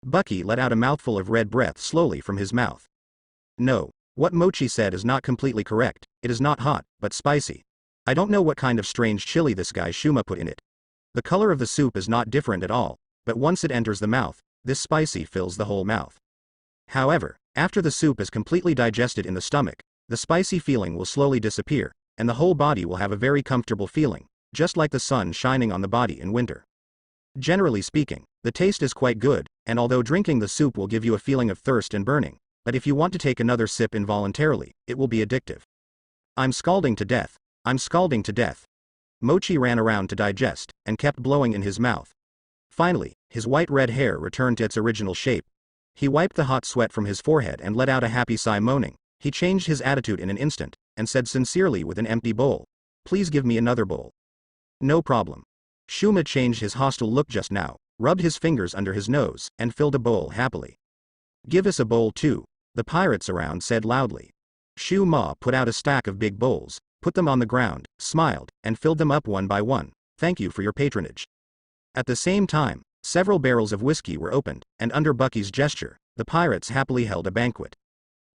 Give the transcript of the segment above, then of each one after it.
Buggy let out a mouthful of red breath slowly from his mouth. No, what Mochi said is not completely correct. It is not hot, but spicy. I don't know what kind of strange chili this guy Shuma put in it. The color of the soup is not different at all, but once it enters the mouth, this spicy fills the whole mouth. However, after the soup is completely digested in the stomach, the spicy feeling will slowly disappear, and the whole body will have a very comfortable feeling, just like the sun shining on the body in winter. Generally speaking, the taste is quite good, and although drinking the soup will give you a feeling of thirst and burning, but if you want to take another sip involuntarily, it will be addictive. I'm scalding to death. I'm scalding to death. Mochi ran around to digest, and kept blowing in his mouth. Finally, his white-red hair returned to its original shape. He wiped the hot sweat from his forehead and let out a happy sigh, moaning. He changed his attitude in an instant, and said sincerely with an empty bowl, "Please give me another bowl." "No problem." Shuma changed his hostile look just now, rubbed his fingers under his nose, and filled a bowl happily. "Give us a bowl too," the pirates around said loudly. Shuma put out a stack of big bowls, put them on the ground, smiled, and filled them up one by one. "Thank you for your patronage." At the same time, several barrels of whiskey were opened, and under Bucky's gesture, the pirates happily held a banquet.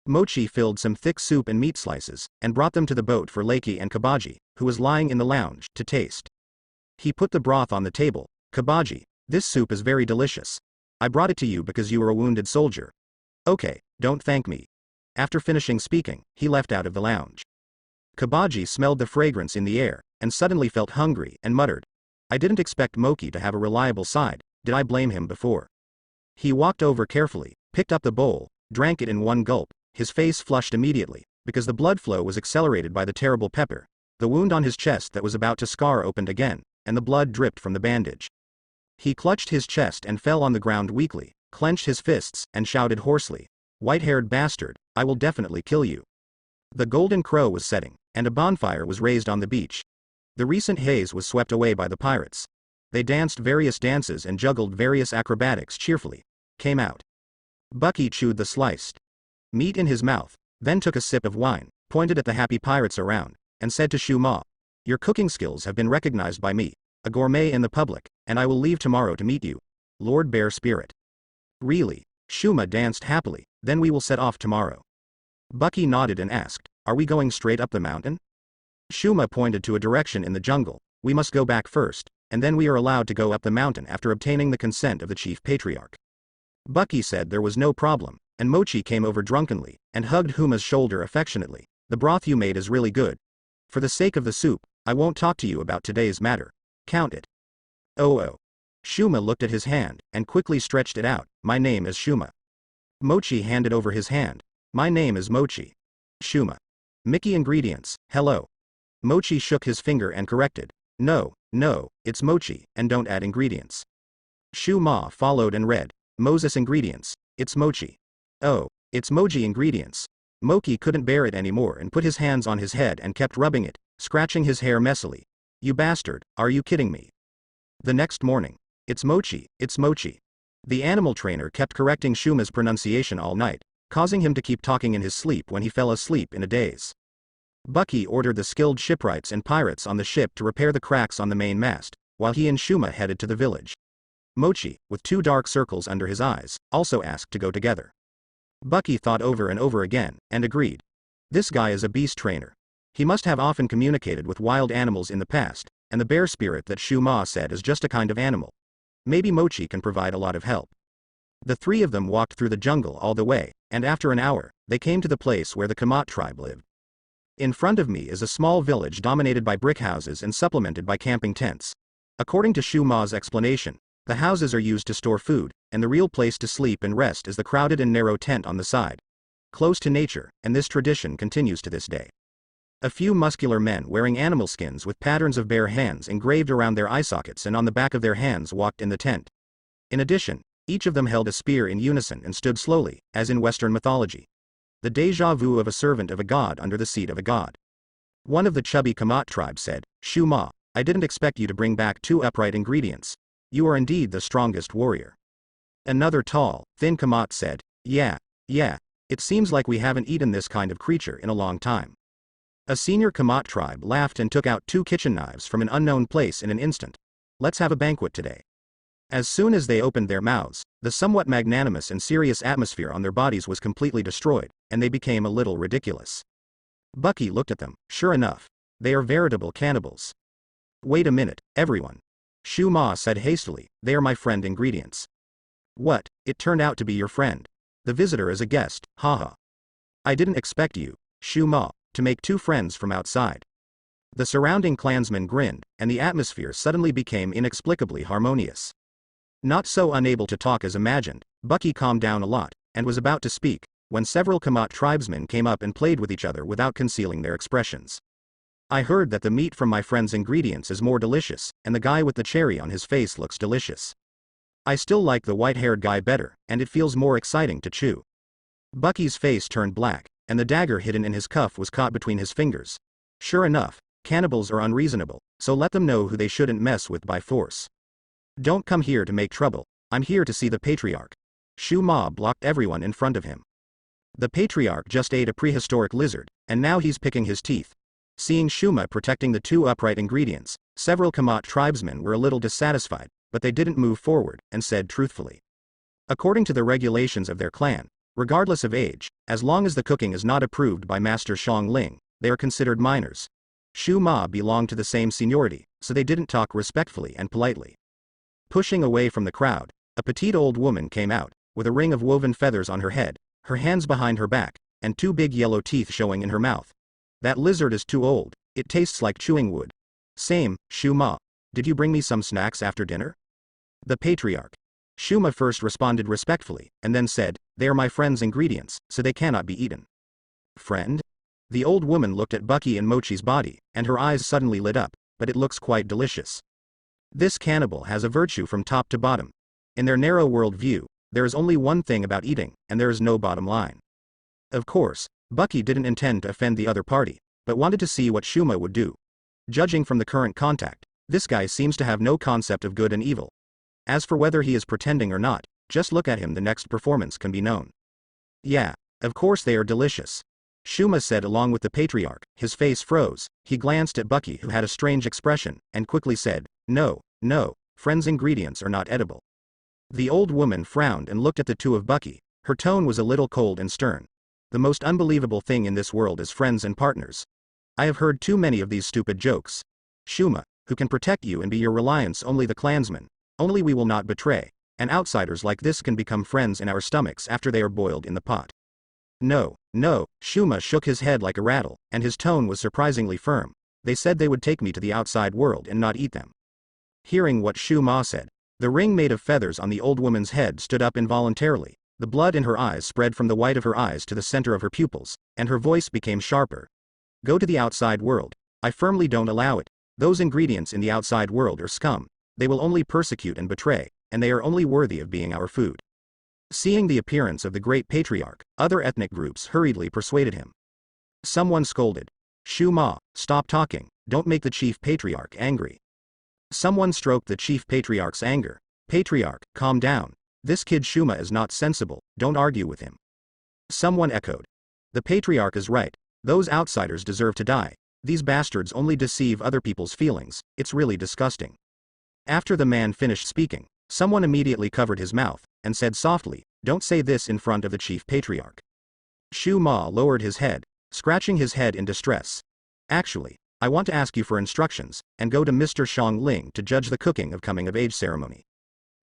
Mochi filled some thick soup and meat slices, and brought them to the boat for Lakey and Kabaji, who was lying in the lounge, to taste. He put the broth on the table. "Kabaji, this soup is very delicious. I brought it to you because you are a wounded soldier." "Okay, don't thank me." After finishing speaking, he left out of the lounge. Kabaji smelled the fragrance in the air, and suddenly felt hungry, and muttered, "I didn't expect Moki to have a reliable side, did I blame him before?" He walked over carefully, picked up the bowl, drank it in one gulp. His face flushed immediately, because the blood flow was accelerated by the terrible pepper. The wound on his chest that was about to scar opened again, and the blood dripped from the bandage. He clutched his chest and fell on the ground weakly, clenched his fists, and shouted hoarsely, "White-haired bastard, I will definitely kill you." The golden crow was setting, and a bonfire was raised on the beach. The recent haze was swept away by the pirates. They danced various dances and juggled various acrobatics cheerfully. Came out. Bucky chewed the sliced meat in his mouth, then took a sip of wine, pointed at the happy pirates around, and said to Shuma, "Your cooking skills have been recognized by me, a gourmet in the public, and I will leave tomorrow to meet you, Lord Bear Spirit." "Really?" Shuma danced happily. "Then we will set off tomorrow." Bucky nodded and asked, "Are we going straight up the mountain?" Shuma pointed to a direction in the jungle. "We must go back first, and then we are allowed to go up the mountain after obtaining the consent of the chief patriarch." Bucky said there was no problem, and Mochi came over drunkenly, and hugged Huma's shoulder affectionately. "The broth you made is really good. For the sake of the soup, I won't talk to you about today's matter. Count it." "Oh. Shuma looked at his hand, and quickly stretched it out. "My name is Shuma." Mochi handed over his hand. "My name is Mochi." Shuma. "Mickey ingredients, hello." Mochi shook his finger and corrected. No, it's Mochi, and don't add ingredients." Shuma followed and read, "Moses ingredients, it's Mochi." "Oh, it's Moji ingredients." Moki couldn't bear it anymore and put his hands on his head and kept rubbing it, scratching his hair messily. "You bastard, are you kidding me?" The next morning. "It's Mochi, it's Mochi." The animal trainer kept correcting Shuma's pronunciation all night, causing him to keep talking in his sleep when he fell asleep in a daze. Bucky ordered the skilled shipwrights and pirates on the ship to repair the cracks on the main mast, while he and Shuma headed to the village. Mochi, with 2 dark circles under his eyes, also asked to go together. Bucky thought over and over again, and agreed. This guy is a beast trainer. He must have often communicated with wild animals in the past, and the bear spirit that Shuma said is just a kind of animal. Maybe Mochi can provide a lot of help. The 3 of them walked through the jungle all the way, and after an hour, they came to the place where the Kamat tribe lived. In front of me is a small village dominated by brick houses and supplemented by camping tents. According to Shuma's explanation, the houses are used to store food, and the real place to sleep and rest is the crowded and narrow tent on the side. Close to nature, and this tradition continues to this day. A few muscular men wearing animal skins with patterns of bare hands engraved around their eye sockets and on the back of their hands walked in the tent. In addition, each of them held a spear in unison and stood slowly, as in Western mythology. The deja vu of a servant of a god under the seat of a god. One of the chubby Kamat tribe said, "Shuma, I didn't expect you to bring back 2 upright ingredients. You are indeed the strongest warrior." Another tall, thin Kamat said, Yeah, it seems like we haven't eaten this kind of creature in a long time." A senior Kamat tribe laughed and took out 2 kitchen knives from an unknown place in an instant. "Let's have a banquet today." As soon as they opened their mouths, The somewhat magnanimous and serious atmosphere on their bodies was completely destroyed, and they became a little ridiculous. Bucky looked at them. Sure enough, they are veritable cannibals. Wait a minute, everyone. Shu Ma said hastily, they are my friend ingredients. What, it turned out to be your friend. The visitor is a guest, haha. I didn't expect you, Shu Ma, to make two friends from outside. The surrounding clansmen grinned, and the atmosphere suddenly became inexplicably harmonious. Not so unable to talk as imagined, Bucky calmed down a lot, and was about to speak, when several Kamat tribesmen came up and played with each other without concealing their expressions. I heard that the meat from my friend's ingredients is more delicious, and the guy with the cherry on his face looks delicious. I still like the white-haired guy better, and it feels more exciting to chew. Bucky's face turned black, and the dagger hidden in his cuff was caught between his fingers. Sure enough, cannibals are unreasonable, so let them know who they shouldn't mess with by force. Don't come here to make trouble, I'm here to see the patriarch. Shu Ma blocked everyone in front of him. The patriarch just ate a prehistoric lizard, and now he's picking his teeth. Seeing Shuma protecting the two upright ingredients, several Kamat tribesmen were a little dissatisfied, but they didn't move forward, and said truthfully. According to the regulations of their clan, regardless of age, as long as the cooking is not approved by Master Shang Ling, they are considered minors. Shu Ma belonged to the same seniority, so they didn't talk respectfully and politely. Pushing away from the crowd, a petite old woman came out, with a ring of woven feathers on her head, her hands behind her back, and two big yellow teeth showing in her mouth. That lizard is too old, it tastes like chewing wood. Same, Shu Ma. Did you bring me some snacks after dinner? The patriarch. Shuma first responded respectfully, and then said, they are my friend's ingredients, so they cannot be eaten. Friend? The old woman looked at Bucky and Mochi's body, and her eyes suddenly lit up, but it looks quite delicious. This cannibal has a virtue from top to bottom. In their narrow world view, there is only one thing about eating, and there is no bottom line. Of course, Bucky didn't intend to offend the other party, but wanted to see what Shuma would do. Judging from the current contact, this guy seems to have no concept of good and evil. As for whether he is pretending or not, just look at him, the next performance can be known. Yeah, of course they are delicious. Shuma said along with the patriarch. His face froze, he glanced at Bucky who had a strange expression, and quickly said, no, friend's ingredients are not edible. The old woman frowned and looked at the two of Bucky, her tone was a little cold and stern. The most unbelievable thing in this world is friends and partners. I have heard too many of these stupid jokes. Shuma, who can protect you and be your reliance? Only the clansmen. Only we will not betray, and outsiders like this can become friends in our stomachs after they are boiled in the pot. No, Shuma shook his head like a rattle, and his tone was surprisingly firm. They said they would take me to the outside world and not eat them. Hearing what Shu Ma said, the ring made of feathers on the old woman's head stood up involuntarily, the blood in her eyes spread from the white of her eyes to the center of her pupils, and her voice became sharper. Go to the outside world. I firmly don't allow it. Those ingredients in the outside world are scum. They will only persecute and betray, and they are only worthy of being our food. Seeing the appearance of the great patriarch, other ethnic groups hurriedly persuaded him. Someone scolded. Shu Ma, stop talking, don't make the chief patriarch angry. Someone stroked the chief patriarch's anger. Patriarch, calm down. This kid Shuma is not sensible, don't argue with him. Someone echoed. The patriarch is right. Those outsiders deserve to die. These bastards only deceive other people's feelings, it's really disgusting. After the man finished speaking, someone immediately covered his mouth, and said softly, don't say this in front of the chief patriarch. Shu Ma lowered his head, scratching his head in distress. Actually, I want to ask you for instructions, and go to Mr. Shang Ling to judge the cooking of coming-of-age ceremony.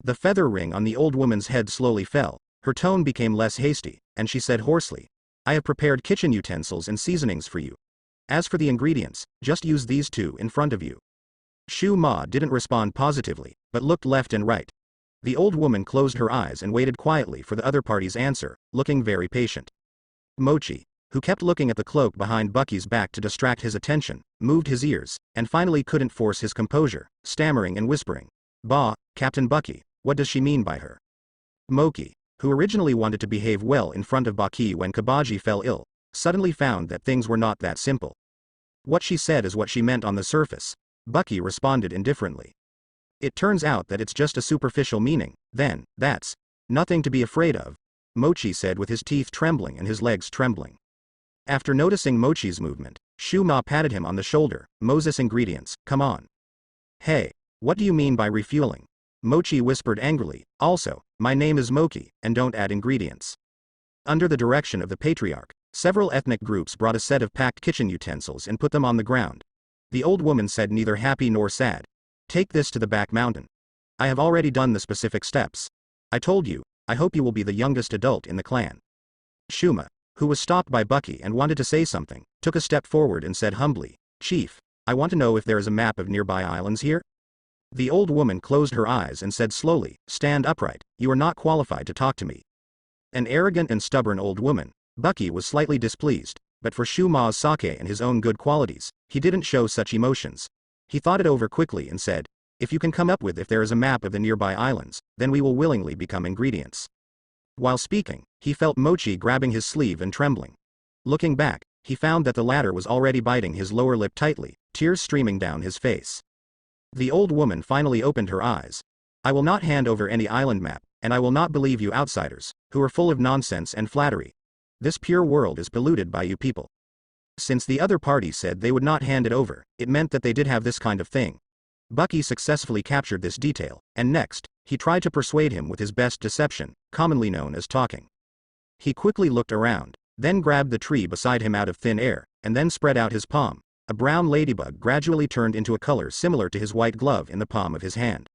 The feather ring on the old woman's head slowly fell, her tone became less hasty, and she said hoarsely, I have prepared kitchen utensils and seasonings for you. As for the ingredients, just use these two in front of you. Shu Ma didn't respond positively, but looked left and right. The old woman closed her eyes and waited quietly for the other party's answer, looking very patient. Mochi, who kept looking at the cloak behind Bucky's back to distract his attention, moved his ears, and finally couldn't force his composure, stammering and whispering. Bah, Captain Bucky, what does she mean by her? Moki, who originally wanted to behave well in front of Baki when Kabaji fell ill, suddenly found that things were not that simple. What she said is what she meant on the surface. Bucky responded indifferently. It turns out that it's just a superficial meaning, then, that's nothing to be afraid of, Mochi said with his teeth trembling and his legs trembling. After noticing Mochi's movement, Shu Ma patted him on the shoulder. Moses ingredients, come on. Hey, what do you mean by refueling? Mochi whispered angrily, also, my name is Moki, and don't add ingredients. Under the direction of the patriarch, several ethnic groups brought a set of packed kitchen utensils and put them on the ground. The old woman said neither happy nor sad. Take this to the back mountain. I have already done the specific steps. I told you, I hope you will be the youngest adult in the clan. Shuma, who was stopped by Buggy and wanted to say something, took a step forward and said humbly, Chief, I want to know if there is a map of nearby islands here? The old woman closed her eyes and said slowly, stand upright, you are not qualified to talk to me. An arrogant and stubborn old woman, Buggy was slightly displeased, but for Shuma's sake and his own good qualities, he didn't show such emotions. He thought it over quickly and said, if you can come up with if there is a map of the nearby islands, then we will willingly become ingredients. While speaking, he felt Mochi grabbing his sleeve and trembling. Looking back, he found that the latter was already biting his lower lip tightly, tears streaming down his face. The old woman finally opened her eyes. I will not hand over any island map, and I will not believe you outsiders, who are full of nonsense and flattery. This pure world is polluted by you people. Since the other party said they would not hand it over, it meant that they did have this kind of thing. Buggy successfully captured this detail, and next, he tried to persuade him with his best deception, commonly known as talking. He quickly looked around, then grabbed the tree beside him out of thin air, and then spread out his palm. A brown ladybug gradually turned into a color similar to his white glove in the palm of his hand.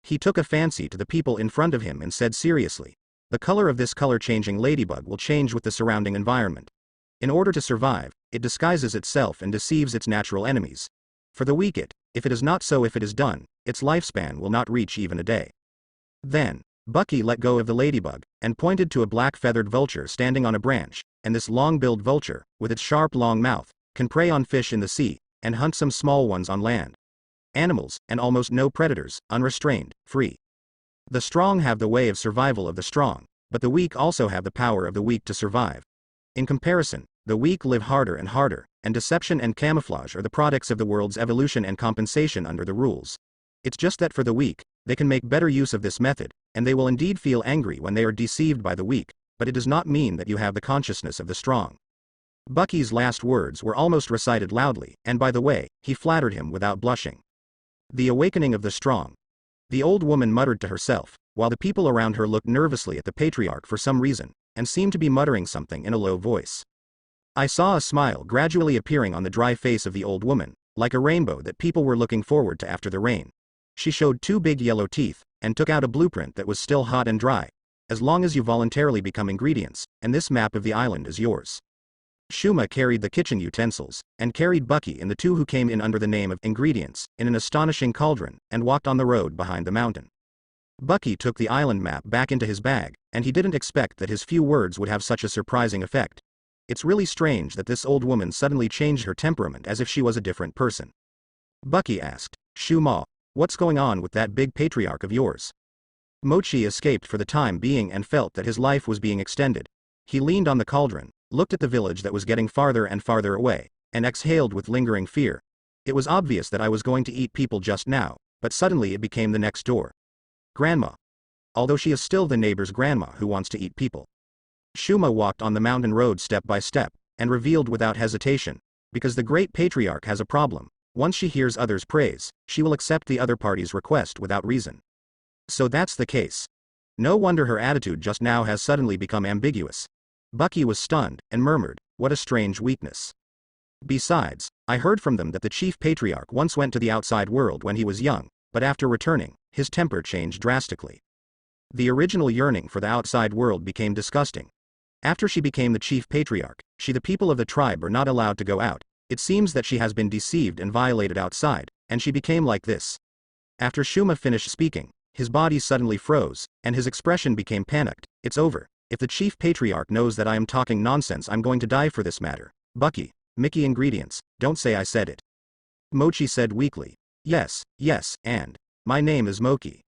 He took a fancy to the people in front of him and said seriously, the color of this color-changing ladybug will change with the surrounding environment. In order to survive, it disguises itself and deceives its natural enemies. For the weak if it is not so if it is done, its lifespan will not reach even a day. Then, Buggy let go of the ladybug, and pointed to a black feathered vulture standing on a branch, and this long-billed vulture, with its sharp long mouth, can prey on fish in the sea, and hunt some small ones on land. Animals, and almost no predators, unrestrained, free. The strong have the way of survival of the strong, but the weak also have the power of the weak to survive. In comparison, the weak live harder and harder, and deception and camouflage are the products of the world's evolution and compensation under the rules. It's just that for the weak, they can make better use of this method, and they will indeed feel angry when they are deceived by the weak, but it does not mean that you have the consciousness of the strong. Bucky's last words were almost recited loudly, and by the way, he flattered him without blushing. The awakening of the strong. The old woman muttered to herself, while the people around her looked nervously at the patriarch for some reason, and seemed to be muttering something in a low voice. I saw a smile gradually appearing on the dry face of the old woman, like a rainbow that people were looking forward to after the rain. She showed two big yellow teeth, and took out a blueprint that was still hot and dry. As long as you voluntarily become ingredients, and this map of the island is yours. Shuma carried the kitchen utensils, and carried Buggy and the two who came in under the name of ingredients, in an astonishing cauldron, and walked on the road behind the mountain. Buggy took the island map back into his bag, and he didn't expect that his few words would have such a surprising effect. It's really strange that this old woman suddenly changed her temperament as if she was a different person. Buggy asked, Shuma, what's going on with that big patriarch of yours? Mochi escaped for the time being and felt that his life was being extended. He leaned on the cauldron, looked at the village that was getting farther and farther away, and exhaled with lingering fear. It was obvious that I was going to eat people just now, but suddenly it became the next door. Grandma. Although she is still the neighbor's grandma who wants to eat people. Shuma walked on the mountain road step by step, and revealed without hesitation, because the great patriarch has a problem. Once she hears others' praise, she will accept the other party's request without reason. So that's the case. No wonder her attitude just now has suddenly become ambiguous. Buggy was stunned, and murmured, what a strange weakness. Besides, I heard from them that the chief patriarch once went to the outside world when he was young, but after returning, his temper changed drastically. The original yearning for the outside world became disgusting. After she became the chief patriarch, the people of the tribe are not allowed to go out. It seems that she has been deceived and violated outside, and she became like this. After Shuma finished speaking, his body suddenly froze, and his expression became panicked. It's over. If the chief patriarch knows that I am talking nonsense, I'm going to die for this matter. Buggy, Mickey ingredients, don't say I said it. Mochi said weakly. Yes, and my name is Moki.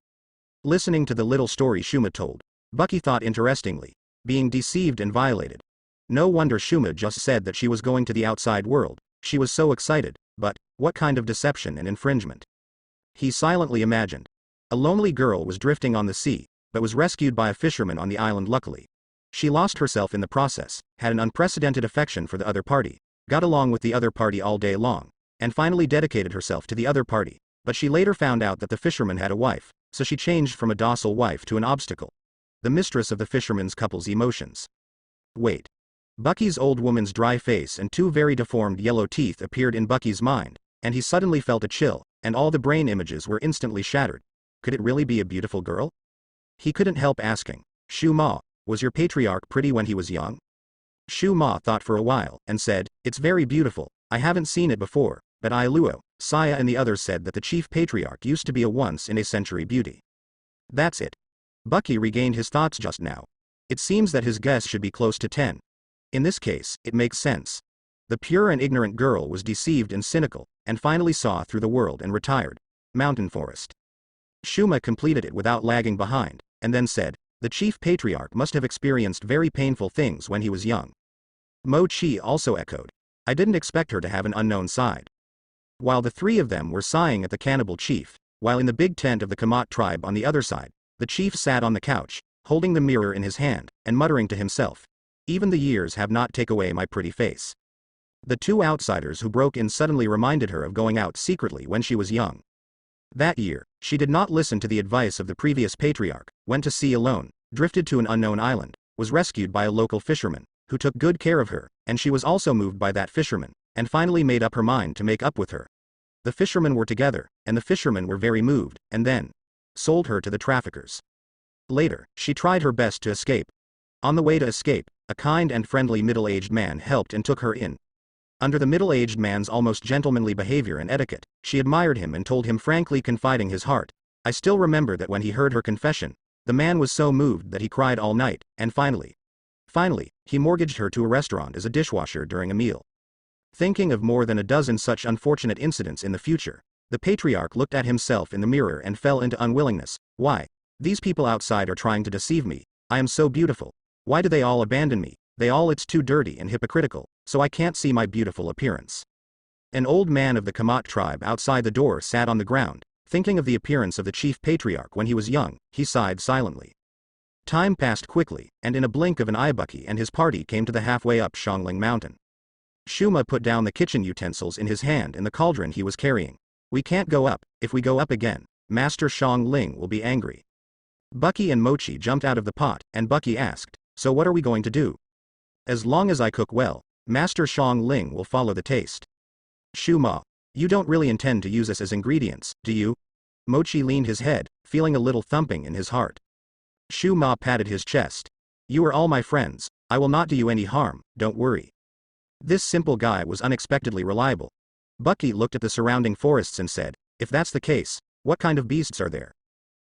Listening to the little story Shuma told, Buggy thought interestingly, being deceived and violated. No wonder Shuma just said that she was going to the outside world. She was so excited, but what kind of deception and infringement? He silently imagined. A lonely girl was drifting on the sea, but was rescued by a fisherman on the island luckily. She lost herself in the process, had an unprecedented affection for the other party, got along with the other party all day long, and finally dedicated herself to the other party, but she later found out that the fisherman had a wife, so she changed from a docile wife to an obstacle. The mistress of the fisherman's couple's emotions. Wait. Bucky's old woman's dry face and two very deformed yellow teeth appeared in Bucky's mind, and he suddenly felt a chill, and all the brain images were instantly shattered. Could it really be a beautiful girl? He couldn't help asking, Shu Ma, was your patriarch pretty when he was young? Shu Ma thought for a while, and said, it's very beautiful, I haven't seen it before, but Luo, Saya and the others said that the chief patriarch used to be a once-in-a-century beauty. That's it. Bucky regained his thoughts just now. It seems that his guess should be close to 10. In this case, it makes sense. The pure and ignorant girl was deceived and cynical, and finally saw through the world and retired. Mountain Forest. Shuma completed it without lagging behind, and then said, the chief patriarch must have experienced very painful things when he was young. Mo Chi also echoed. I didn't expect her to have an unknown side. While the three of them were sighing at the cannibal chief, while in the big tent of the Kamat tribe on the other side, the chief sat on the couch, holding the mirror in his hand, and muttering to himself, even the years have not taken away my pretty face. The two outsiders who broke in suddenly reminded her of going out secretly when she was young. That year, she did not listen to the advice of the previous patriarch, went to sea alone, drifted to an unknown island, was rescued by a local fisherman, who took good care of her, and she was also moved by that fisherman, and finally made up her mind to make up with her. The fishermen were together, and the fishermen were very moved, and then sold her to the traffickers. Later, she tried her best to escape. On the way to escape, a kind and friendly middle-aged man helped and took her in. Under the middle-aged man's almost gentlemanly behavior and etiquette, she admired him and told him frankly, confiding his heart. I still remember that when he heard her confession, the man was so moved that he cried all night, and finally, he mortgaged her to a restaurant as a dishwasher during a meal. Thinking of more than a dozen such unfortunate incidents in the future, the patriarch looked at himself in the mirror and fell into unwillingness. Why? These people outside are trying to deceive me. I am so beautiful. Why do they all abandon me? It's too dirty and hypocritical, so I can't see my beautiful appearance. An old man of the Kamat tribe outside the door sat on the ground, thinking of the appearance of the chief patriarch when he was young. He sighed silently. Time passed quickly, and in a blink of an eye Bucky and his party came to the halfway up Shangling Mountain. Shuma put down the kitchen utensils in his hand in the cauldron he was carrying. We can't go up. If we go up again, Master Shang Ling will be angry. Bucky and Mochi jumped out of the pot, and Bucky asked, so what are we going to do? As long as I cook well, Master Shang Ling will follow the taste. Shuma, you don't really intend to use us as ingredients, do you? Mochi leaned his head, feeling a little thumping in his heart. Shuma patted his chest. You are all my friends, I will not do you any harm, don't worry. This simple guy was unexpectedly reliable. Bucky looked at the surrounding forests and said, if that's the case, what kind of beasts are there?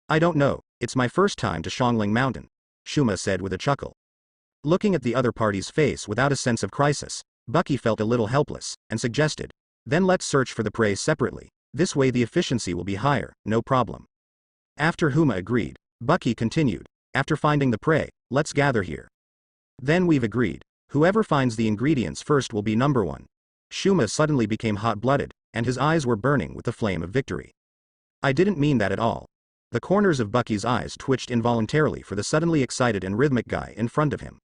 I don't know, it's my first time to Shangling Mountain, Shuma said with a chuckle. Looking at the other party's face without a sense of crisis, Bucky felt a little helpless, and suggested, then let's search for the prey separately, this way the efficiency will be higher, no problem. After Huma agreed, Bucky continued, after finding the prey, let's gather here. Then we've agreed, whoever finds the ingredients first will be number one. Shuma suddenly became hot-blooded, and his eyes were burning with the flame of victory. I didn't mean that at all. The corners of Bucky's eyes twitched involuntarily for the suddenly excited and rhythmic guy in front of him.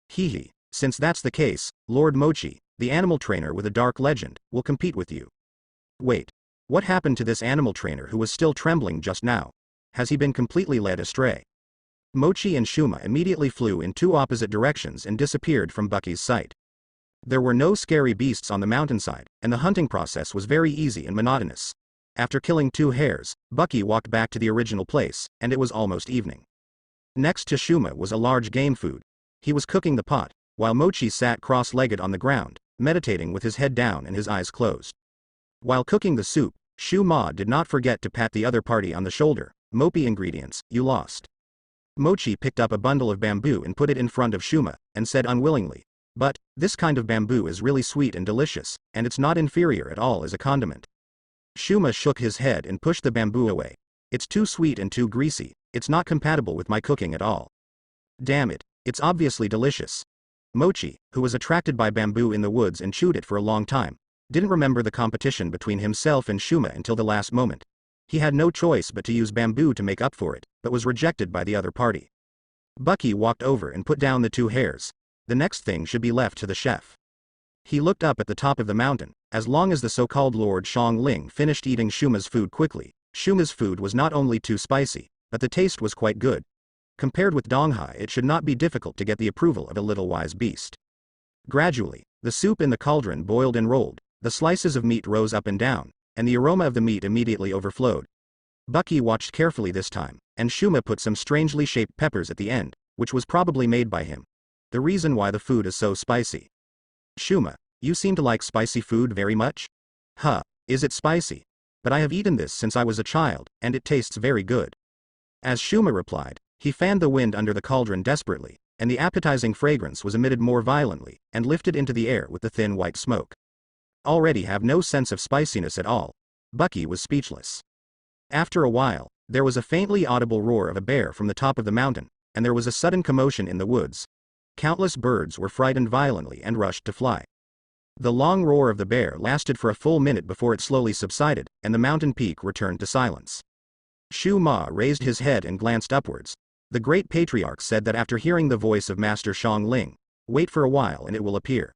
Hee, since that's the case, Lord Mochi, the animal trainer with a dark legend, will compete with you. Wait. What happened to this animal trainer who was still trembling just now? Has he been completely led astray? Mochi and Shuma immediately flew in two opposite directions and disappeared from Bucky's sight. There were no scary beasts on the mountainside, and the hunting process was very easy and monotonous. After killing 2 hares, Bucky walked back to the original place, and it was almost evening. Next to Shuma was a large game food. He was cooking the pot, while Mochi sat cross-legged on the ground, meditating with his head down and his eyes closed. While cooking the soup, Shu Ma did not forget to pat the other party on the shoulder. Mopi ingredients, you lost. Mochi picked up a bundle of bamboo and put it in front of Shuma, and said unwillingly, but, this kind of bamboo is really sweet and delicious, and it's not inferior at all as a condiment. Shuma shook his head and pushed the bamboo away. It's too sweet and too greasy, it's not compatible with my cooking at all. Damn it, it's obviously delicious. Mochi, who was attracted by bamboo in the woods and chewed it for a long time, didn't remember the competition between himself and Shuma until the last moment. He had no choice but to use bamboo to make up for it, but was rejected by the other party. Bucky walked over and put down the 2 hares. The next thing should be left to the chef. He looked up at the top of the mountain. As long as the so-called Lord Shang Ling finished eating Shuma's food quickly, Shuma's food was not only too spicy, but the taste was quite good. Compared with Donghai, it should not be difficult to get the approval of a little wise beast. Gradually, the soup in the cauldron boiled and rolled, the slices of meat rose up and down, and the aroma of the meat immediately overflowed. Buggy watched carefully this time, and Shuma put some strangely shaped peppers at the end, which was probably made by him. The reason why the food is so spicy. Shuma, you seem to like spicy food very much? Huh, is it spicy? But I have eaten this since I was a child, and it tastes very good. As Shuma replied, he fanned the wind under the cauldron desperately, and the appetizing fragrance was emitted more violently, and lifted into the air with the thin white smoke. Already have no sense of spiciness at all. Buggy was speechless. After a while, there was a faintly audible roar of a bear from the top of the mountain, and there was a sudden commotion in the woods. Countless birds were frightened violently and rushed to fly. The long roar of the bear lasted for a full minute before it slowly subsided, and the mountain peak returned to silence. Shu Ma raised his head and glanced upwards. The great patriarch said that after hearing the voice of Master Shang Ling, wait for a while and it will appear.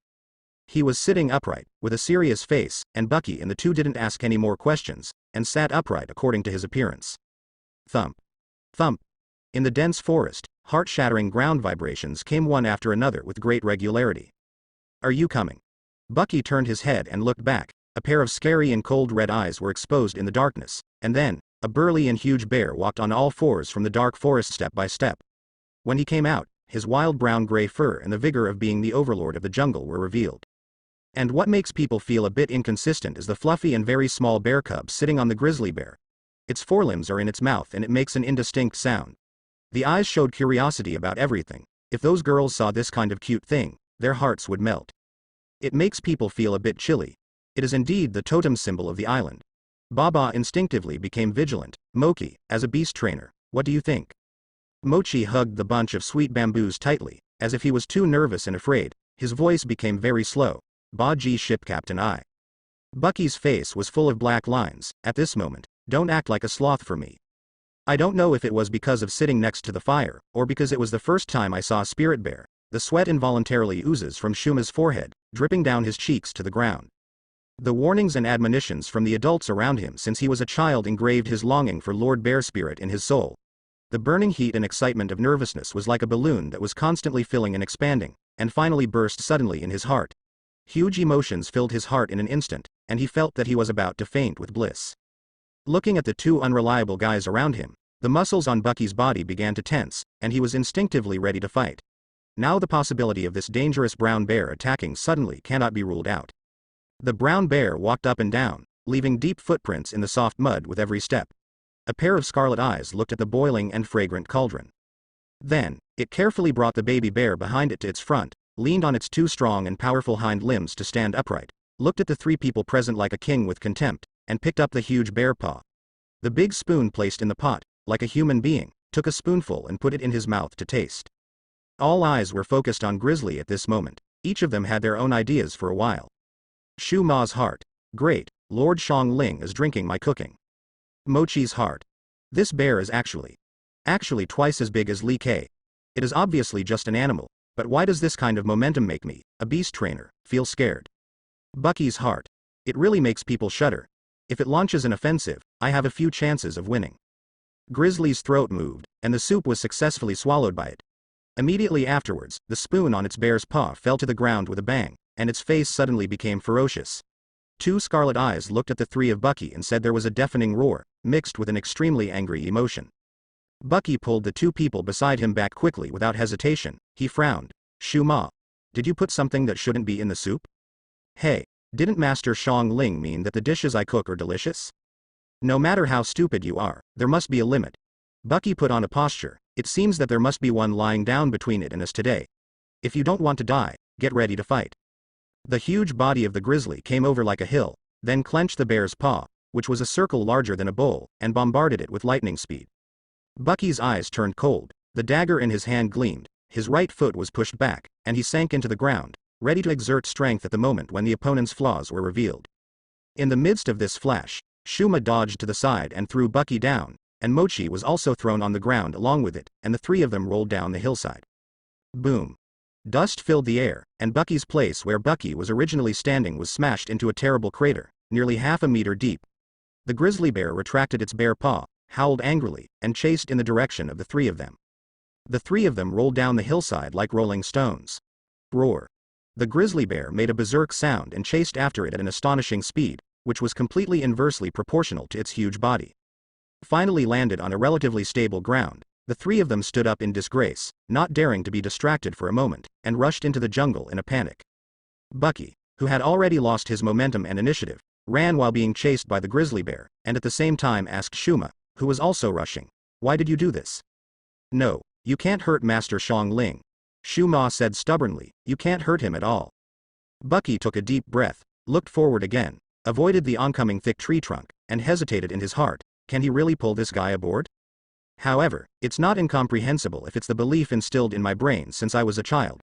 He was sitting upright, with a serious face, and Buggy and the two didn't ask any more questions, and sat upright according to his appearance. Thump. Thump. In the dense forest, heart-shattering ground vibrations came one after another with great regularity. Are you coming? Buggy turned his head and looked back. A pair of scary and cold red eyes were exposed in the darkness, and then, a burly and huge bear walked on all fours from the dark forest step by step. When he came out, his wild brown-gray fur and the vigor of being the overlord of the jungle were revealed. And what makes people feel a bit inconsistent is the fluffy and very small bear cub sitting on the grizzly bear. Its forelimbs are in its mouth and it makes an indistinct sound. The eyes showed curiosity about everything. If those girls saw this kind of cute thing, their hearts would melt. It makes people feel a bit chilly. It is indeed the totem symbol of the island. Baba instinctively became vigilant. Mochi, as a beast trainer, what do you think? Mochi hugged the bunch of sweet bamboos tightly, as if he was too nervous and afraid. His voice became very slow. Baji ship captain I. Bucky's face was full of black lines. At this moment, don't act like a sloth for me. I don't know if it was because of sitting next to the fire, or because it was the first time I saw a spirit bear. The sweat involuntarily oozes from Shuma's forehead, dripping down his cheeks to the ground. The warnings and admonitions from the adults around him since he was a child engraved his longing for Lord Bear Spirit in his soul. The burning heat and excitement of nervousness was like a balloon that was constantly filling and expanding, and finally burst suddenly in his heart. Huge emotions filled his heart in an instant, and he felt that he was about to faint with bliss. Looking at the two unreliable guys around him, the muscles on Bucky's body began to tense, and he was instinctively ready to fight. Now the possibility of this dangerous brown bear attacking suddenly cannot be ruled out. The brown bear walked up and down, leaving deep footprints in the soft mud with every step. A pair of scarlet eyes looked at the boiling and fragrant cauldron. Then, it carefully brought the baby bear behind it to its front, leaned on its two strong and powerful hind limbs to stand upright, looked at the three people present like a king with contempt, and picked up the huge bear paw. The big spoon placed in the pot, like a human being, took a spoonful and put it in his mouth to taste. All eyes were focused on Grizzly at this moment. Each of them had their own ideas for a while. Shu Ma's heart. Great, Lord Shang Ling is drinking my cooking. Mochi's heart. This bear is actually twice as big as Li Kei. It is obviously just an animal, but why does this kind of momentum make me, a beast trainer, feel scared? Bucky's heart. It really makes people shudder. If it launches an offensive, I have a few chances of winning. Grizzly's throat moved, and the soup was successfully swallowed by it. Immediately afterwards, the spoon on its bear's paw fell to the ground with a bang, and its face suddenly became ferocious. Two scarlet eyes looked at the three of Buggy and said there was a deafening roar, mixed with an extremely angry emotion. Buggy pulled the two people beside him back quickly without hesitation. He frowned. Shu Ma, did you put something that shouldn't be in the soup? Hey, didn't Master Shang Ling mean that the dishes I cook are delicious? No matter how stupid you are, there must be a limit. Buggy put on a posture. It seems that there must be one lying down between it and us today. If you don't want to die, get ready to fight. The huge body of the grizzly came over like a hill, then clenched the bear's paw, which was a circle larger than a bowl, and bombarded it with lightning speed. Bucky's eyes turned cold, the dagger in his hand gleamed, his right foot was pushed back, and he sank into the ground, ready to exert strength at the moment when the opponent's flaws were revealed. In the midst of this flash, Shuma dodged to the side and threw Buggy down, and Mochi was also thrown on the ground along with it, and the three of them rolled down the hillside. Boom. Dust filled the air, and Bucky's place where Buggy was originally standing was smashed into a terrible crater, nearly half a meter deep. The grizzly bear retracted its bare paw, howled angrily, and chased in the direction of the three of them. The three of them rolled down the hillside like rolling stones. Roar. The grizzly bear made a berserk sound and chased after it at an astonishing speed, which was completely inversely proportional to its huge body. Finally landed on a relatively stable ground, the three of them stood up in disgrace, not daring to be distracted for a moment, and rushed into the jungle in a panic. Bucky, who had already lost his momentum and initiative, ran while being chased by the grizzly bear, and at the same time asked Shuma, who was also rushing, "Why did you do this?" "No, you can't hurt Master Xiang Ling," Shuma said stubbornly, "you can't hurt him at all." Bucky took a deep breath, looked forward again, avoided the oncoming thick tree trunk, and hesitated in his heart, can he really pull this guy aboard? However, it's not incomprehensible if it's the belief instilled in my brain since I was a child.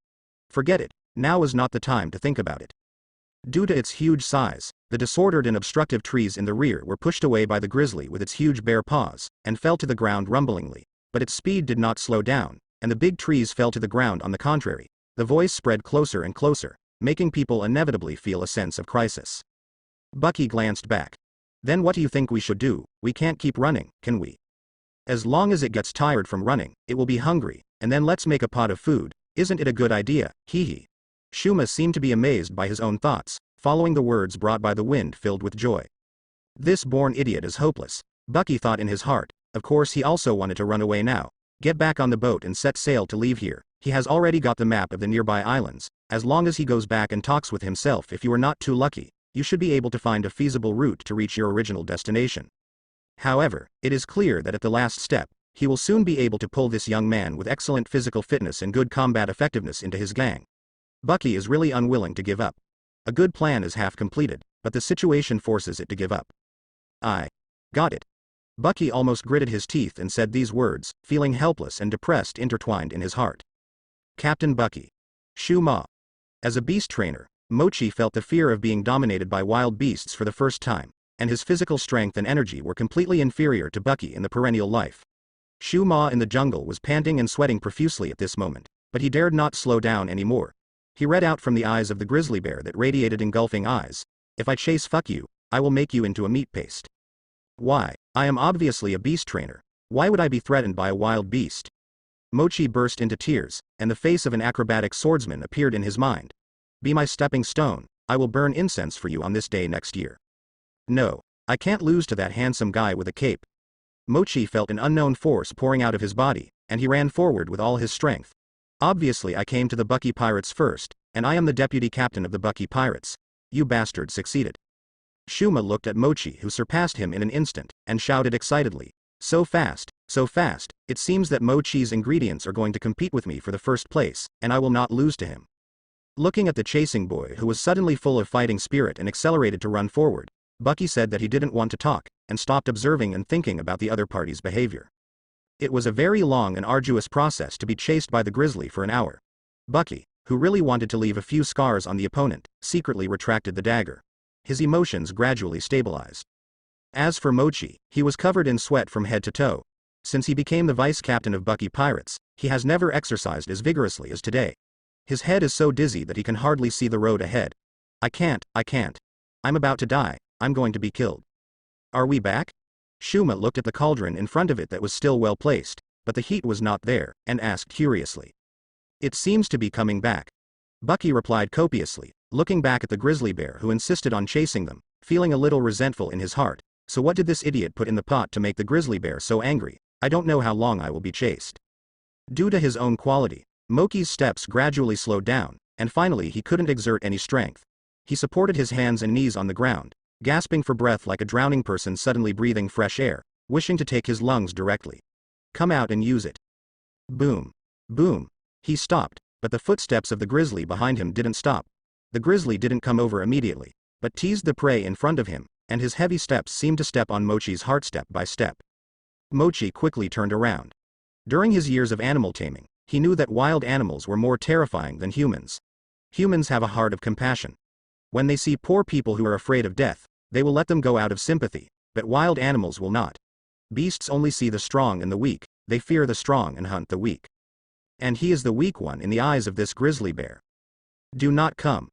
Forget it, now is not the time to think about it. Due to its huge size, the disordered and obstructive trees in the rear were pushed away by the grizzly with its huge bare paws, and fell to the ground rumblingly, but its speed did not slow down, and the big trees fell to the ground on the contrary. The voice spread closer and closer, making people inevitably feel a sense of crisis. Bucky glanced back. "Then what do you think we should do? We can't keep running, can we? As long as it gets tired from running, it will be hungry, and then let's make a pot of food, isn't it a good idea, hee." Shuma seemed to be amazed by his own thoughts, following the words brought by the wind filled with joy. This born idiot is hopeless, Bucky thought in his heart. Of course he also wanted to run away now, get back on the boat and set sail to leave here. He has already got the map of the nearby islands. As long as he goes back and talks with himself, if you are not too lucky, you should be able to find a feasible route to reach your original destination. However, it is clear that at the last step, he will soon be able to pull this young man with excellent physical fitness and good combat effectiveness into his gang. Bucky is really unwilling to give up. A good plan is half completed, but the situation forces it to give up. "I got it." Bucky almost gritted his teeth and said these words, feeling helpless and depressed intertwined in his heart. Captain Bucky. Shu Ma. As a beast trainer, Mochi felt the fear of being dominated by wild beasts for the first time, and his physical strength and energy were completely inferior to Bucky in the perennial life. Shu Ma in the jungle was panting and sweating profusely at this moment, but he dared not slow down anymore. He read out from the eyes of the grizzly bear that radiated engulfing eyes, "If I chase fuck you, I will make you into a meat paste." "Why, I am obviously a beast trainer. Why would I be threatened by a wild beast?" Mochi burst into tears, and the face of an acrobatic swordsman appeared in his mind. "Be my stepping stone, I will burn incense for you on this day next year." "No, I can't lose to that handsome guy with a cape." Mochi felt an unknown force pouring out of his body, and he ran forward with all his strength. "Obviously I came to the Bucky Pirates first, and I am the deputy captain of the Bucky Pirates. You bastard succeeded." Shuma looked at Mochi, who surpassed him in an instant, and shouted excitedly, so fast, it seems that Mochi's ingredients are going to compete with me for the first place, and I will not lose to him." Looking at the chasing boy who was suddenly full of fighting spirit and accelerated to run forward, Bucky said that he didn't want to talk, and stopped observing and thinking about the other party's behavior. It was a very long and arduous process to be chased by the grizzly for an hour. Bucky, who really wanted to leave a few scars on the opponent, secretly retracted the dagger. His emotions gradually stabilized. As for Mochi, he was covered in sweat from head to toe. Since he became the vice captain of Bucky Pirates, he has never exercised as vigorously as today. His head is so dizzy that he can hardly see the road ahead. I can't. I'm about to die, I'm going to be killed." "Are we back?" Shuma looked at the cauldron in front of it that was still well placed, but the heat was not there, and asked curiously. "It seems to be coming back." Bucky replied copiously, looking back at the grizzly bear who insisted on chasing them, feeling a little resentful in his heart. So what did this idiot put in the pot to make the grizzly bear so angry? "I don't know how long I will be chased." Due to his own quality, Moki's steps gradually slowed down, and finally he couldn't exert any strength. He supported his hands and knees on the ground, gasping for breath like a drowning person suddenly breathing fresh air, wishing to take his lungs directly. "Come out and use it." Boom. Boom. He stopped, but the footsteps of the grizzly behind him didn't stop. The grizzly didn't come over immediately, but teased the prey in front of him, and his heavy steps seemed to step on Mochi's heart step by step. Mochi quickly turned around. During his years of animal taming, he knew that wild animals were more terrifying than humans. Humans have a heart of compassion. When they see poor people who are afraid of death, they will let them go out of sympathy, but wild animals will not. Beasts only see the strong and the weak, they fear the strong and hunt the weak. And he is the weak one in the eyes of this grizzly bear. "Do not come."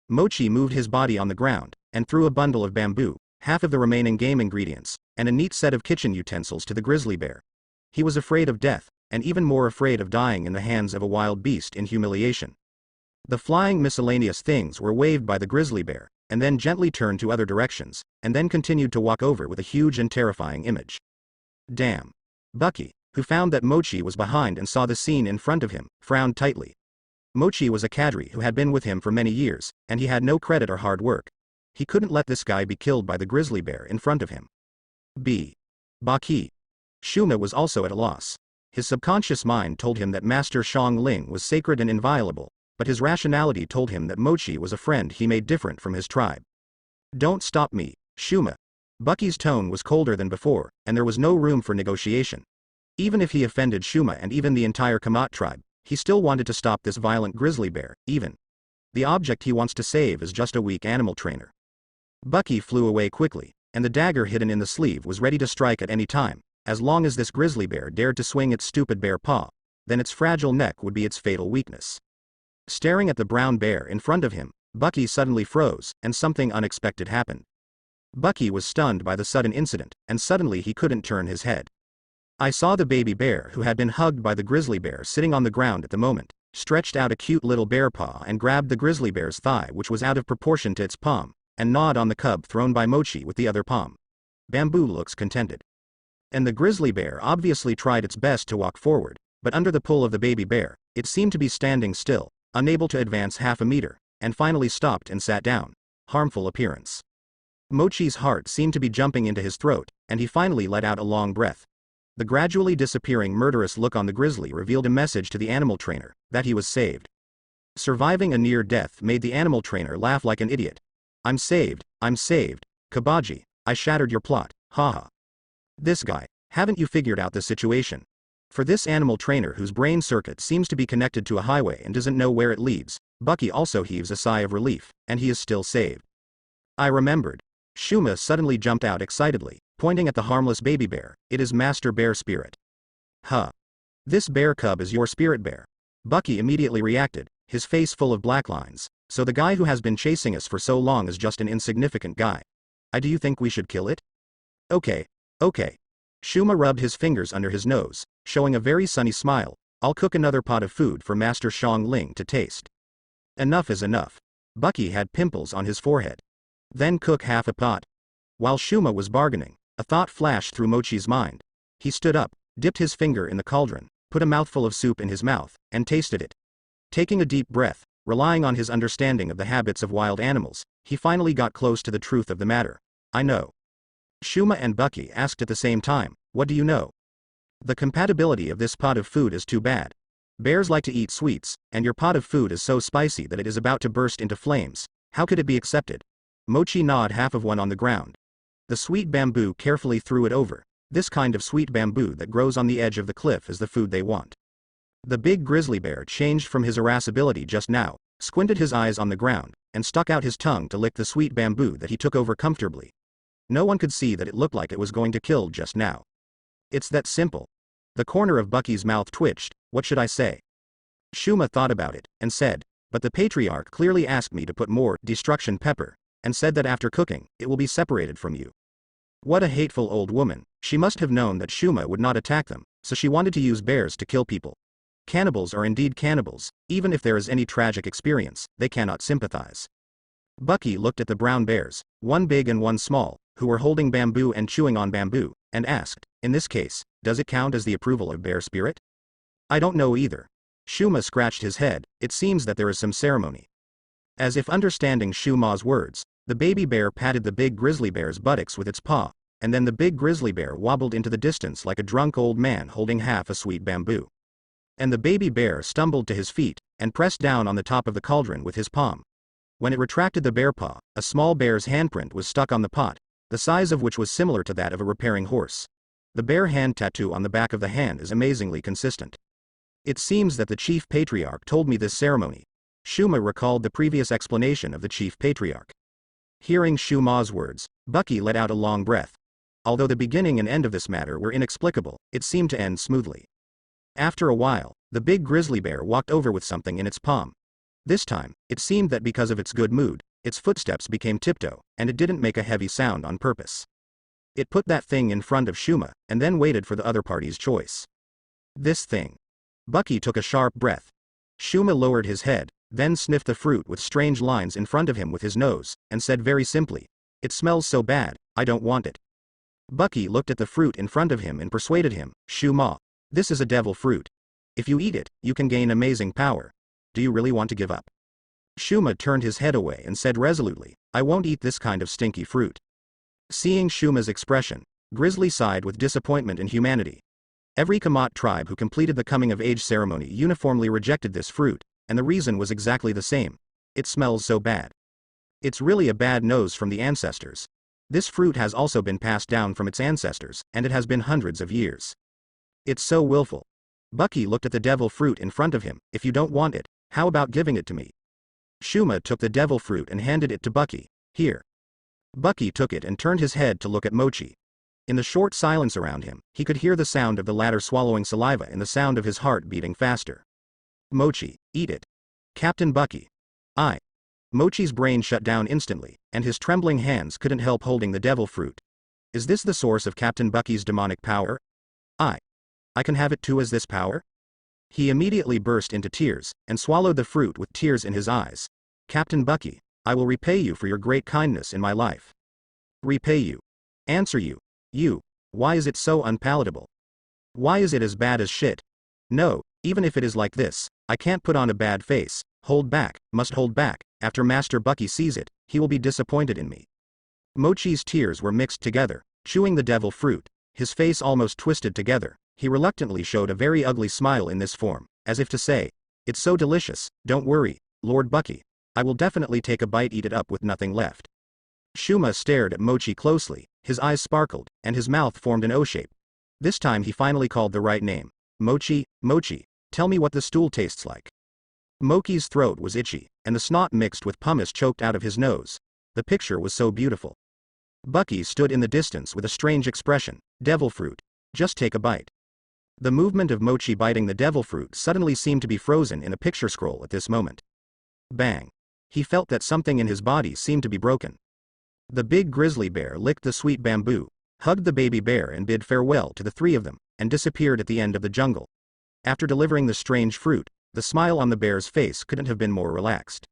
Mochi moved his body on the ground, and threw a bundle of bamboo, half of the remaining game ingredients, and a neat set of kitchen utensils to the grizzly bear. He was afraid of death, and even more afraid of dying in the hands of a wild beast in humiliation. The flying miscellaneous things were waved by the grizzly bear, and then gently turned to other directions, and then continued to walk over with a huge and terrifying image. Damn. Buggy, who found that Mochi was behind and saw the scene in front of him, frowned tightly. Mochi was a cadre who had been with him for many years, and he had no credit or hard work. He couldn't let this guy be killed by the grizzly bear in front of him. Baki. Shuma was also at a loss. His subconscious mind told him that Master Shang Ling was sacred and inviolable, but his rationality told him that Mochi was a friend he made different from his tribe. Don't stop me, Shuma. Bucky's tone was colder than before, and there was no room for negotiation. Even if he offended Shuma and even the entire Kamat tribe, he still wanted to stop this violent grizzly bear, even. The object he wants to save is just a weak animal trainer. Buggy flew away quickly, and the dagger hidden in the sleeve was ready to strike at any time. As long as this grizzly bear dared to swing its stupid bear paw, then its fragile neck would be its fatal weakness. Staring at the brown bear in front of him, Buggy suddenly froze, and something unexpected happened. Buggy was stunned by the sudden incident, and suddenly he couldn't turn his head. I saw the baby bear who had been hugged by the grizzly bear sitting on the ground at the moment, stretched out a cute little bear paw and grabbed the grizzly bear's thigh, which was out of proportion to its palm, and gnawed on the cub thrown by Mochi with the other palm. Bamboo looks contented. And the grizzly bear obviously tried its best to walk forward, but under the pull of the baby bear, it seemed to be standing still, unable to advance half a meter, and finally stopped and sat down. Harmful appearance. Mochi's heart seemed to be jumping into his throat, and he finally let out a long breath. The gradually disappearing murderous look on the grizzly revealed a message to the animal trainer, that he was saved. Surviving a near death made the animal trainer laugh like an idiot. I'm saved, Kabaji, I shattered your plot, haha. This guy, haven't you figured out the situation? For this animal trainer whose brain circuit seems to be connected to a highway and doesn't know where it leads, Buggy also heaves a sigh of relief, and he is still saved. I remembered. Shuma suddenly jumped out excitedly, pointing at the harmless baby bear. It is Master Bear Spirit. Huh. This bear cub is your spirit bear. Buggy immediately reacted, his face full of black lines. So the guy who has been chasing us for so long is just an insignificant guy. Do you think we should kill it? Okay. Shuma rubbed his fingers under his nose, showing a very sunny smile. I'll cook another pot of food for Master Shang Ling to taste. Enough is enough. Buggy had pimples on his forehead. Then cook half a pot. While Shuma was bargaining, a thought flashed through Mochi's mind. He stood up, dipped his finger in the cauldron, put a mouthful of soup in his mouth, and tasted it. Taking a deep breath, relying on his understanding of the habits of wild animals, he finally got close to the truth of the matter. I know. Shuma and Buggy asked at the same time, what do you know? The compatibility of this pot of food is too bad. Bears like to eat sweets, and your pot of food is so spicy that it is about to burst into flames. How could it be accepted? Mochi gnawed half of one on the ground. The sweet bamboo carefully threw it over. This kind of sweet bamboo that grows on the edge of the cliff is the food they want. The big grizzly bear changed from his irascibility just now, squinted his eyes on the ground, and stuck out his tongue to lick the sweet bamboo that he took over comfortably. No one could see that it looked like it was going to kill just now. It's that simple. The corner of Bucky's mouth twitched. What should I say? Shuma thought about it, and said, but the patriarch clearly asked me to put more destruction pepper, and said that after cooking, it will be separated from you. What a hateful old woman. She must have known that Shuma would not attack them, so she wanted to use bears to kill people. Cannibals are indeed cannibals, even if there is any tragic experience, they cannot sympathize. Buggy looked at the brown bears, one big and one small, who were holding bamboo and chewing on bamboo, and asked, in this case, does it count as the approval of bear spirit? I don't know either. Shuma scratched his head. It seems that there is some ceremony. As if understanding Shuma's words, the baby bear patted the big grizzly bear's buttocks with its paw, and then the big grizzly bear wobbled into the distance like a drunk old man holding half a sweet bamboo. And the baby bear stumbled to his feet, and pressed down on the top of the cauldron with his palm. When it retracted the bear paw, a small bear's handprint was stuck on the pot, the size of which was similar to that of a repairing horse. The bear hand tattoo on the back of the hand is amazingly consistent. It seems that the chief patriarch told me this ceremony. Shuma recalled the previous explanation of the chief patriarch. Hearing Shuma's words, Buggy let out a long breath. Although the beginning and end of this matter were inexplicable, it seemed to end smoothly. After a while, the big grizzly bear walked over with something in its palm. This time, it seemed that because of its good mood, Its footsteps became tiptoe, and it didn't make a heavy sound on purpose. It put that thing in front of Shuma, and then waited for the other party's choice. This thing. Buggy took a sharp breath. Shuma lowered his head, then sniffed the fruit with strange lines in front of him with his nose, and said very simply, "It smells so bad, I don't want it." Buggy looked at the fruit in front of him and persuaded him, "Shuma, this is a devil fruit. If you eat it, you can gain amazing power. Do you really want to give up?" Shuma turned his head away and said resolutely, "I won't eat this kind of stinky fruit." Seeing Shuma's expression, Grizzly sighed with disappointment in humanity. Every Kamat tribe who completed the coming-of-age ceremony uniformly rejected this fruit, and the reason was exactly the same. It smells so bad. It's really a bad nose from the ancestors. This fruit has also been passed down from its ancestors, and it has been hundreds of years. It's so willful. Buggy looked at the devil fruit in front of him. "If you don't want it, how about giving it to me?" Shuma took the devil fruit and handed it to Buggy. "Here." Buggy took it and turned his head to look at Mochi. In the short silence around him, he could hear the sound of the latter swallowing saliva and the sound of his heart beating faster. "Mochi, eat it." "Captain Buggy." "I." Mochi's brain shut down instantly, and his trembling hands couldn't help holding the devil fruit. "Is this the source of Captain Buggy's demonic power?" I can have it too as this power?" He immediately burst into tears, and swallowed the fruit with tears in his eyes. "Captain Buggy, I will repay you for your great kindness in my life." "Repay you? Answer you. You. Why is it so unpalatable? Why is it as bad as shit? No, even if it is like this, I can't put on a bad face, hold back, must hold back. After Master Buggy sees it, he will be disappointed in me." Mochi's tears were mixed together, chewing the devil fruit, his face almost twisted together. He reluctantly showed a very ugly smile in this form, as if to say, "It's so delicious, don't worry, Lord Buggy. I will definitely take a bite, eat it up with nothing left." Shuma stared at Mochi closely, his eyes sparkled, and his mouth formed an O shape. This time he finally called the right name. "Mochi, Mochi, tell me what the stool tastes like." Mochi's throat was itchy, and the snot mixed with pumice choked out of his nose. The picture was so beautiful. Buggy stood in the distance with a strange expression. "Devil fruit. Just take a bite." The movement of Mochi biting the devil fruit suddenly seemed to be frozen in a picture scroll at this moment. Bang. He felt that something in his body seemed to be broken. The big grizzly bear licked the sweet bamboo, hugged the baby bear and bid farewell to the three of them, and disappeared at the end of the jungle. After delivering the strange fruit, the smile on the bear's face couldn't have been more relaxed.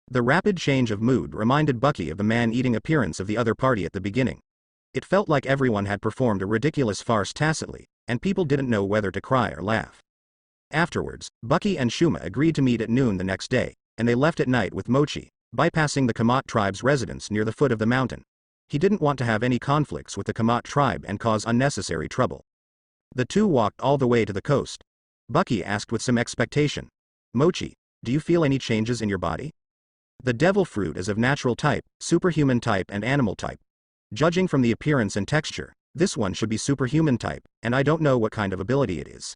The rapid change of mood reminded Buggy of the man-eating appearance of the other party at the beginning. It felt like everyone had performed a ridiculous farce tacitly, and people didn't know whether to cry or laugh. Afterwards, Buggy and Shuma agreed to meet at noon the next day, and they left at night with Mochi, bypassing the Kamat tribe's residence near the foot of the mountain. He didn't want to have any conflicts with the Kamat tribe and cause unnecessary trouble. The two walked all the way to the coast. Buggy asked with some expectation, "Mochi, do you feel any changes in your body?" The devil fruit is of natural type, superhuman type and animal type. Judging from the appearance and texture, this one should be superhuman type, and I don't know what kind of ability it is.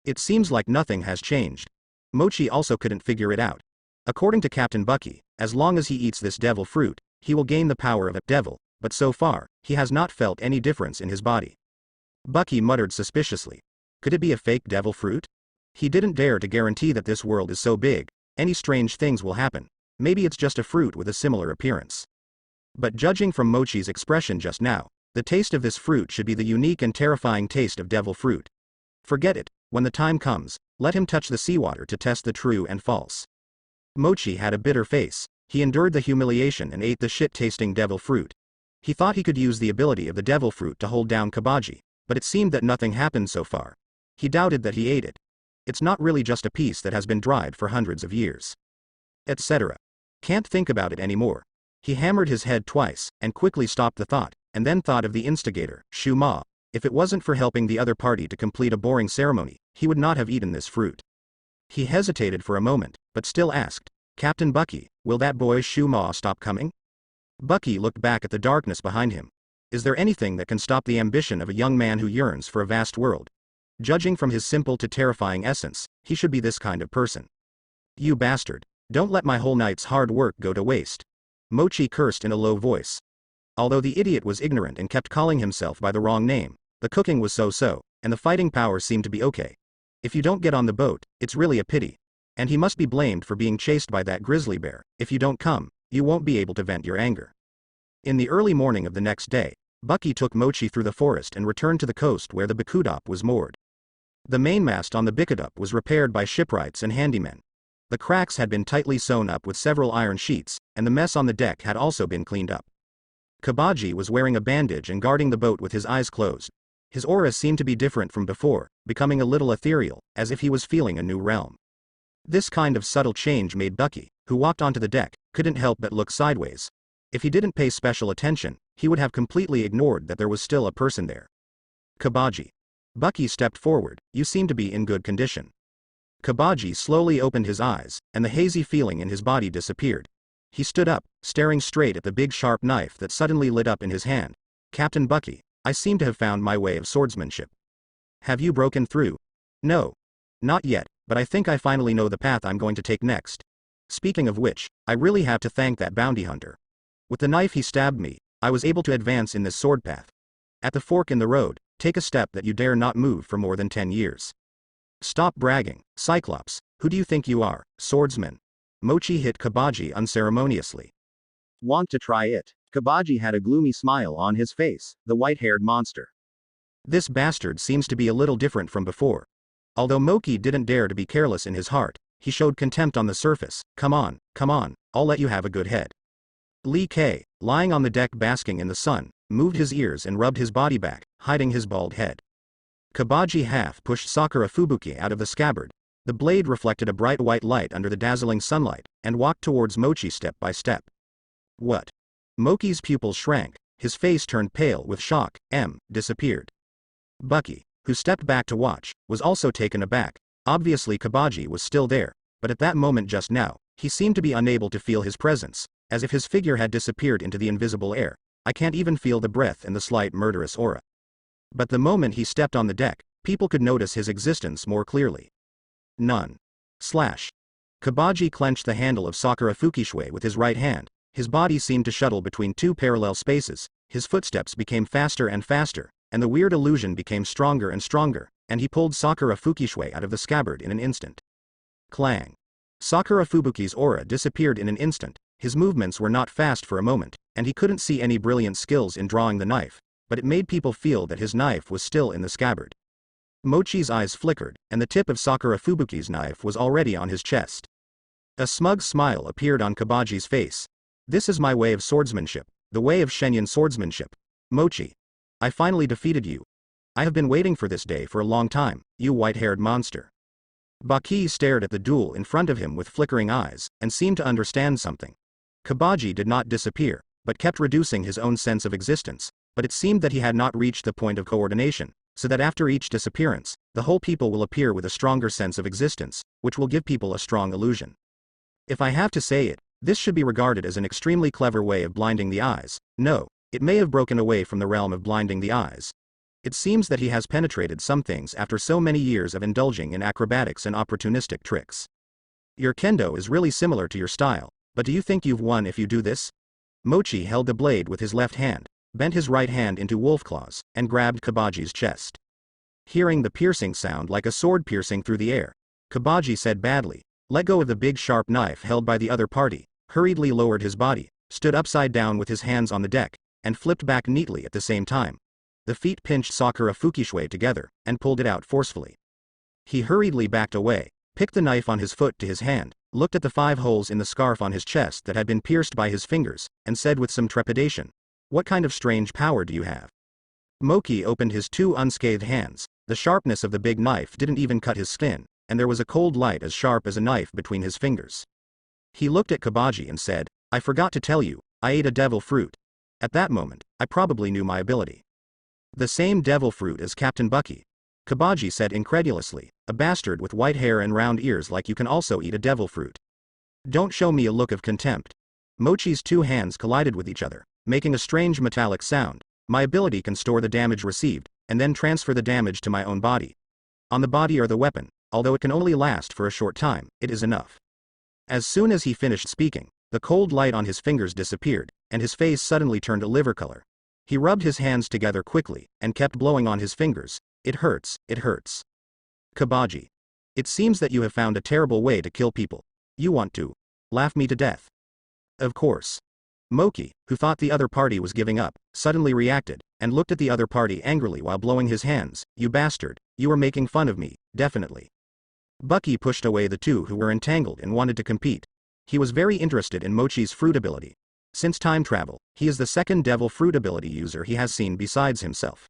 It seems like nothing has changed. Mochi also couldn't figure it out. According to Captain Buggy, as long as he eats this devil fruit, he will gain the power of a devil, but so far, he has not felt any difference in his body. Buggy muttered suspiciously. Could it be a fake devil fruit? He didn't dare to guarantee that this world is so big, any strange things will happen. Maybe it's just a fruit with a similar appearance. But judging from Mochi's expression just now, the taste of this fruit should be the unique and terrifying taste of devil fruit. Forget it, when the time comes, let him touch the seawater to test the true and false. Mochi had a bitter face. He endured the humiliation and ate the shit-tasting devil fruit. He thought he could use the ability of the devil fruit to hold down Kabaji, but it seemed that nothing happened so far. He doubted that he ate it. It's not really just a piece that has been dried for hundreds of years. Etc. Can't think about it anymore. He hammered his head twice, and quickly stopped the thought, and then thought of the instigator, Shuma. If it wasn't for helping the other party to complete a boring ceremony, he would not have eaten this fruit. He hesitated for a moment, but still asked, "Captain Buggy, will that boy Shuma stop coming?" Buggy looked back at the darkness behind him. Is there anything that can stop the ambition of a young man who yearns for a vast world? Judging from his simple to terrifying essence, he should be this kind of person. "You bastard. Don't let my whole night's hard work go to waste." Mochi cursed in a low voice. Although the idiot was ignorant and kept calling himself by the wrong name, the cooking was so-so, and the fighting power seemed to be okay. If you don't get on the boat, it's really a pity. And he must be blamed for being chased by that grizzly bear. If you don't come, you won't be able to vent your anger. In the early morning of the next day, Buggy took Mochi through the forest and returned to the coast where the Bikudop was moored. The mainmast on the Bikudop was repaired by shipwrights and handymen. The cracks had been tightly sewn up with several iron sheets, and the mess on the deck had also been cleaned up. Kabaji was wearing a bandage and guarding the boat with his eyes closed. His aura seemed to be different from before, becoming a little ethereal, as if he was feeling a new realm. This kind of subtle change made Buggy, who walked onto the deck, couldn't help but look sideways. If he didn't pay special attention, he would have completely ignored that there was still a person there. Kabaji. Buggy stepped forward. You seem to be in good condition. Kabaji slowly opened his eyes, and the hazy feeling in his body disappeared. He stood up, staring straight at the big sharp knife that suddenly lit up in his hand. Captain Buggy, I seem to have found my way of swordsmanship. Have you broken through? No. Not yet, but I think I finally know the path I'm going to take next. Speaking of which, I really have to thank that bounty hunter. With the knife he stabbed me, I was able to advance in this sword path. At the fork in the road, take a step that you dare not move for more than 10 years. Stop bragging, Cyclops. Who do you think you are, swordsman? Mochi hit Kabaji unceremoniously. Want to try it? Kabaji had a gloomy smile on his face, the white-haired monster. This bastard seems to be a little different from before. Although Mochi didn't dare to be careless in his heart, he showed contempt on the surface. Come on, I'll let you have a good head. Lee K, lying on the deck basking in the sun, moved his ears and rubbed his body back, hiding his bald head. Kabaji half pushed Sakura Fubuki out of the scabbard. The blade reflected a bright white light under the dazzling sunlight, and walked towards Mochi step by step. What? Mochi's pupils shrank, his face turned pale with shock, disappeared. Buggy, who stepped back to watch, was also taken aback. Obviously Kabaji was still there, but at that moment just now, he seemed to be unable to feel his presence, as if his figure had disappeared into the invisible air. I can't even feel the breath and the slight murderous aura. But the moment he stepped on the deck, people could notice his existence more clearly. None. Kabaji clenched the handle of Sakura Fukishue with his right hand. His body seemed to shuttle between two parallel spaces, his footsteps became faster and faster, and the weird illusion became stronger and stronger, and he pulled Sakura Fukishue out of the scabbard in an instant. Clang. Sakura Fubuki's aura disappeared in an instant. His movements were not fast for a moment, and he couldn't see any brilliant skills in drawing the knife, but it made people feel that his knife was still in the scabbard. Mochi's eyes flickered, and the tip of Sakura Fubuki's knife was already on his chest. A smug smile appeared on Kabaji's face. This is my way of swordsmanship, the way of Shenyan swordsmanship. Mochi. I finally defeated you. I have been waiting for this day for a long time, you white-haired monster. Baki stared at the duel in front of him with flickering eyes, and seemed to understand something. Kabaji did not disappear, but kept reducing his own sense of existence, but it seemed that he had not reached the point of coordination, so that after each disappearance, the whole people will appear with a stronger sense of existence, which will give people a strong illusion. If I have to say it, this should be regarded as an extremely clever way of blinding the eyes. No, it may have broken away from the realm of blinding the eyes. It seems that he has penetrated some things after so many years of indulging in acrobatics and opportunistic tricks. Your kendo is really similar to your style, but do you think you've won if you do this? Mochi held the blade with his left hand, bent his right hand into wolf claws, and grabbed Kabaji's chest. Hearing the piercing sound like a sword piercing through the air, Kabaji said badly, let go of the big sharp knife held by the other party, hurriedly lowered his body, stood upside down with his hands on the deck, and flipped back neatly at the same time. The feet pinched Sakura Fukishue together, and pulled it out forcefully. He hurriedly backed away, picked the knife on his foot to his hand, looked at the 5 holes in the scarf on his chest that had been pierced by his fingers, and said with some trepidation, what kind of strange power do you have? Mochi opened his 2 unscathed hands. The sharpness of the big knife didn't even cut his skin, and there was a cold light as sharp as a knife between his fingers. He looked at Kabaji and said, I forgot to tell you, I ate a devil fruit. At that moment, I probably knew my ability. The same devil fruit as Captain Buggy. Kabaji said incredulously, a bastard with white hair and round ears like you can also eat a devil fruit. Don't show me a look of contempt. Mochi's 2 hands collided with each other, making a strange metallic sound. My ability can store the damage received, and then transfer the damage to my own body. On the body or the weapon, although it can only last for a short time, it is enough. As soon as he finished speaking, the cold light on his fingers disappeared, and his face suddenly turned a liver color. He rubbed his hands together quickly, and kept blowing on his fingers. It hurts, it hurts. Kabaji. It seems that you have found a terrible way to kill people. You want to laugh me to death. Of course. Moki, who thought the other party was giving up, suddenly reacted, and looked at the other party angrily while blowing his hands. You bastard, you were making fun of me, definitely. Buggy pushed away the two who were entangled and wanted to compete. He was very interested in Mochi's fruit ability. Since time travel, he is the second devil fruit ability user he has seen besides himself.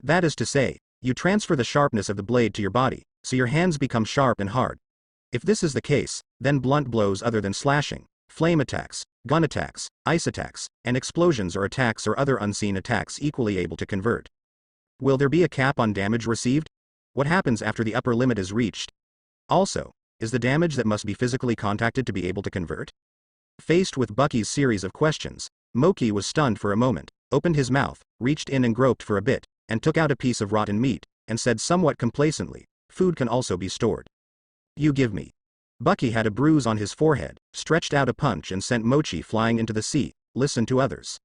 That is to say, you transfer the sharpness of the blade to your body, so your hands become sharp and hard. If this is the case, then blunt blows other than slashing, flame attacks, gun attacks, ice attacks, and explosions or attacks or other unseen attacks equally able to convert. Will there be a cap on damage received? What happens after the upper limit is reached? Also, is the damage that must be physically contacted to be able to convert? Faced with Bucky's series of questions, Moki was stunned for a moment, opened his mouth, reached in and groped for a bit, and took out a piece of rotten meat, and said somewhat complacently, food can also be stored. You give me. Bucky had a bruise on his forehead, stretched out a punch and sent Mochi flying into the sea. Listen to others.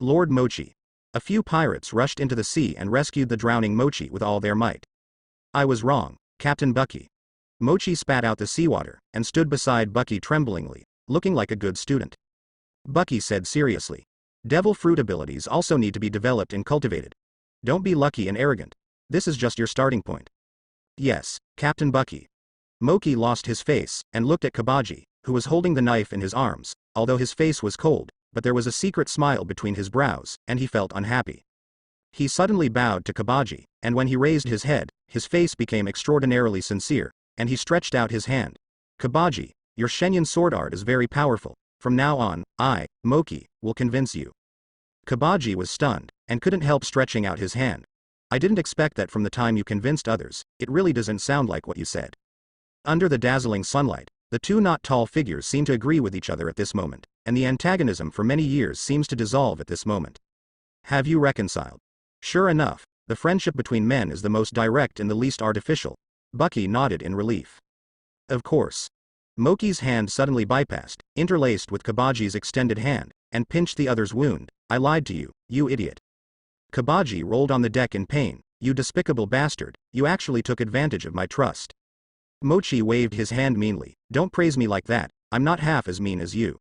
Lord Mochi. A few pirates rushed into the sea and rescued the drowning Mochi with all their might. I was wrong, Captain Bucky. Mochi spat out the seawater, and stood beside Bucky tremblingly, looking like a good student. Bucky said seriously. Devil fruit abilities also need to be developed and cultivated. Don't be lucky and arrogant. This is just your starting point. Yes, Captain Bucky. Moki lost his face, and looked at Kabaji, who was holding the knife in his arms, although his face was cold, but there was a secret smile between his brows, and he felt unhappy. He suddenly bowed to Kabaji, and when he raised his head, his face became extraordinarily sincere, and he stretched out his hand. Kabaji, your Shenyan sword art is very powerful. From now on, I, Moki, will convince you. Kabaji was stunned, and couldn't help stretching out his hand. I didn't expect that from the time you convinced others. It really doesn't sound like what you said. Under the dazzling sunlight, the two not tall figures seem to agree with each other at this moment, and the antagonism for many years seems to dissolve at this moment. Have you reconciled? Sure enough, the friendship between men is the most direct and the least artificial. Bucky nodded in relief. Of course. Moki's hand suddenly bypassed, interlaced with Kabaji's extended hand, and pinched the other's wound. I lied to you, you idiot. Kabaji rolled on the deck in pain. You despicable bastard, you actually took advantage of my trust. Mochi waved his hand meanly. Don't praise me like that, I'm not half as mean as you.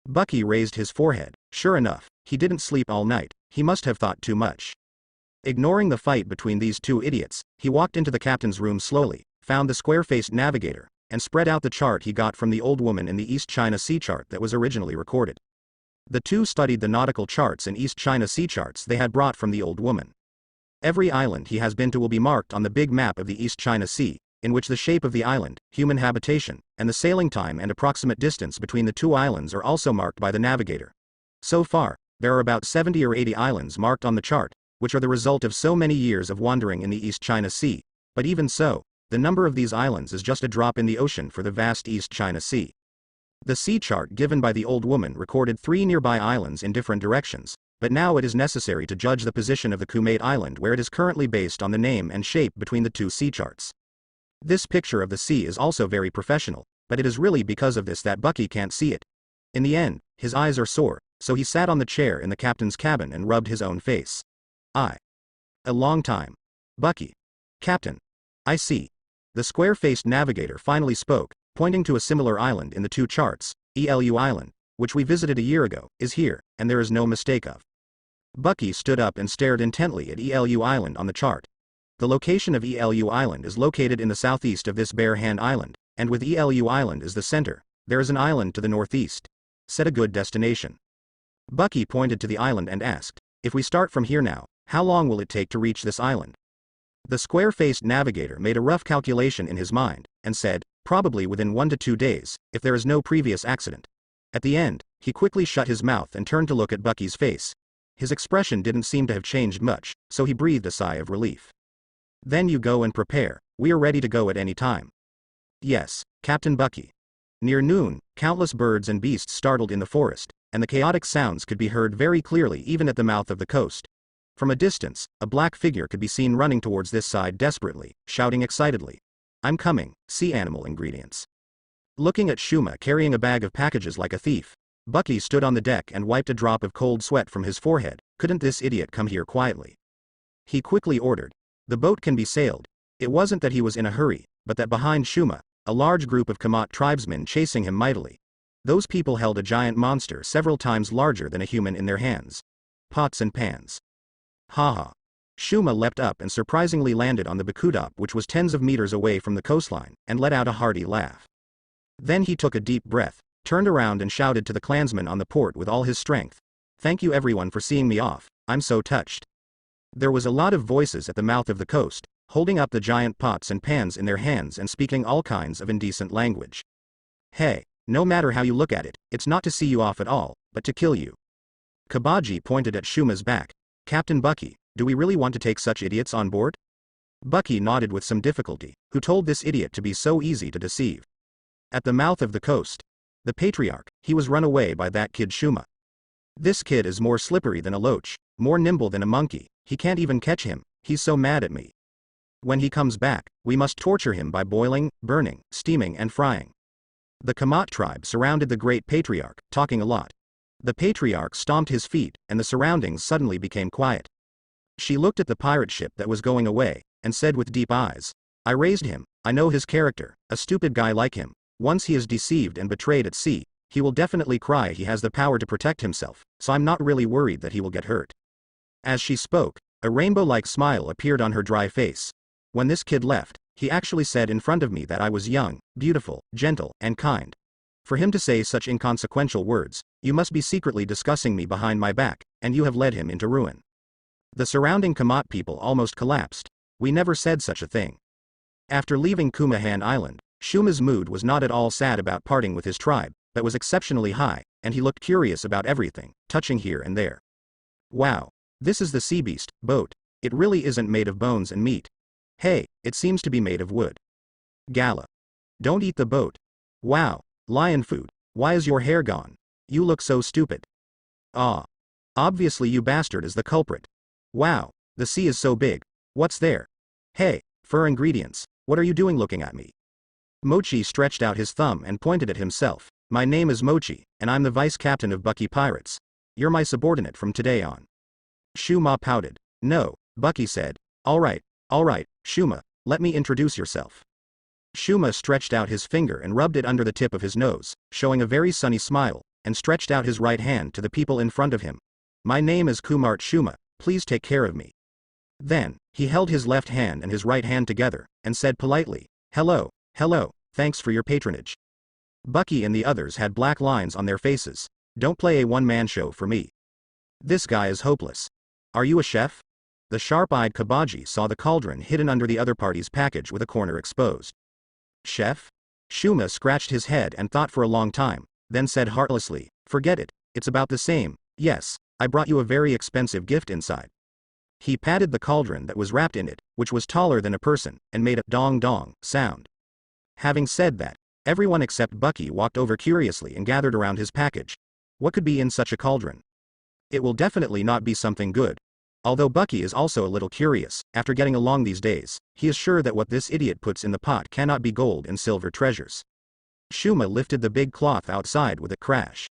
Bucky raised his forehead. Sure enough, he didn't sleep all night. He must have thought too much. Ignoring the fight between these two idiots, he walked into the captain's room slowly, found the square-faced navigator, and spread out the chart he got from the old woman in the East China Sea chart that was originally recorded. The two studied the nautical charts and East China Sea charts they had brought from the old woman. Every island he has been to will be marked on the big map of the East China Sea, in which the shape of the island, human habitation, and the sailing time and approximate distance between the two islands are also marked by the navigator. So far, there are about 70 or 80 islands marked on the chart, which are the result of so many years of wandering in the East China Sea, but even so, the number of these islands is just a drop in the ocean for the vast East China Sea. The sea chart given by the old woman recorded 3 nearby islands in different directions, but now it is necessary to judge the position of the Kumate Island where it is currently based on the name and shape between the two sea charts. This picture of the sea is also very professional, but it is really because of this that Bucky can't see it. In the end, his eyes are sore, so he sat on the chair in the captain's cabin and rubbed his own face. A long time. Bucky. Captain. I see. The square-faced navigator finally spoke, pointing to a similar island in the two charts. Elu Island, which we visited a year ago, is here, and there is no mistake of. Bucky stood up and stared intently at Elu Island on the chart. The location of Elu Island is located in the southeast of this Bare Hand Island, and with Elu Island as the center, there is an island to the northeast. Set a good destination. Bucky pointed to the island and asked, if we start from here now, how long will it take to reach this island? The square-faced navigator made a rough calculation in his mind, and said, probably within 1 to 2 days, if there is no previous accident. At the end, he quickly shut his mouth and turned to look at Bucky's face. His expression didn't seem to have changed much, so he breathed a sigh of relief. Then you go and prepare, we are ready to go at any time. Yes, Captain Bucky. Near noon, countless birds and beasts startled in the forest, and the chaotic sounds could be heard very clearly even at the mouth of the coast. From a distance, a black figure could be seen running towards this side desperately, shouting excitedly. I'm coming, sea animal ingredients. Looking at Shuma carrying a bag of packages like a thief, Bucky stood on the deck and wiped a drop of cold sweat from his forehead. Couldn't this idiot come here quietly? He quickly ordered. The boat can be sailed. It wasn't that he was in a hurry, but that behind Shuma, a large group of Kamat tribesmen chasing him mightily. Those people held a giant monster several times larger than a human in their hands. Pots and pans. Haha. Shuma leapt up and surprisingly landed on the Bakudop, which was tens of meters away from the coastline, and let out a hearty laugh. Then he took a deep breath, turned around and shouted to the clansmen on the port with all his strength. "Thank you everyone for seeing me off, I'm so touched." There was a lot of voices at the mouth of the coast, holding up the giant pots and pans in their hands and speaking all kinds of indecent language. "Hey, no matter how you look at it, it's not to see you off at all, but to kill you." Kabaji pointed at Shuma's back. "Captain Bucky, do we really want to take such idiots on board?" Bucky nodded with some difficulty. Who told this idiot to be so easy to deceive? At the mouth of the coast. The patriarch, he was run away by that kid Shuma. "This kid is more slippery than a loach, more nimble than a monkey, he can't even catch him, he's so mad at me. When he comes back, we must torture him by boiling, burning, steaming and frying." The Kamat tribe surrounded the great patriarch, talking a lot. The patriarch stomped his feet, and the surroundings suddenly became quiet. She looked at the pirate ship that was going away, and said with deep eyes, "I raised him, I know his character, a stupid guy like him. Once he is deceived and betrayed at sea, he will definitely cry he has the power to protect himself, so I'm not really worried that he will get hurt." As she spoke, a rainbow-like smile appeared on her dry face. "When this kid left, he actually said in front of me that I was young, beautiful, gentle, and kind. For him to say such inconsequential words, you must be secretly discussing me behind my back, and you have led him into ruin." The surrounding Kamat people almost collapsed. "We never said such a thing." After leaving Kumahan Island, Shuma's mood was not at all sad about parting with his tribe, but was exceptionally high, and he looked curious about everything, touching here and there. "Wow. This is the sea beast boat. It really isn't made of bones and meat. Hey, it seems to be made of wood. Gala. Don't eat the boat. Wow. Lion food. Why is your hair gone? You look so stupid. Ah. Obviously you bastard is the culprit. Wow. The sea is so big. What's there? Hey, fur ingredients, what are you doing looking at me?" Mochi stretched out his thumb and pointed at himself. "My name is Mochi, and I'm the vice captain of Bucky Pirates. You're my subordinate from today on." Shuma pouted. "No," Bucky said. All right, Shuma, let me introduce yourself." Shuma stretched out his finger and rubbed it under the tip of his nose, showing a very sunny smile, and stretched out his right hand to the people in front of him. "My name is Kumart Shuma, please take care of me." Then, he held his left hand and his right hand together, and said politely, Hello, thanks for your patronage." Bucky and the others had black lines on their faces. "Don't play a one-man show for me. This guy is hopeless. Are you a chef?" The sharp-eyed Kabaji saw the cauldron hidden under the other party's package with a corner exposed. "Chef?" Shuma scratched his head and thought for a long time, then said heartlessly, "Forget it, it's about the same. Yes, I brought you a very expensive gift inside." He patted the cauldron that was wrapped in it, which was taller than a person, and made a dong-dong sound. Having said that, everyone except Bucky walked over curiously and gathered around his package. What could be in such a cauldron? It will definitely not be something good. Although Bucky is also a little curious, after getting along these days, he is sure that what this idiot puts in the pot cannot be gold and silver treasures. Shuma lifted the big cloth outside with a crash.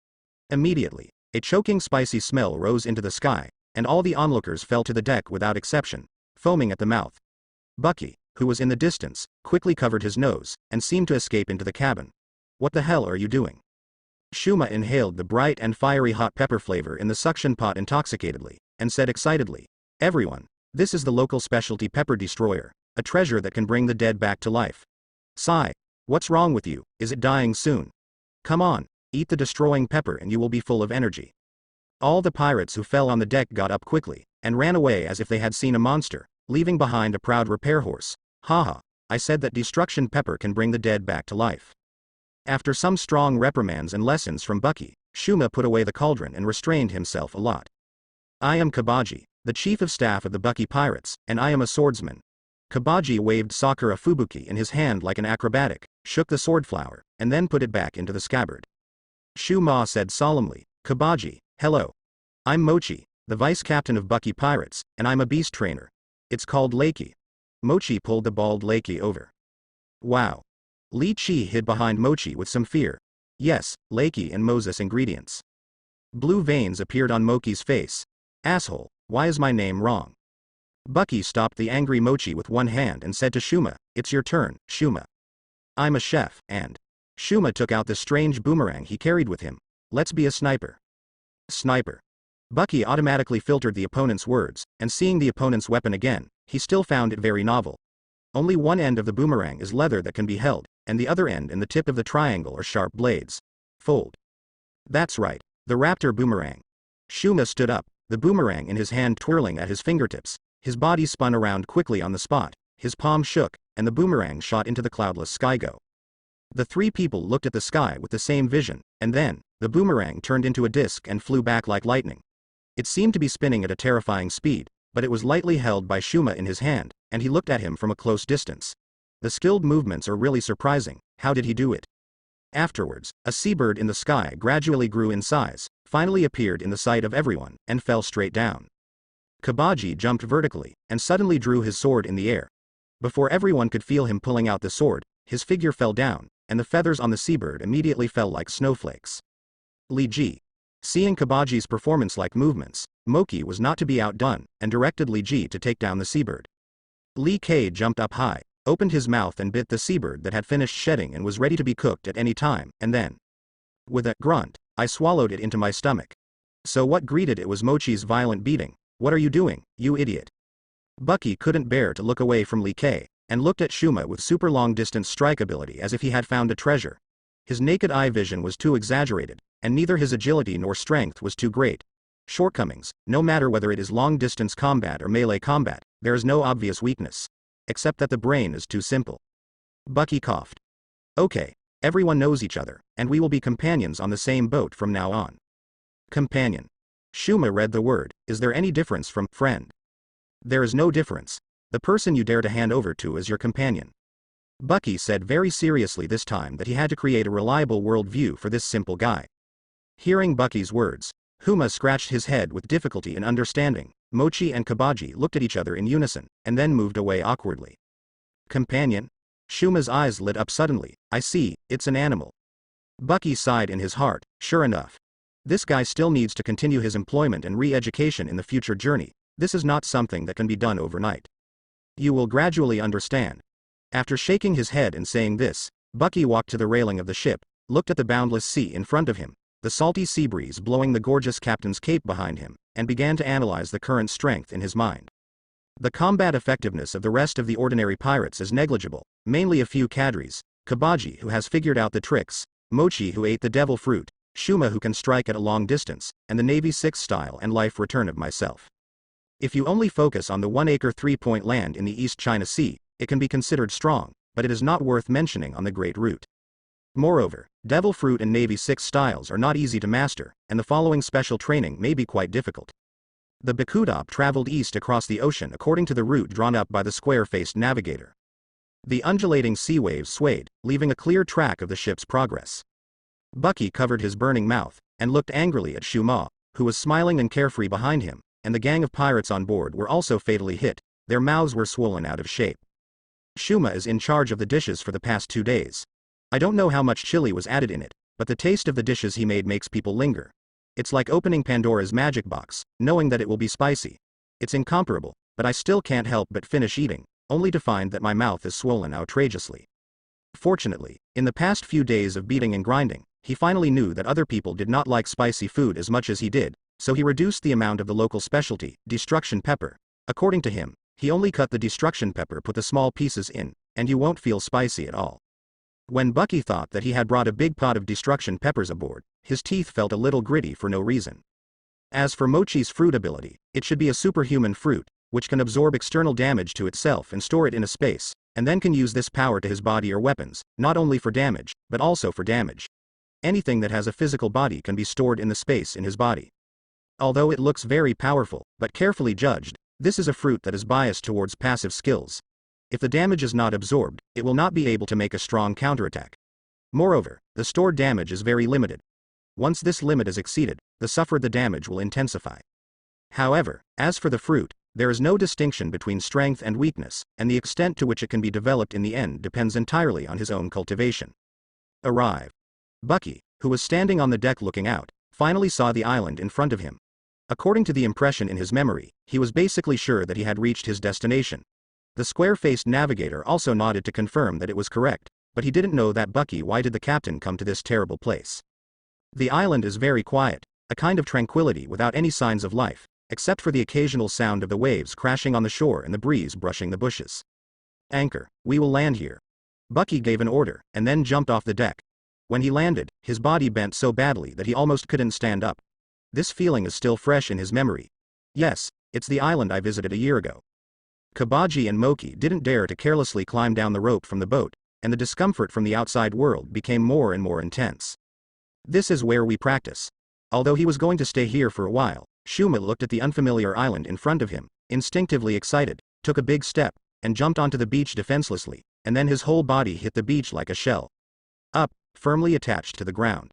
Immediately, a choking spicy smell rose into the sky, and all the onlookers fell to the deck without exception, foaming at the mouth. Bucky, who was in the distance, quickly covered his nose, and seemed to escape into the cabin. "What the hell are you doing?" Shuma inhaled the bright and fiery hot pepper flavor in the suction pot intoxicatedly, and said excitedly, "Everyone, this is the local specialty pepper destroyer, a treasure that can bring the dead back to life. Sigh, what's wrong with you, is it dying soon? Come on, eat the destroying pepper and you will be full of energy." All the pirates who fell on the deck got up quickly, and ran away as if they had seen a monster, leaving behind a proud repair horse. "Haha, I said that destruction pepper can bring the dead back to life." After some strong reprimands and lessons from Bucky, Shuma put away the cauldron and restrained himself a lot. "I am Kabaji, the chief of staff of the Bucky Pirates, and I am a swordsman." Kabaji waved Sakura Fubuki in his hand like an acrobatic, shook the sword flower, and then put it back into the scabbard. Shuma said solemnly, "Kabaji, hello. I'm Mochi, the vice captain of Bucky Pirates, and I'm a beast trainer. It's called Lakey." Mochi pulled the bald Lakey over. "Wow." Li Chi hid behind Mochi with some fear. "Yes, Lakey and Moses ingredients." Blue veins appeared on Moki's face. "Asshole, why is my name wrong?" Bucky stopped the angry Mochi with one hand and said to Shuma, "It's your turn, Shuma. I'm a chef, and..." Shuma took out the strange boomerang he carried with him. Let's be a sniper. Sniper. Buggy automatically filtered the opponent's words, and seeing the opponent's weapon again, he still found it very novel. Only one end of the boomerang is leather that can be held, and the other end and the tip of the triangle are sharp blades. Fold. That's right, the raptor boomerang. Shuma stood up, the boomerang in his hand twirling at his fingertips. His body spun around quickly on the spot, his palm shook, and the boomerang shot into the cloudless sky. Go. The three people looked at the sky with the same vision, and then, the boomerang turned into a disc and flew back like lightning. It seemed to be spinning at a terrifying speed, but it was lightly held by Shuma in his hand, and he looked at him from a close distance. The skilled movements are really surprising. How did he do it? Afterwards, a seabird in the sky gradually grew in size, finally appeared in the sight of everyone, and fell straight down. Buggy jumped vertically, and suddenly drew his sword in the air. Before everyone could feel him pulling out the sword, his figure fell down, and the feathers on the seabird immediately fell like snowflakes. Li Ji. Seeing Buggy's performance-like movements, Moki was not to be outdone, and directed Li Ji to take down the seabird. Li K jumped up high, opened his mouth and bit the seabird that had finished shedding and was ready to be cooked at any time, and then, with a grunt, I swallowed it into my stomach. So what greeted it was Mochi's violent beating. What are you doing, you idiot? Buggy couldn't bear to look away from Li K, and looked at Shuma with super long-distance strike ability as if he had found a treasure. His naked eye vision was too exaggerated, and neither his agility nor strength was too great. Shortcomings, no matter whether it is long-distance combat or melee combat, there is no obvious weakness. Except that the brain is too simple. Buggy coughed. Okay, everyone knows each other, and we will be companions on the same boat from now on. Companion. Shuma read the word. Is there any difference from friend? There is no difference. The person you dare to hand over to is your companion. Buggy said very seriously this time that he had to create a reliable worldview for this simple guy. Hearing Buggy's words, Huma scratched his head with difficulty in understanding. Mochi and Buggy looked at each other in unison, and then moved away awkwardly. Companion? Shuma's eyes lit up suddenly. I see, it's an animal. Buggy sighed in his heart. Sure enough. This guy still needs to continue his employment and re-education in the future journey. This is not something that can be done overnight. You will gradually understand. After shaking his head and saying this, Buggy walked to the railing of the ship, looked at the boundless sea in front of him, the salty sea breeze blowing the gorgeous captain's cape behind him, and began to analyze the current strength in his mind. The combat effectiveness of the rest of the ordinary pirates is negligible, mainly a few cadres, Buggy who has figured out the tricks, Mochi who ate the devil fruit, Shuma who can strike at a long distance, and the Navy 6 style and life return of myself. If you only focus on the 1-acre 3-point land in the East China Sea, it can be considered strong, but it is not worth mentioning on the Great Route. Moreover, devil fruit and Navy 6 styles are not easy to master, and the following special training may be quite difficult. The Bakudop traveled east across the ocean according to the route drawn up by the square-faced navigator. The undulating sea waves swayed, leaving a clear track of the ship's progress. Buggy covered his burning mouth, and looked angrily at Shuma, who was smiling and carefree behind him, and the gang of pirates on board were also fatally hit. Their mouths were swollen out of shape. Shuma is in charge of the dishes for the past 2 days. I don't know how much chili was added in it, but the taste of the dishes he made makes people linger. It's like opening Pandora's magic box, knowing that it will be spicy. It's incomparable, but I still can't help but finish eating, only to find that my mouth is swollen outrageously. Fortunately, in the past few days of beating and grinding, he finally knew that other people did not like spicy food as much as he did, so he reduced the amount of the local specialty, destruction pepper. According to him, he only cut the destruction pepper, put the small pieces in, and you won't feel spicy at all. When Buggy thought that he had brought a big pot of destruction peppers aboard, his teeth felt a little gritty for no reason. As for Mochi's fruit ability, it should be a superhuman fruit, which can absorb external damage to itself and store it in a space, and then can use this power to his body or weapons, not only for damage, but also for damage. Anything that has a physical body can be stored in the space in his body. Although it looks very powerful, but carefully judged, this is a fruit that is biased towards passive skills. If the damage is not absorbed, it will not be able to make a strong counterattack. Moreover, the stored damage is very limited. Once this limit is exceeded, the damage will intensify. However, as for the fruit, there is no distinction between strength and weakness, and the extent to which it can be developed in the end depends entirely on his own cultivation. Arrive. Buggy, who was standing on the deck looking out, finally saw the island in front of him. According to the impression in his memory, he was basically sure that he had reached his destination. The square-faced navigator also nodded to confirm that it was correct. but he didn't know that Buggy. Why did the captain come to this terrible place? The island is very quiet, a kind of tranquility without any signs of life, except for the occasional sound of the waves crashing on the shore and the breeze brushing the bushes. Anchor, we will land here. Buggy gave an order, and then jumped off the deck. When he landed, his body bent so badly that he almost couldn't stand up. This feeling is still fresh in his memory. Yes, it's the island I visited a year ago. Kabaji and Moki didn't dare to carelessly climb down the rope from the boat, and the discomfort from the outside world became more and more intense. This is where we practice. Although he was going to stay here for a while, Shuma looked at the unfamiliar island in front of him, instinctively excited, took a big step, and jumped onto the beach defenselessly, and then his whole body hit the beach like a shell. Up, firmly attached to the ground.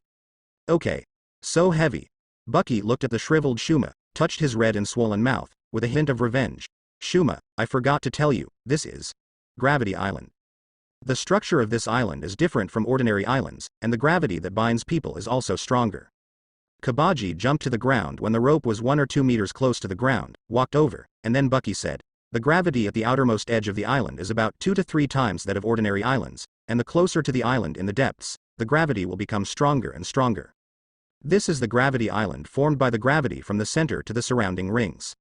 Okay. So heavy. Buggy looked at the shriveled Shuma, touched his red and swollen mouth, with a hint of revenge. Shuma, I forgot to tell you, this is Gravity Island. The structure of this island is different from ordinary islands, and the gravity that binds people is also stronger. Kabaji jumped to the ground when the rope was 1 or 2 meters close to the ground, walked over, and then Buggy said, the gravity at the outermost edge of the island is about 2 to 3 times that of ordinary islands, and the closer to the island in the depths, the gravity will become stronger and stronger. This is the gravity island formed by the gravity from the center to the surrounding rings.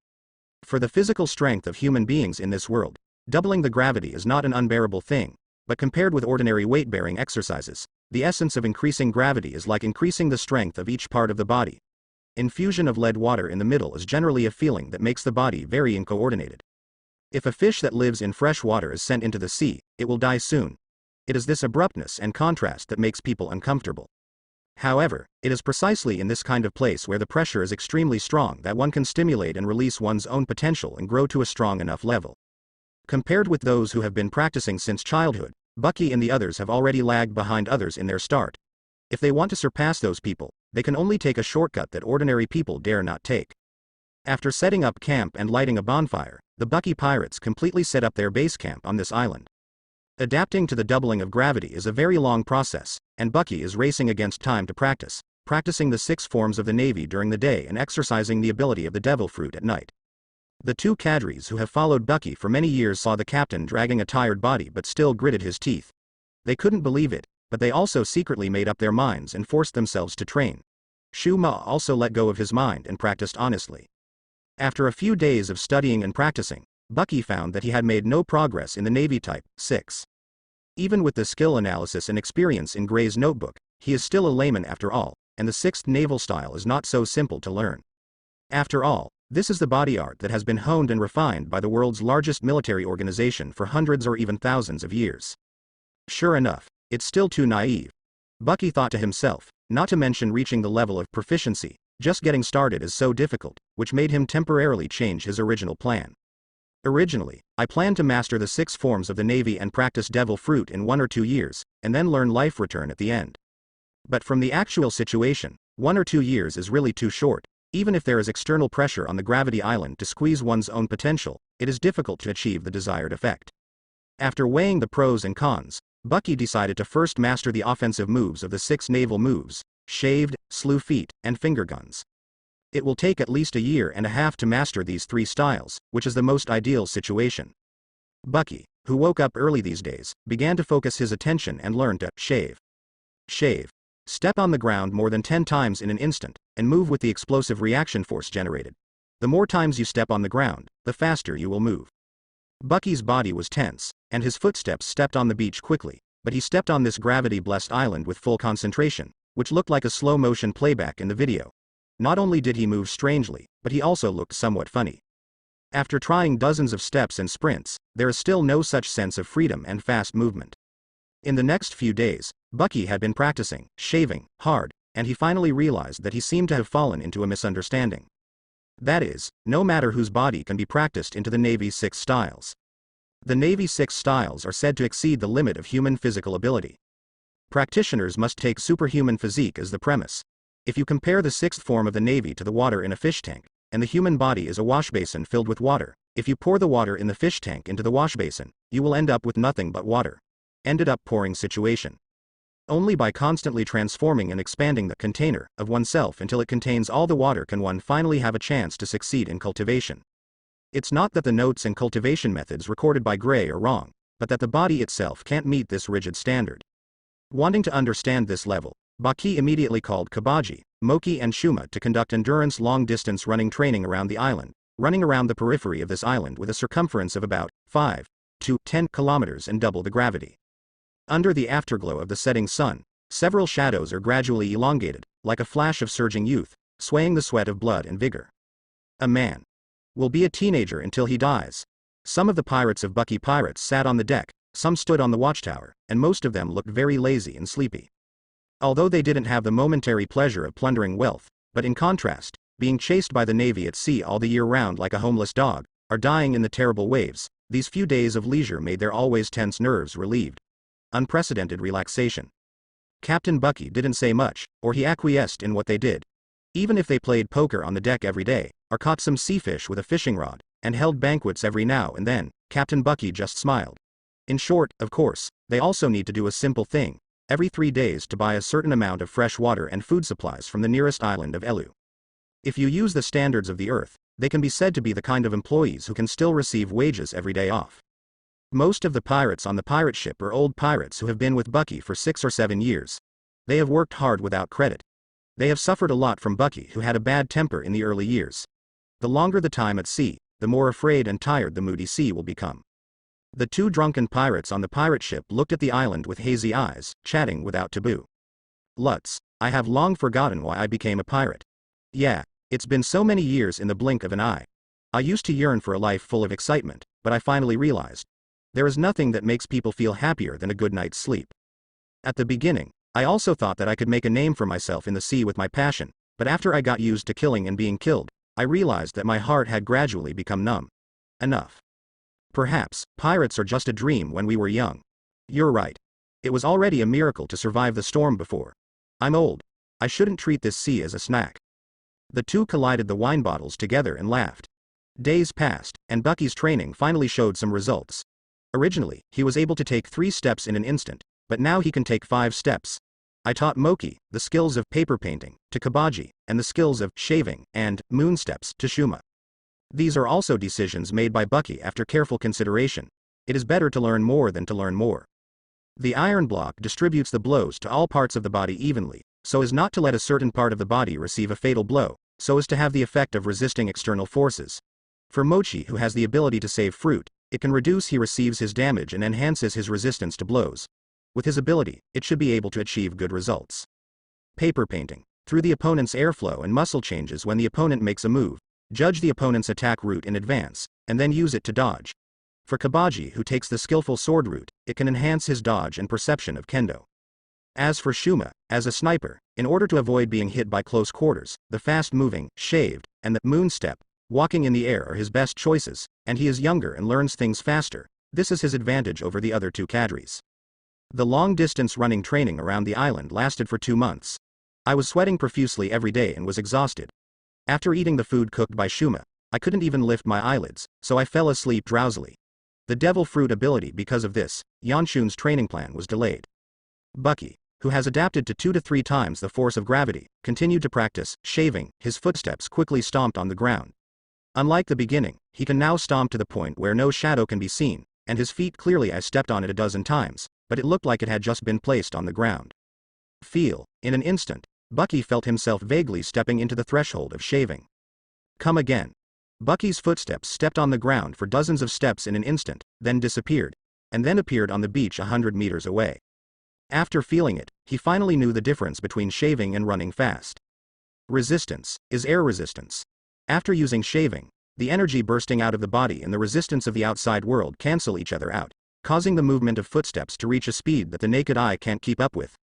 For the physical strength of human beings in this world, doubling the gravity is not an unbearable thing, but compared with ordinary weight-bearing exercises, the essence of increasing gravity is like increasing the strength of each part of the body. Infusion of lead water in the middle is generally a feeling that makes the body very uncoordinated. If a fish that lives in fresh water is sent into the sea, it will die soon. It is this abruptness and contrast that makes people uncomfortable. However, it is precisely in this kind of place where the pressure is extremely strong that one can stimulate and release one's own potential and grow to a strong enough level. Compared with those who have been practicing since childhood, Buggy and the others have already lagged behind others in their start. If they want to surpass those people, they can only take a shortcut that ordinary people dare not take. After setting up camp and lighting a bonfire, the Buggy pirates completely set up their base camp on this island. Adapting to the doubling of gravity is a very long process, and Buggy is racing against time to practicing the 6 forms of the Navy during the day and exercising the ability of the devil fruit at night. The 2 cadres who have followed Buggy for many years saw the captain dragging a tired body but still gritted his teeth. They couldn't believe it, but they also secretly made up their minds and forced themselves to train. Shuma also let go of his mind and practiced honestly. After a few days of studying and practicing, Buggy found that he had made no progress in the Navy Type 6. Even with the skill analysis and experience in Gray's notebook, he is still a layman after all, and the 6th naval style is not so simple to learn. After all, this is the body art that has been honed and refined by the world's largest military organization for hundreds or even thousands of years. Sure enough, it's still too naive. Buggy thought to himself, not to mention reaching the level of proficiency, just getting started is so difficult, which made him temporarily change his original plan. Originally, I planned to master the 6 forms of the Navy and practice devil fruit in 1 or 2 years, and then learn life return at the end. But from the actual situation, 1 or 2 years is really too short. Even if there is external pressure on the gravity island to squeeze one's own potential, it is difficult to achieve the desired effect. After weighing the pros and cons, Buggy decided to first master the offensive moves of the 6 naval moves: shaved, slew feet, and finger guns. It will take at least a year and a half to master these 3 styles, which is the most ideal situation. Buggy, who woke up early these days, began to focus his attention and learn to shave. Shave. Step on the ground more than 10 times in an instant, and move with the explosive reaction force generated. The more times you step on the ground, the faster you will move. Buggy's body was tense, and his footsteps stepped on the beach quickly, but he stepped on this gravity-blessed island with full concentration, which looked like a slow-motion playback in the video. Not only did he move strangely, but he also looked somewhat funny. After trying dozens of steps and sprints, there is still no such sense of freedom and fast movement. In the next few days, Buggy had been practicing, shaving, hard, and he finally realized that he seemed to have fallen into a misunderstanding. That is, no matter whose body can be practiced into the Navy's 6 styles. The Navy's 6 styles are said to exceed the limit of human physical ability. Practitioners must take superhuman physique as the premise. If you compare the 6th form of the Navy to the water in a fish tank, and the human body is a wash basin filled with water, if you pour the water in the fish tank into the wash basin, you will end up with nothing but water. Ended up pouring situation. Only by constantly transforming and expanding the container of oneself until it contains all the water can one finally have a chance to succeed in cultivation. It's not that the notes and cultivation methods recorded by Gray are wrong, but that the body itself can't meet this rigid standard. Wanting to understand this level, Buggy immediately called Kabaji, Moki and Shuma to conduct endurance long-distance running training around the island, running around the periphery of this island with a circumference of about 5 to 10 kilometers and double the gravity. Under the afterglow of the setting sun, several shadows are gradually elongated, like a flash of surging youth, swaying the sweat of blood and vigor. A man will be a teenager until he dies. Some of the pirates of Buggy Pirates sat on the deck, some stood on the watchtower, and most of them looked very lazy and sleepy. Although they didn't have the momentary pleasure of plundering wealth, but in contrast, being chased by the navy at sea all the year round like a homeless dog, or dying in the terrible waves, these few days of leisure made their always tense nerves relieved. Unprecedented relaxation. Captain Buggy didn't say much, or he acquiesced in what they did. Even if they played poker on the deck every day, or caught some sea fish with a fishing rod, and held banquets every now and then, Captain Buggy just smiled. In short, of course, they also need to do a simple thing, every 3 days to buy a certain amount of fresh water and food supplies from the nearest island of Elu. If you use the standards of the earth, they can be said to be the kind of employees who can still receive wages every day off. Most of the pirates on the pirate ship are old pirates who have been with Buggy for 6 or 7 years. They have worked hard without credit. They have suffered a lot from Buggy, who had a bad temper in the early years. The longer the time at sea, the more afraid and tired the moody sea will become. The 2 drunken pirates on the pirate ship looked at the island with hazy eyes, chatting without taboo. Lutz, I have long forgotten why I became a pirate. Yeah, it's been so many years in the blink of an eye. I used to yearn for a life full of excitement, but I finally realized. There is nothing that makes people feel happier than a good night's sleep. At the beginning, I also thought that I could make a name for myself in the sea with my passion, but after I got used to killing and being killed, I realized that my heart had gradually become numb. Enough. Perhaps, pirates are just a dream when we were young. You're right. It was already a miracle to survive the storm before. I'm old. I shouldn't treat this sea as a snack. The 2 collided the wine bottles together and laughed. Days passed, and Buggy's training finally showed some results. Originally, he was able to take 3 steps in an instant, but now he can take 5 steps. I taught Moki the skills of paper painting to Kabaji, and the skills of shaving and moon steps to Shuma. These are also decisions made by Buggy after careful consideration. It is better to learn more than to learn more. The iron block distributes the blows to all parts of the body evenly, so as not to let a certain part of the body receive a fatal blow, so as to have the effect of resisting external forces. For Mochi, who has the ability to save fruit, it can reduce he receives his damage and enhances his resistance to blows. With his ability, it should be able to achieve good results. Paper painting. Through the opponent's airflow and muscle changes when the opponent makes a move, judge the opponent's attack route in advance, and then use it to dodge. For Kabaji, who takes the skillful sword route, it can enhance his dodge and perception of kendo. As for Shuma, as a sniper, in order to avoid being hit by close quarters, the fast-moving, shaved, and the moon step, walking in the air are his best choices, and he is younger and learns things faster. This is his advantage over the other 2 cadres. The long-distance running training around the island lasted for 2 months. I was sweating profusely every day and was exhausted. After eating the food cooked by Shuma, I couldn't even lift my eyelids, so I fell asleep drowsily. The devil fruit ability. Because of this, Yanshun's training plan was delayed. Buggy, who has adapted to 2 to 3 times the force of gravity, continued to practice shaving. His footsteps quickly stomped on the ground. Unlike the beginning, he can now stomp to the point where no shadow can be seen, and his feet clearly I stepped on it a dozen times, but it looked like it had just been placed on the ground. Feel, in an instant, Buggy felt himself vaguely stepping into the threshold of shaving. Come again. Buggy's footsteps stepped on the ground for dozens of steps in an instant, then disappeared, and then appeared on the beach 100 meters away. After feeling it, he finally knew the difference between shaving and running fast. Resistance is air resistance. After using shaving, the energy bursting out of the body and the resistance of the outside world cancel each other out, causing the movement of footsteps to reach a speed that the naked eye can't keep up with.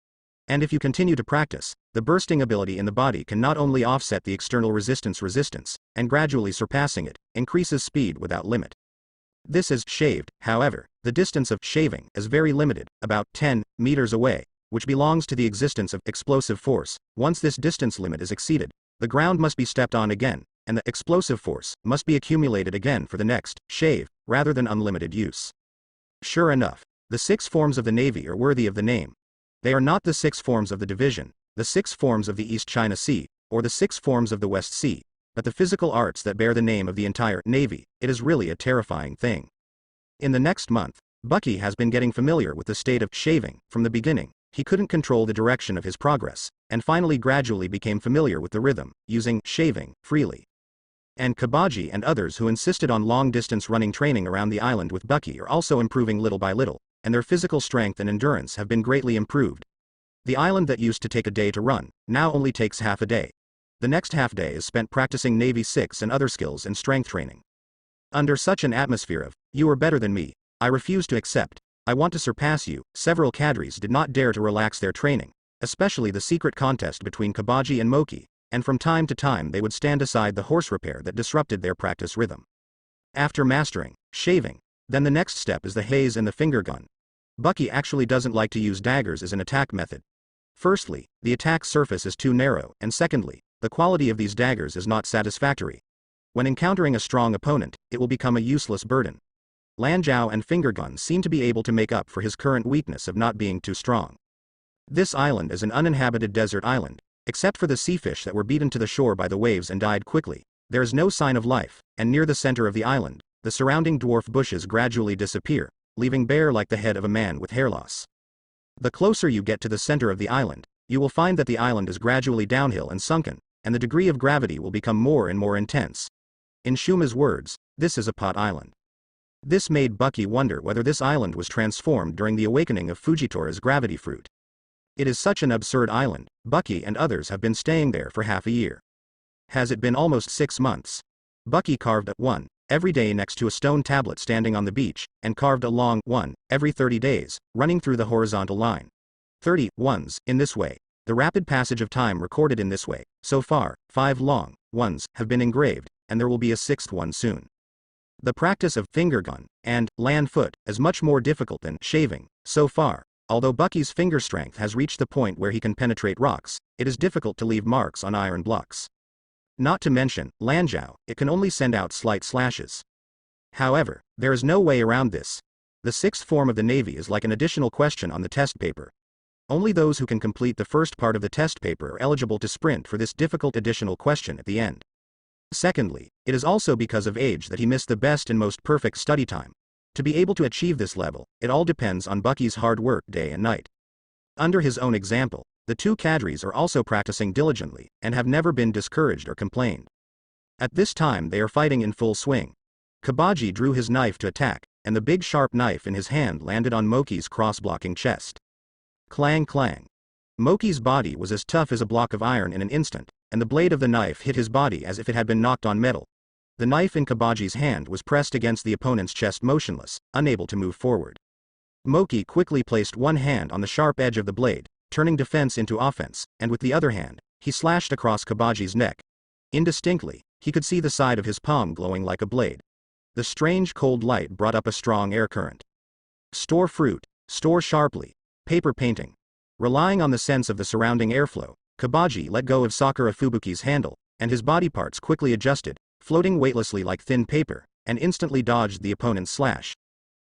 And if you continue to practice, the bursting ability in the body can not only offset the external resistance, and gradually surpassing it, increases speed without limit. This is shaved. However, the distance of shaving is very limited, about 10 meters away, which belongs to the existence of explosive force. Once this distance limit is exceeded, the ground must be stepped on again, and the explosive force must be accumulated again for the next shave, rather than unlimited use. Sure enough, the 6 forms of the Navy are worthy of the name. They are not the 6 forms of the division, the 6 forms of the East China Sea, or the 6 forms of the West Sea, but the physical arts that bear the name of the entire Navy. It is really a terrifying thing. In the next month, Buggy has been getting familiar with the state of shaving from the beginning. he couldn't control the direction of his progress, and finally gradually became familiar with the rhythm, using shaving freely. And Kabaji and others who insisted on long-distance running training around the island with Buggy are also improving little by little, and their physical strength and endurance have been greatly improved. The island that used to take a day to run, now only takes half a day. The next half day is spent practicing Navy 6 and other skills and strength training. Under such an atmosphere of, "You are better than me, I refuse to accept, I want to surpass you," several cadres did not dare to relax their training, especially the secret contest between Kabaji and Moki, and from time to time they would stand aside the horse repair that disrupted their practice rhythm. After mastering shaving, then the next step is the haze and the finger gun. Buggy actually doesn't like to use daggers as an attack method. Firstly, the attack surface is too narrow, and secondly, the quality of these daggers is not satisfactory. When encountering a strong opponent, it will become a useless burden. Lanjiao and finger gun seem to be able to make up for his current weakness of not being too strong. This island is an uninhabited desert island, except for the sea fish that were beaten to the shore by the waves and died quickly. There is no sign of life, and near the center of the island, the surrounding dwarf bushes gradually disappear, leaving bare like the head of a man with hair loss. The closer you get to the center of the island, you will find that the island is gradually downhill and sunken, and the degree of gravity will become more and more intense. In Shuma's words, this is a pot island. This made Buggy wonder whether this island was transformed during the awakening of Fujitora's gravity fruit. It is such an absurd island, Buggy and others have been staying there for half a year. Has it been almost 6 months? Buggy carved a 1 every day next to a stone tablet standing on the beach, and carved a long 1 every 30 days, running through the horizontal line. 30 ones, in this way. The rapid passage of time recorded in this way. So far, 5 long 1s have been engraved, and there will be a 6th one soon. The practice of finger gun and land foot is much more difficult than shaving. So far, although Buggy's finger strength has reached the point where he can penetrate rocks, it is difficult to leave marks on iron blocks. Not to mention, Lanjiao, it can only send out slight slashes. However, there is no way around this. The 6th form of the Navy is like an additional question on the test paper. Only those who can complete the first part of the test paper are eligible to sprint for this difficult additional question at the end. Secondly, it is also because of age that he missed the best and most perfect study time. To be able to achieve this level, it all depends on Buggy's hard work day and night. Under his own example, the 2 cadres are also practicing diligently, and have never been discouraged or complained. At this time they are fighting in full swing. Kabaji drew his knife to attack, and the big sharp knife in his hand landed on Moki's cross-blocking chest. Clang clang. Moki's body was as tough as a block of iron in an instant, and the blade of the knife hit his body as if it had been knocked on metal. The knife in Kabaji's hand was pressed against the opponent's chest motionless, unable to move forward. Moki quickly placed one hand on the sharp edge of the blade, turning defense into offense, and with the other hand, he slashed across Kabaji's neck. Indistinctly, he could see the side of his palm glowing like a blade. The strange cold light brought up a strong air current. Store fruit, store sharply. Paper painting. Relying on the sense of the surrounding airflow, Kabaji let go of Sakura Fubuki's handle, and his body parts quickly adjusted, floating weightlessly like thin paper, and instantly dodged the opponent's slash.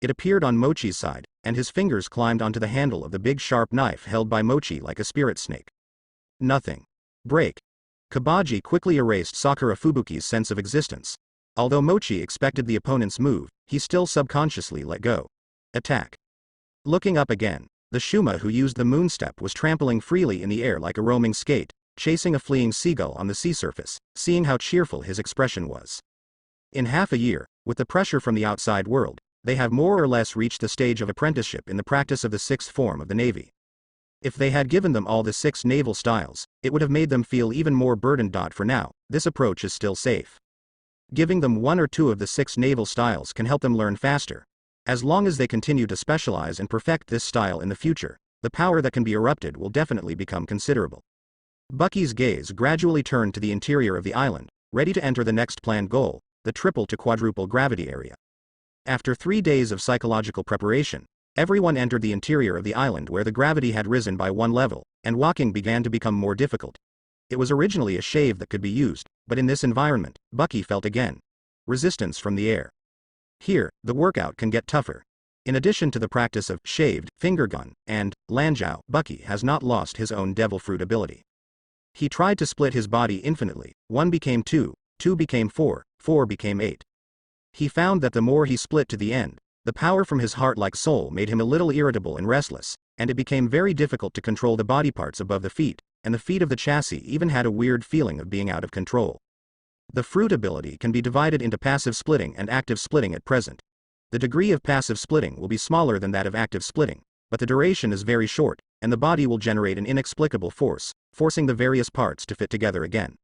It appeared on Mochi's side, and his fingers climbed onto the handle of the big sharp knife held by Mochi like a spirit snake. Nothing. Break. Kabaji quickly erased Sakura Fubuki's sense of existence. Although Mochi expected the opponent's move, he still subconsciously let go. Attack. Looking up again, the Shuma who used the moonstep was trampling freely in the air like a roaming skate, chasing a fleeing seagull on the sea surface, seeing how cheerful his expression was. In half a year, with the pressure from the outside world, they have more or less reached the stage of apprenticeship in the practice of the 6th form of the Navy. If they had given them all the 6 naval styles, it would have made them feel even more burdened. For now, this approach is still safe. Giving them 1 or 2 of the 6 naval styles can help them learn faster. As long as they continue to specialize and perfect this style in the future, the power that can be erupted will definitely become considerable. Buggy's gaze gradually turned to the interior of the island, ready to enter the next planned goal, the triple to quadruple gravity area. After 3 days of psychological preparation, everyone entered the interior of the island where the gravity had risen by 1 level, and walking began to become more difficult. It was originally a shave that could be used, but in this environment, Buggy felt again resistance from the air. Here, the workout can get tougher. In addition to the practice of shaved, finger gun, and Lanjiao, Buggy has not lost his own devil fruit ability. He tried to split his body infinitely. 1 became 2, 2 became 4, 4 became 8. He found that the more he split to the end, the power from his heart-like soul made him a little irritable and restless, and it became very difficult to control the body parts above the feet, and the feet of the chassis even had a weird feeling of being out of control. The fruit ability can be divided into passive splitting and active splitting at present. The degree of passive splitting will be smaller than that of active splitting, but the duration is very short, and the body will generate an inexplicable force, forcing the various parts to fit together again.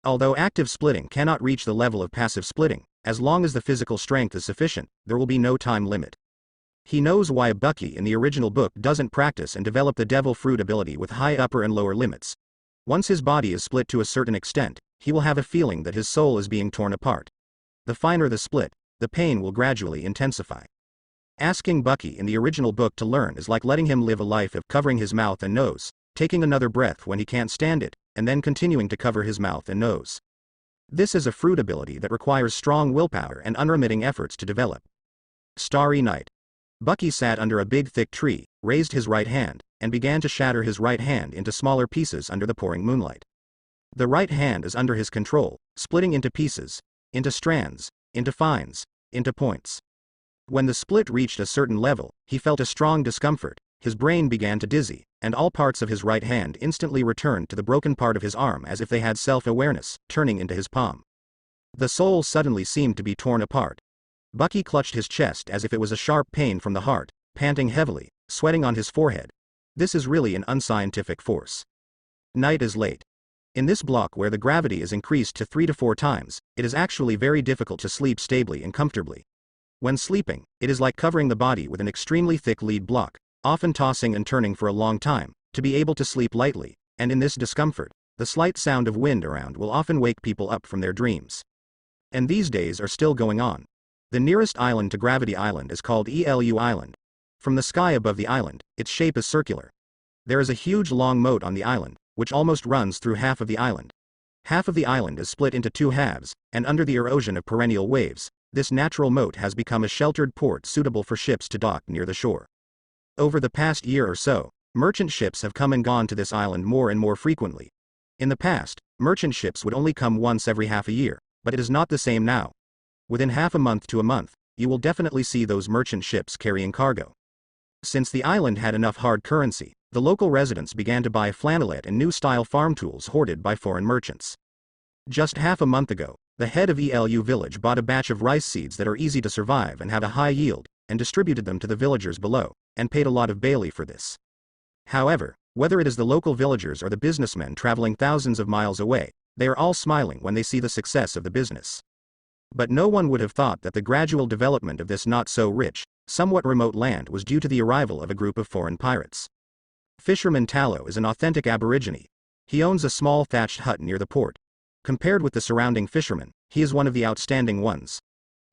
Although active splitting cannot reach the level of passive splitting, as long as the physical strength is sufficient, there will be no time limit. He knows why Buggy in the original book doesn't practice and develop the devil fruit ability with high upper and lower limits. Once his body is split to a certain extent, he will have a feeling that his soul is being torn apart. The finer the split, the pain will gradually intensify. Asking Buggy in the original book to learn is like letting him live a life of covering his mouth and nose, taking another breath when he can't stand it, and then continuing to cover his mouth and nose. This is a fruit ability that requires strong willpower and unremitting efforts to develop. Starry night. Buggy sat under a big thick tree, raised his right hand, and began to shatter his right hand into smaller pieces under the pouring moonlight. The right hand is under his control, splitting into pieces, into strands, into fines, into points. When the split reached a certain level, he felt a strong discomfort, his brain began to dizzy, and all parts of his right hand instantly returned to the broken part of his arm as if they had self-awareness, turning into his palm. The soul suddenly seemed to be torn apart. Buggy clutched his chest as if it was a sharp pain from the heart, panting heavily, sweating on his forehead. This is really an unscientific force. Night is late. In this block where the gravity is increased to 3 to 4 times, it is actually very difficult to sleep stably and comfortably. When sleeping, it is like covering the body with an extremely thick lead block, often tossing and turning for a long time, to be able to sleep lightly, and in this discomfort, the slight sound of wind around will often wake people up from their dreams. And these days are still going on. The nearest island to Gravity Island is called Elu Island. From the sky above the island, its shape is circular. There is a huge long moat on the island, which almost runs through half of the island. Half of the island is split into 2 halves, and under the erosion of perennial waves, this natural moat has become a sheltered port suitable for ships to dock near the shore. Over the past year or so, merchant ships have come and gone to this island more and more frequently. In the past, merchant ships would only come once every half a year, but it is not the same now. Within half a month to a month, you will definitely see those merchant ships carrying cargo. Since the island had enough hard currency, the local residents began to buy flannelette and new-style farm tools hoarded by foreign merchants. Just half a month ago, the head of Elu village bought a batch of rice seeds that are easy to survive and have a high yield, and distributed them to the villagers below, and paid a lot of bailey for this. However, whether it is the local villagers or the businessmen traveling thousands of miles away, they are all smiling when they see the success of the business. But no one would have thought that the gradual development of this not-so-rich, somewhat remote land was due to the arrival of a group of foreign pirates. Fisherman Tallow is an authentic aborigine. He owns a small thatched hut near the port. Compared with the surrounding fishermen, he is one of the outstanding ones.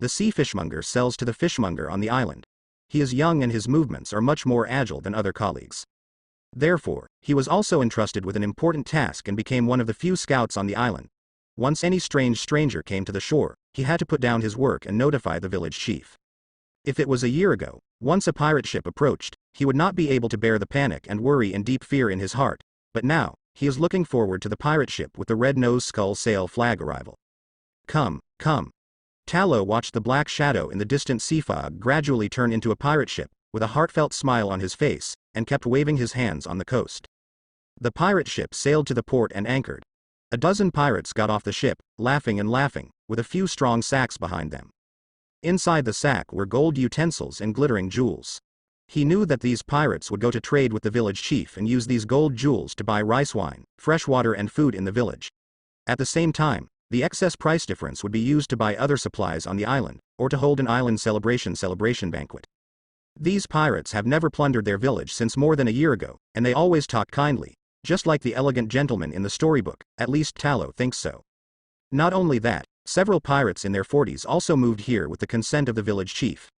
The sea fishmonger sells to the fishmonger on the island. He is young and his movements are much more agile than other colleagues. Therefore, he was also entrusted with an important task and became one of the few scouts on the island. Once any strange stranger came to the shore, he had to put down his work and notify the village chief. If it was a year ago, once a pirate ship approached, he would not be able to bear the panic and worry and deep fear in his heart, but now, he is looking forward to the pirate ship with the red nose skull sail flag arrival. Come, come. Tallow watched the black shadow in the distant sea fog gradually turn into a pirate ship, with a heartfelt smile on his face, and kept waving his hands on the coast. The pirate ship sailed to the port and anchored. A dozen pirates got off the ship, laughing and laughing, with a few strong sacks behind them. Inside the sack were gold utensils and glittering jewels. He knew that these pirates would go to trade with the village chief and use these gold jewels to buy rice wine, fresh water and food in the village. At the same time, the excess price difference would be used to buy other supplies on the island, or to hold an island celebration banquet. These pirates have never plundered their village since more than a year ago, and they always talk kindly, just like the elegant gentleman in the storybook, at least Tallow thinks so. Not only that, several pirates in their 40s also moved here with the consent of the village chief.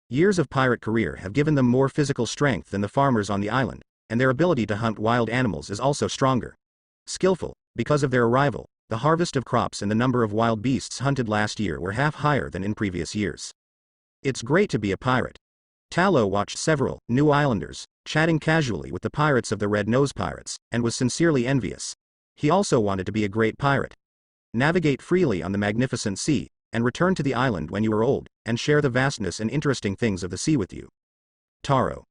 Years of pirate career have given them more physical strength than the farmers on the island, and their ability to hunt wild animals is also stronger. Skillful, because of their arrival, the harvest of crops and the number of wild beasts hunted last year were half higher than in previous years. It's great to be a pirate. Tallow watched several new islanders chatting casually with the pirates of the Red Nose Pirates, and was sincerely envious. He also wanted to be a great pirate. Navigate freely on the magnificent sea, and return to the island when you are old, and share the vastness and interesting things of the sea with you. Taro.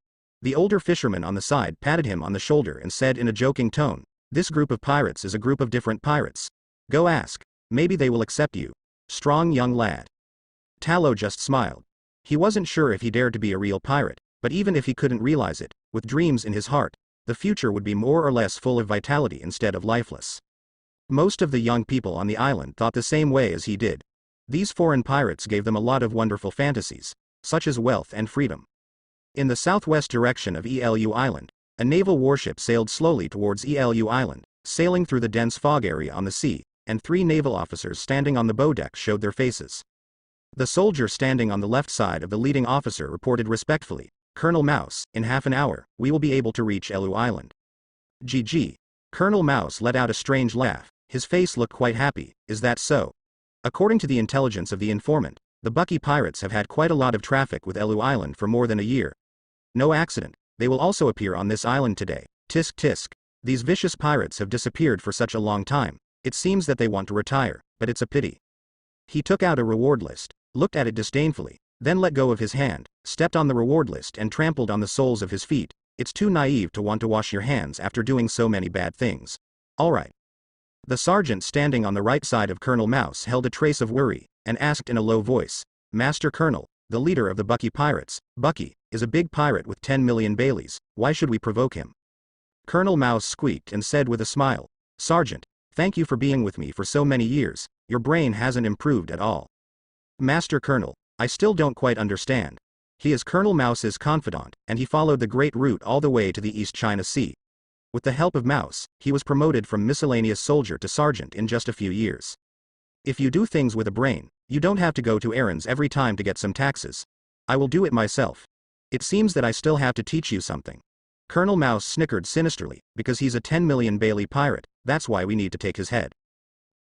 The older fisherman on the side patted him on the shoulder and said in a joking tone, "This group of pirates is a group of different pirates. Go ask. Maybe they will accept you. Strong young lad." Tallow just smiled. He wasn't sure if he dared to be a real pirate, but even if he couldn't realize it, with dreams in his heart, the future would be more or less full of vitality instead of lifeless. Most of the young people on the island thought the same way as he did. These foreign pirates gave them a lot of wonderful fantasies, such as wealth and freedom. In the southwest direction of Elu Island, a naval warship sailed slowly towards Elu Island, sailing through the dense fog area on the sea, and 3 naval officers standing on the bow deck showed their faces. The soldier standing on the left side of the leading officer reported respectfully, "Colonel Mouse, in half an hour, we will be able to reach Elu Island." GG. Colonel Mouse let out a strange laugh. His face looked quite happy. Is that so? According to the intelligence of the informant, the Buggy pirates have had quite a lot of traffic with Elu Island for more than a year. No accident, they will also appear on this island today. Tisk tisk. These vicious pirates have disappeared for such a long time. It seems that they want to retire, but it's a pity. He took out a reward list, looked at it disdainfully, then let go of his hand, stepped on the reward list and trampled on the soles of his feet. It's too naive to want to wash your hands after doing so many bad things. Alright. The sergeant standing on the right side of Colonel Mouse held a trace of worry, and asked in a low voice, "Master Colonel, the leader of the Buggy pirates, Buggy, is a big pirate with 10 million Baileys. Why should we provoke him?" Colonel Mouse squeaked and said with a smile, "Sergeant, thank you for being with me for so many years. Your brain hasn't improved at all." "Master Colonel, I still don't quite understand." He is Colonel Mouse's confidant, and he followed the Great Route all the way to the East China Sea. With the help of Mouse, he was promoted from miscellaneous soldier to sergeant in just a few years. If you do things with a brain, you don't have to go to errands every time to get some taxes. I will do it myself. It seems that I still have to teach you something. Colonel Mouse snickered sinisterly, because he's a 10 million Bailey pirate, that's why we need to take his head.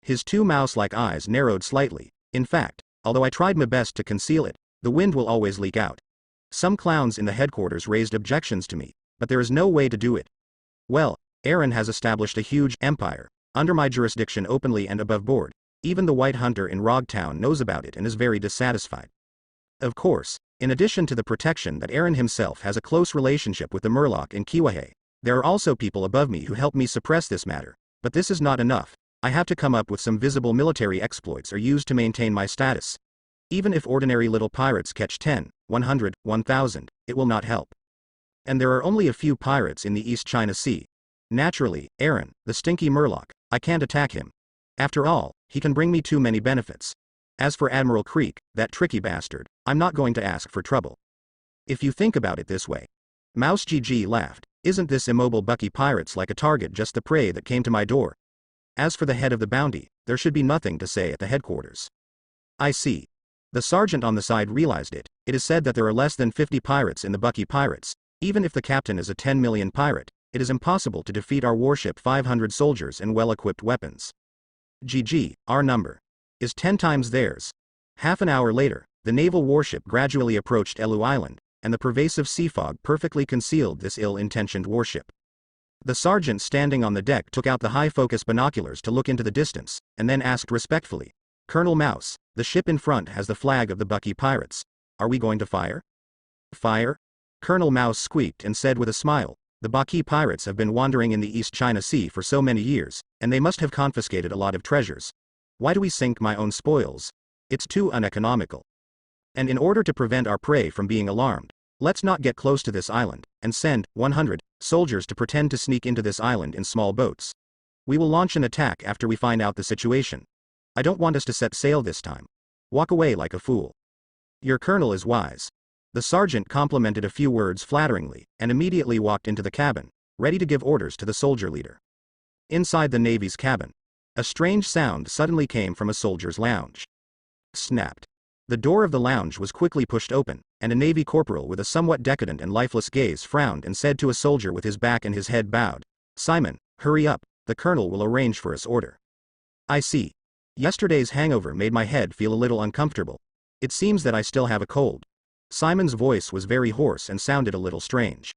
His 2 mouse-like eyes narrowed slightly. In fact, although I tried my best to conceal it, the wind will always leak out. Some clowns in the headquarters raised objections to me, but there is no way to do it. Well, Aaron has established a huge empire, under my jurisdiction openly and above board. Even the white hunter in Rogtown knows about it and is very dissatisfied. Of course, in addition to the protection that Aaron himself has a close relationship with the Murloc in Kiwahe, there are also people above me who help me suppress this matter, but this is not enough. I have to come up with some visible military exploits or used to maintain my status. Even if ordinary little pirates catch 10, 100, 1000, it will not help. And there are only a few pirates in the East China Sea. Naturally, Aaron, the stinky Murloc, I can't attack him. After all, he can bring me too many benefits. As for Admiral Creek, that tricky bastard, I'm not going to ask for trouble. If you think about it this way. Mouse GG laughed. Isn't this immobile Bucky pirates like a target just the prey that came to my door? As for the head of the bounty, there should be nothing to say at the headquarters. I see. The sergeant on the side realized it. It is said that there are less than 50 pirates in the Bucky pirates. Even if the captain is a 10 million pirate, it is impossible to defeat our warship 500 soldiers and well-equipped weapons. GG, our number is 10 times theirs. Half an hour later, the naval warship gradually approached Elu Island, and the pervasive sea fog perfectly concealed this ill-intentioned warship. The sergeant standing on the deck took out the high-focus binoculars to look into the distance, and then asked respectfully, "Colonel Mouse, the ship in front has the flag of the Bucky pirates. Are we going to fire?" "Fire?" Colonel Mouse squeaked and said with a smile, "The Buggy pirates have been wandering in the East China Sea for so many years, and they must have confiscated a lot of treasures. Why do we sink my own spoils? It's too uneconomical. And in order to prevent our prey from being alarmed, let's not get close to this island, and send 100 soldiers to pretend to sneak into this island in small boats. We will launch an attack after we find out the situation. I don't want us to set sail this time. Walk away like a fool. Your colonel is wise." The sergeant complimented a few words flatteringly, and immediately walked into the cabin, ready to give orders to the soldier leader. Inside the Navy's cabin, a strange sound suddenly came from a soldier's lounge. Snapped. The door of the lounge was quickly pushed open, and a Navy corporal with a somewhat decadent and lifeless gaze frowned and said to a soldier with his back and his head bowed, "Simon, hurry up, the colonel will arrange for us order." "I see. Yesterday's hangover made my head feel a little uncomfortable. It seems that I still have a cold." Simon's voice was very hoarse and sounded a little strange.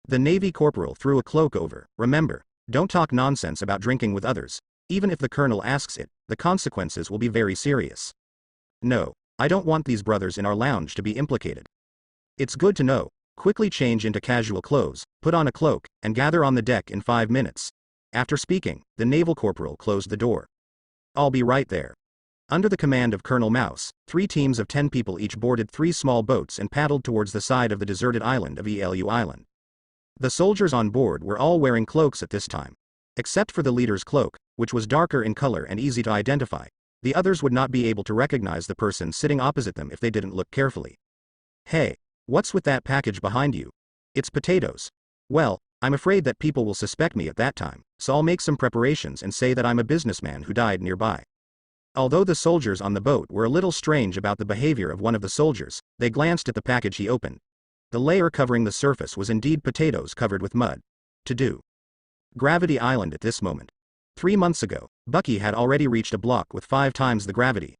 The Navy corporal threw a cloak over. "Remember, don't talk nonsense about drinking with others. Even if the colonel asks it, the consequences will be very serious." "No, I don't want these brothers in our lounge to be implicated." "It's good to know. quickly change into casual clothes, put on a cloak, and gather on the deck in 5 minutes. After speaking, the naval corporal closed the door. I'll be right there. Under the command of Colonel Mouse, 3 teams of 10 people each boarded 3 small boats and paddled towards the side of the deserted island of Elu Island. The soldiers on board were all wearing cloaks at this time. Except for the leader's cloak, which was darker in color and easy to identify, the others would not be able to recognize the person sitting opposite them if they didn't look carefully. Hey, what's with that package behind you? It's potatoes. Well, I'm afraid that people will suspect me at that time, so I'll make some preparations and say that I'm a businessman who died nearby. Although the soldiers on the boat were a little strange about the behavior of one of the soldiers, they glanced at the package he opened. The layer covering the surface was indeed potatoes covered with mud. To do. Gravity Island at this moment. 3 months ago, Buggy had already reached a block with 5 times the gravity.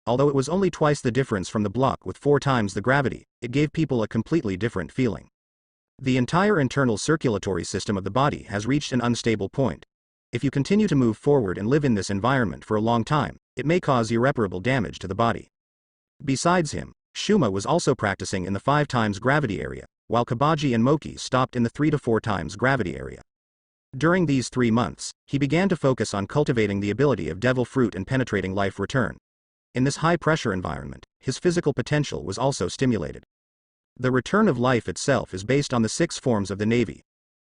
Although it was only twice the difference from the block with 4 times the gravity, it gave people a completely different feeling. The entire internal circulatory system of the body has reached an unstable point. If you continue to move forward and live in this environment for a long time, it may cause irreparable damage to the body. Besides him, Shuma was also practicing in the 5 times gravity area, while Kabaji and Moki stopped in the 3 to 4 times gravity area. During these 3 months, he began to focus on cultivating the ability of devil fruit and penetrating life return. In this high-pressure environment, his physical potential was also stimulated. The return of life itself is based on the 6 forms of the Navy.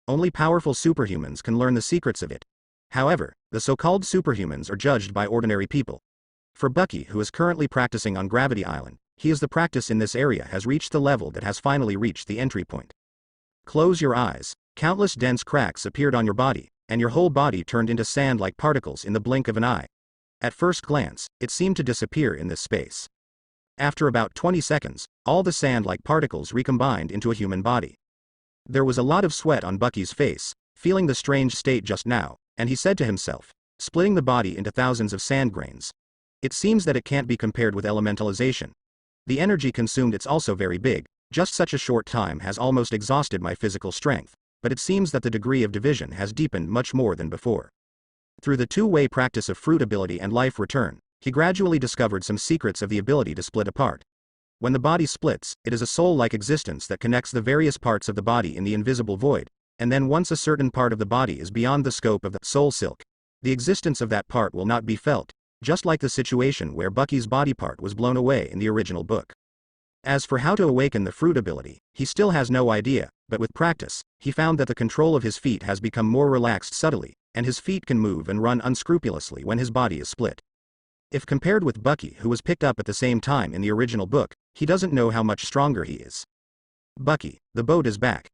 Only powerful superhumans can learn the secrets of it. However, the so-called superhumans are judged by ordinary people. For Bucky, who is currently practicing on Gravity Island, the practice in this area has reached the level that has finally reached the entry point. Close your eyes. Countless dense cracks appeared on your body, and your whole body turned into sand-like particles in the blink of an eye. At first glance, it seemed to disappear in this space. After about 20 seconds, all the sand-like particles recombined into a human body. There was a lot of sweat on Bucky's face, feeling the strange state just now, and he said to himself, splitting the body into thousands of sand grains. It seems that it can't be compared with elementalization. The energy consumed it's also very big, just such a short time has almost exhausted my physical strength, but it seems that the degree of division has deepened much more than before. Through the 2-way practice of fruit ability and life return, he gradually discovered some secrets of the ability to split apart. When the body splits, it is a soul-like existence that connects the various parts of the body in the invisible void, and then once a certain part of the body is beyond the scope of the soul silk, the existence of that part will not be felt, just like the situation where Bucky's body part was blown away in the original book. As for how to awaken the fruit ability, he still has no idea, but with practice, he found that the control of his feet has become more relaxed subtly, and his feet can move and run unscrupulously when his body is split. If compared with Bucky, who was picked up at the same time in the original book, he doesn't know how much stronger he is. Bucky, the boat is back.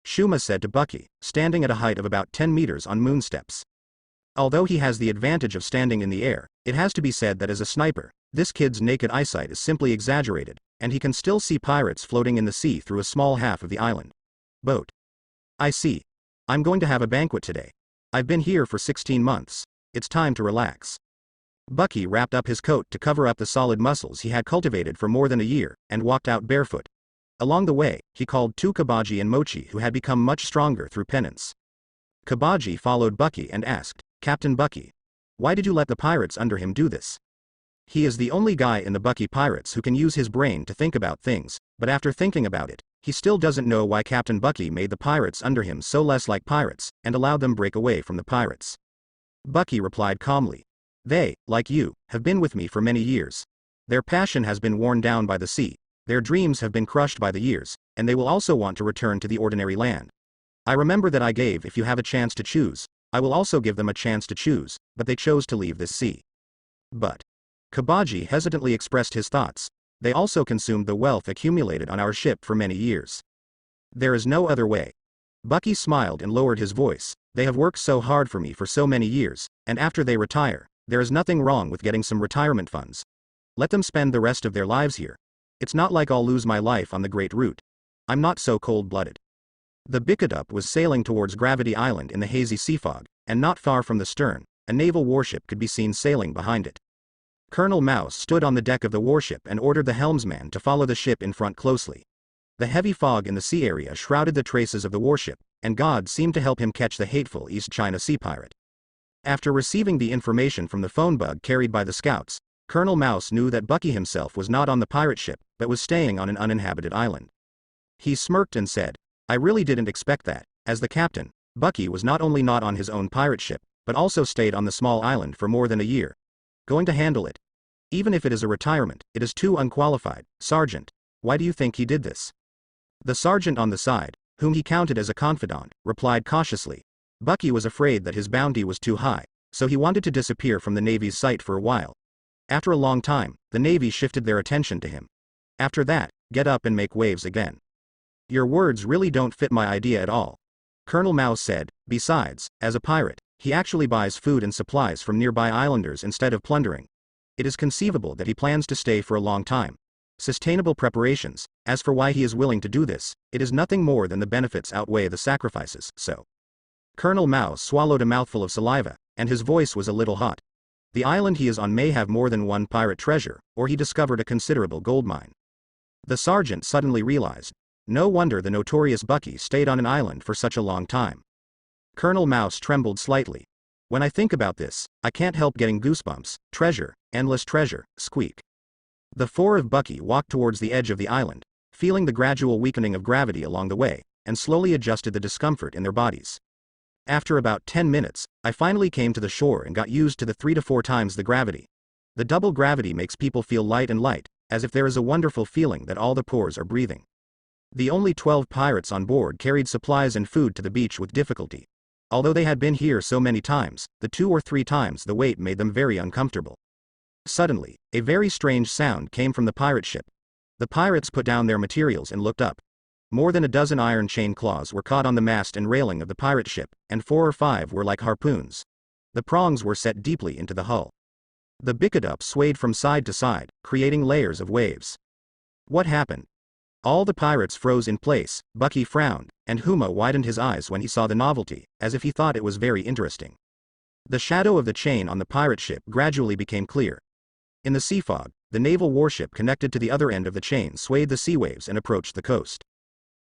Shuma said to Bucky, standing at a height of about 10 meters on moon steps. Although he has the advantage of standing in the air, it has to be said that as a sniper, this kid's naked eyesight is simply exaggerated, and he can still see pirates floating in the sea through a small half of the island. Boat. I see. I'm going to have a banquet today. I've been here for 16 months. It's time to relax. Bucky wrapped up his coat to cover up the solid muscles he had cultivated for more than a year, and walked out barefoot. Along the way, he called 2 Kabaji and Mochi who had become much stronger through penance. Kabaji followed Bucky and asked, Captain Bucky, why did you let the pirates under him do this? He is the only guy in the Bucky pirates who can use his brain to think about things, but after thinking about it, he still doesn't know why Captain Bucky made the pirates under him so less like pirates, and allowed them break away from the pirates. Bucky replied calmly. They, like you, have been with me for many years. Their passion has been worn down by the sea, their dreams have been crushed by the years, and they will also want to return to the ordinary land. I remember that I gave if you have a chance to choose, I will also give them a chance to choose, but they chose to leave this sea. But. Kabaji hesitantly expressed his thoughts. They also consumed the wealth accumulated on our ship for many years. There is no other way. Bucky smiled and lowered his voice. They have worked so hard for me for so many years, and after they retire, there is nothing wrong with getting some retirement funds. Let them spend the rest of their lives here. It's not like I'll lose my life on the Great Route. I'm not so cold-blooded. The Bikadup was sailing towards Gravity Island in the hazy sea fog, and not far from the stern, a naval warship could be seen sailing behind it. Colonel Mouse stood on the deck of the warship and ordered the helmsman to follow the ship in front closely. The heavy fog in the sea area shrouded the traces of the warship, and God seemed to help him catch the hateful East China Sea pirate. After receiving the information from the phone bug carried by the scouts, Colonel Mouse knew that Bucky himself was not on the pirate ship, but was staying on an uninhabited island. He smirked and said, I really didn't expect that. As the captain, Bucky was not only not on his own pirate ship, but also stayed on the small island for more than a year. Going to handle it. Even if it is a retirement, it is too unqualified. Sergeant, why do you think he did this? The sergeant on the side, whom he counted as a confidant, replied cautiously. Bucky was afraid that his bounty was too high, so he wanted to disappear from the Navy's sight for a while. After a long time, the Navy shifted their attention to him. After that, get up and make waves again. Your words really don't fit my idea at all. Colonel Mouse said, besides, as a pirate, he actually buys food and supplies from nearby islanders instead of plundering. It is conceivable that he plans to stay for a long time. Sustainable preparations. As for why he is willing to do this, it is nothing more than the benefits outweigh the sacrifices, so. Colonel Mouse swallowed a mouthful of saliva, and his voice was a little hot. The island he is on may have more than one pirate treasure, or he discovered a considerable gold mine. The sergeant suddenly realized. No wonder the notorious Bucky stayed on an island for such a long time. Colonel Mouse trembled slightly. When I think about this, I can't help getting goosebumps. Treasure, endless treasure, squeak. The four of Bucky walked towards the edge of the island, feeling the gradual weakening of gravity along the way, and slowly adjusted the discomfort in their bodies. After about 10 minutes, I finally came to the shore and got used to the 3 to 4 times the gravity. The double gravity makes people feel light and light, as if there is a wonderful feeling that all the pores are breathing. The only 12 pirates on board carried supplies and food to the beach with difficulty. Although they had been here so many times, the 2 or 3 times the weight made them very uncomfortable. Suddenly, a very strange sound came from the pirate ship. The pirates put down their materials and looked up. More than a dozen iron chain claws were caught on the mast and railing of the pirate ship, and 4 or 5 were like harpoons. The prongs were set deeply into the hull. The Bickadup swayed from side to side, creating layers of waves. What happened? All the pirates froze in place. Bucky frowned, and Huma widened his eyes when he saw the novelty, as if he thought it was very interesting. The shadow of the chain on the pirate ship gradually became clear. In the sea fog, the naval warship connected to the other end of the chain swayed the sea waves and approached the coast.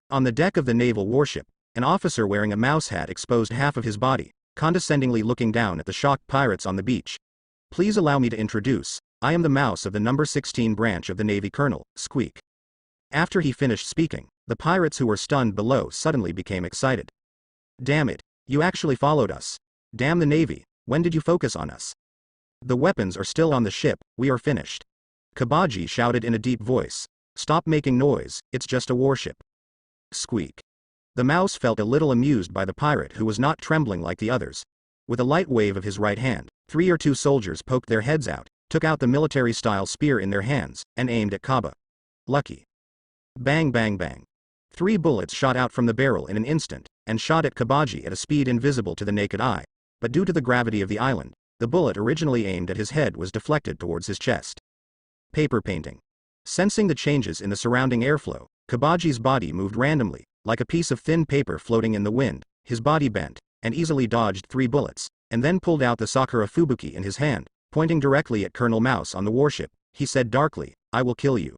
On the deck of the naval warship, an officer wearing a mouse hat exposed half of his body, condescendingly looking down at the shocked pirates on the beach. Please allow me to introduce, I am the mouse of the number 16 branch of the Navy Colonel, squeak. After he finished speaking, the pirates who were stunned below suddenly became excited. Damn it, you actually followed us. Damn the Navy, when did you focus on us? The weapons are still on the ship, we are finished. Kabaji shouted in a deep voice. Stop making noise, it's just a warship. Squeak. The mouse felt a little amused by the pirate who was not trembling like the others. With a light wave of his right hand, 3 or 2 soldiers poked their heads out, took out the military-style spear in their hands, and aimed at Kaba. Lucky. Bang bang bang. 3 bullets shot out from the barrel in an instant, and shot at Kabaji at a speed invisible to the naked eye, but due to the gravity of the island, the bullet originally aimed at his head was deflected towards his chest. Paper painting. Sensing the changes in the surrounding airflow, Kabaji's body moved randomly, like a piece of thin paper floating in the wind. His body bent, and easily dodged 3 bullets, and then pulled out the Sakura Fubuki in his hand, pointing directly at Colonel Mouse on the warship. He said darkly, I will kill you.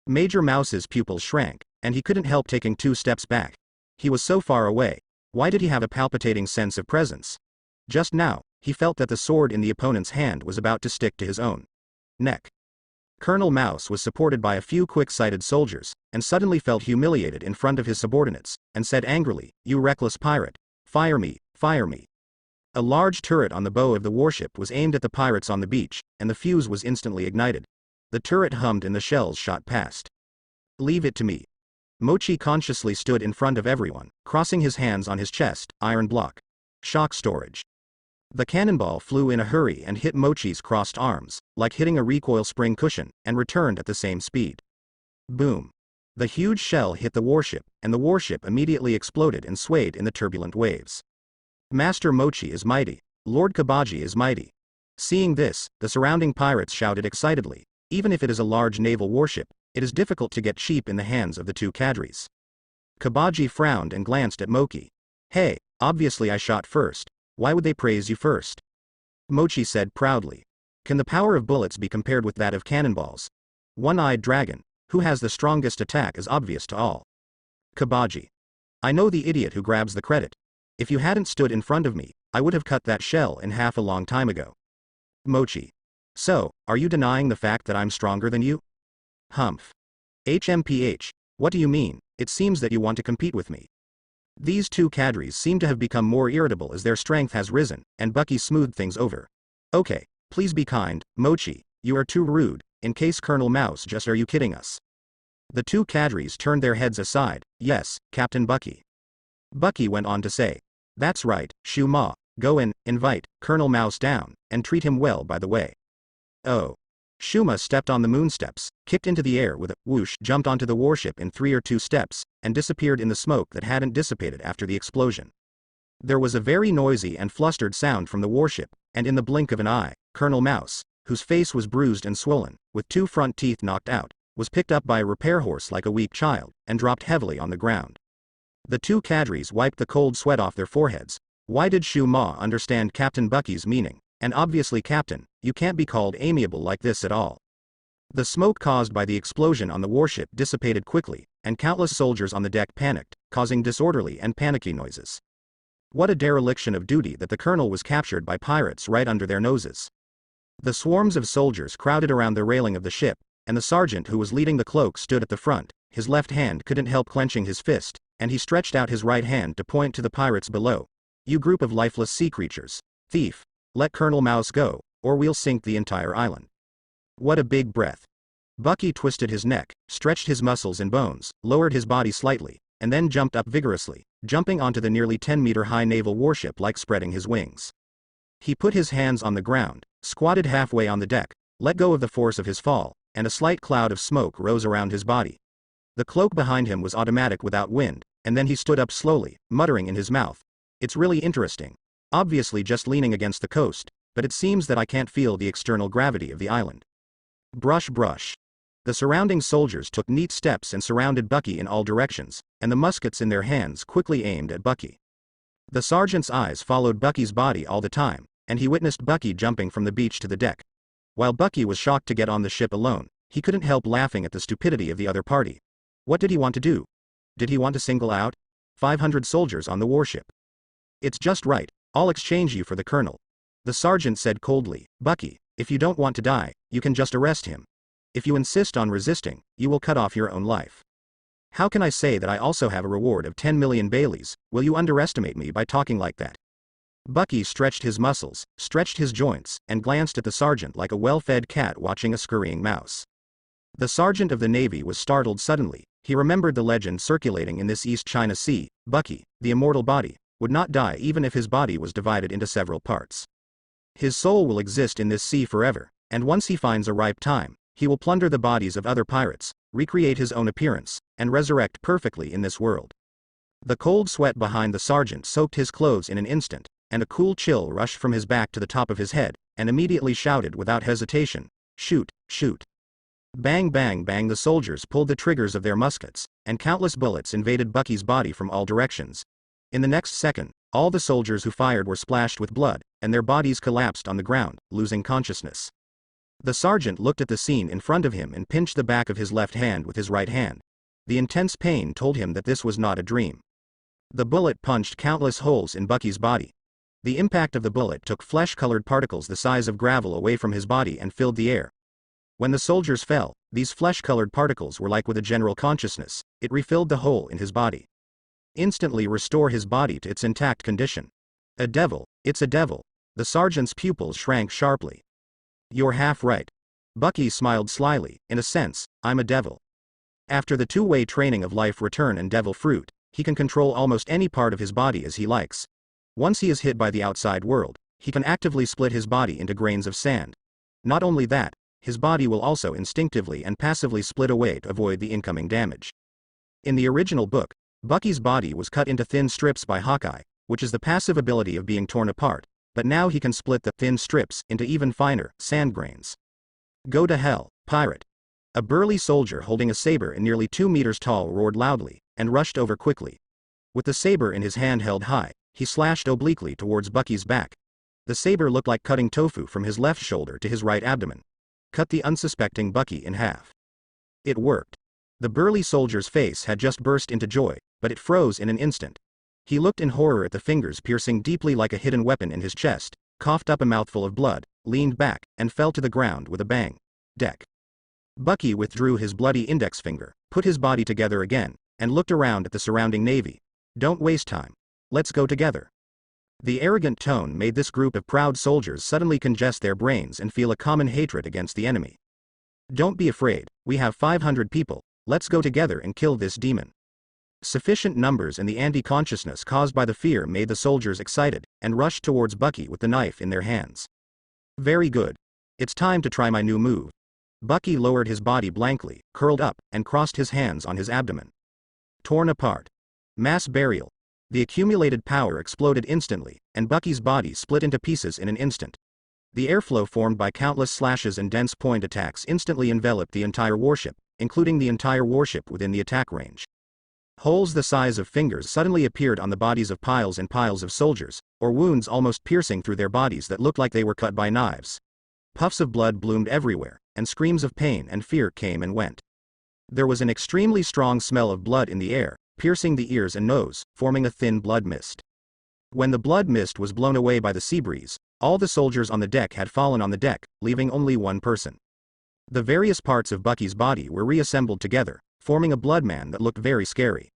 Major Mouse's pupils shrank, and he couldn't help taking 2 steps back. He was so far away. Why did he have a palpitating sense of presence? Just now, he felt that the sword in the opponent's hand was about to stick to his own neck. Colonel Mouse was supported by a few quick-sighted soldiers, and suddenly felt humiliated in front of his subordinates, and said angrily, You reckless pirate! Fire me, fire me! A large turret on the bow of the warship was aimed at the pirates on the beach, and the fuse was instantly ignited. The turret hummed and the shells shot past. Leave it to me. Mochi consciously stood in front of everyone, crossing his hands on his chest, iron block. Shock storage. The cannonball flew in a hurry and hit Mochi's crossed arms, like hitting a recoil spring cushion, and returned at the same speed. Boom. The huge shell hit the warship, and the warship immediately exploded and swayed in the turbulent waves. Master Mochi is mighty. Lord Kabaji is mighty. Seeing this, the surrounding pirates shouted excitedly. Even if it is a large naval warship, it is difficult to get cheap in the hands of the 2 cadres. Kabaji frowned and glanced at Mochi. Hey, obviously I shot first. Why would they praise you first? Mochi said proudly. Can the power of bullets be compared with that of cannonballs? One-eyed dragon, who has the strongest attack, is obvious to all. Kabaji. I know the idiot who grabs the credit. If you hadn't stood in front of me, I would have cut that shell in half a long time ago. Mochi. So, are you denying the fact that I'm stronger than you? Humph. HMPH. What do you mean? It seems that you want to compete with me. These two cadres seem to have become more irritable as their strength has risen, and Buggy smoothed things over. Okay, please be kind, Mochi, you are too rude, in case Colonel Mouse just are you kidding us? The two cadres turned their heads aside. Yes, Captain Buggy. Buggy went on to say. That's right, Shu Ma, go and invite Colonel Mouse down, and treat him well by the way. Oh. Shuma stepped on the moon steps, kicked into the air with a whoosh, jumped onto the warship in 3 or 2 steps, and disappeared in the smoke that hadn't dissipated after the explosion. There was a very noisy and flustered sound from the warship, and in the blink of an eye, Colonel Mouse, whose face was bruised and swollen, with 2 front teeth knocked out, was picked up by a repair horse like a weak child, and dropped heavily on the ground. The two cadres wiped the cold sweat off their foreheads. Why did Shu Ma understand Captain Bucky's meaning? And obviously Captain, you can't be called amiable like this at all. The smoke caused by the explosion on the warship dissipated quickly, and countless soldiers on the deck panicked, causing disorderly and panicky noises. What a dereliction of duty that the colonel was captured by pirates right under their noses. The swarms of soldiers crowded around the railing of the ship, and the sergeant who was leading the cloak stood at the front. His left hand couldn't help clenching his fist, and he stretched out his right hand to point to the pirates below. You group of lifeless sea creatures. Thief. Let Colonel Mouse go, or we'll sink the entire island. What a big breath. Buggy twisted his neck, stretched his muscles and bones, lowered his body slightly, and then jumped up vigorously, jumping onto the nearly 10-meter-high naval warship like spreading his wings. He put his hands on the ground, squatted halfway on the deck, let go of the force of his fall, and a slight cloud of smoke rose around his body. The cloak behind him was automatic without wind, and then he stood up slowly, muttering in his mouth. It's really interesting. Obviously just leaning against the coast, but it seems that I can't feel the external gravity of the island. Brush brush. The surrounding soldiers took neat steps and surrounded Buggy in all directions, and the muskets in their hands quickly aimed at Buggy. The sergeant's eyes followed Buggy's body all the time, and he witnessed Buggy jumping from the beach to the deck. While Buggy was shocked to get on the ship alone, he couldn't help laughing at the stupidity of the other party. What did he want to do? Did he want to single out 500 soldiers on the warship? It's just right. I'll exchange you for the colonel. The sergeant said coldly. Buggy, if you don't want to die, you can just arrest him. If you insist on resisting, you will cut off your own life. How can I say that I also have a reward of 10 million Baileys? Will you underestimate me by talking like that? Buggy stretched his muscles, stretched his joints, and glanced at the sergeant like a well-fed cat watching a scurrying mouse. The sergeant of the Navy was startled suddenly. He remembered the legend circulating in this East China Sea. Buggy, the immortal body, would not die even if his body was divided into several parts. His soul will exist in this sea forever, and once he finds a ripe time, he will plunder the bodies of other pirates, recreate his own appearance, and resurrect perfectly in this world. The cold sweat behind the sergeant soaked his clothes in an instant, and a cool chill rushed from his back to the top of his head, and immediately shouted without hesitation, "Shoot, shoot." Bang bang bang, the soldiers pulled the triggers of their muskets, and countless bullets invaded Buggy's body from all directions. In the next second, all the soldiers who fired were splashed with blood, and their bodies collapsed on the ground, losing consciousness. The sergeant looked at the scene in front of him and pinched the back of his left hand with his right hand. The intense pain told him that this was not a dream. The bullet punched countless holes in Buggy's body. The impact of the bullet took flesh-colored particles the size of gravel away from his body and filled the air. When the soldiers fell, these flesh-colored particles were like with a general consciousness. It refilled the hole in his body. Instantly restore his body to its intact condition. A devil, it's a devil. The sergeant's pupils shrank sharply. You're half right. Buggy smiled slyly. In a sense, I'm a devil. After the two-way training of life return and devil fruit, he can control almost any part of his body as he likes. Once he is hit by the outside world, he can actively split his body into grains of sand. Not only that, his body will also instinctively and passively split away to avoid the incoming damage. In the original book, Buggy's body was cut into thin strips by Hawkeye, which is the passive ability of being torn apart, but now he can split the thin strips into even finer sand grains. Go to hell, pirate. A burly soldier holding a saber and nearly 2 meters tall roared loudly, and rushed over quickly. With the saber in his hand held high, he slashed obliquely towards Buggy's back. The saber looked like cutting tofu from his left shoulder to his right abdomen. Cut the unsuspecting Buggy in half. It worked. The burly soldier's face had just burst into joy, but it froze in an instant. He looked in horror at the fingers piercing deeply like a hidden weapon in his chest, coughed up a mouthful of blood, leaned back, and fell to the ground with a bang. Deck. Bucky withdrew his bloody index finger, put his body together again, and looked around at the surrounding navy. Don't waste time. Let's go together. The arrogant tone made this group of proud soldiers suddenly congest their brains and feel a common hatred against the enemy. Don't be afraid, we have 500 people, let's go together and kill this demon. Sufficient numbers and the anti-consciousness caused by the fear made the soldiers excited, and rushed towards Bucky with the knife in their hands. Very good. It's time to try my new move. Bucky lowered his body blankly, curled up, and crossed his hands on his abdomen. Torn apart. Mass burial. The accumulated power exploded instantly, and Bucky's body split into pieces in an instant. The airflow formed by countless slashes and dense point attacks instantly enveloped the entire warship, including the entire warship within the attack range. Holes the size of fingers suddenly appeared on the bodies of piles and piles of soldiers, or wounds almost piercing through their bodies that looked like they were cut by knives. Puffs of blood bloomed everywhere, and screams of pain and fear came and went. There was an extremely strong smell of blood in the air, piercing the ears and nose, forming a thin blood mist. When the blood mist was blown away by the sea breeze, all the soldiers on the deck had fallen on the deck, leaving only one person. The various parts of Bucky's body were reassembled together, forming a blood man that looked very scary.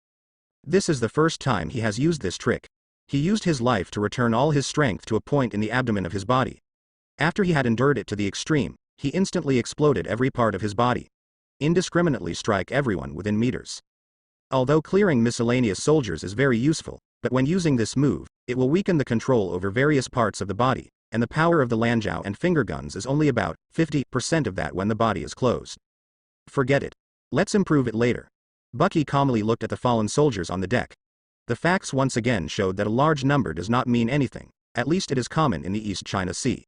This is the first time he has used this trick. He used his life to return all his strength to a point in the abdomen of his body. After he had endured it to the extreme, he instantly exploded every part of his body. Indiscriminately strike everyone within meters. Although clearing miscellaneous soldiers is very useful, but when using this move, it will weaken the control over various parts of the body, and the power of the lanjiao and finger guns is only about 50% of that when the body is closed. Forget it. Let's improve it later. Bucky calmly looked at the fallen soldiers on the deck. The facts once again showed that a large number does not mean anything, at least it is common in the East China Sea.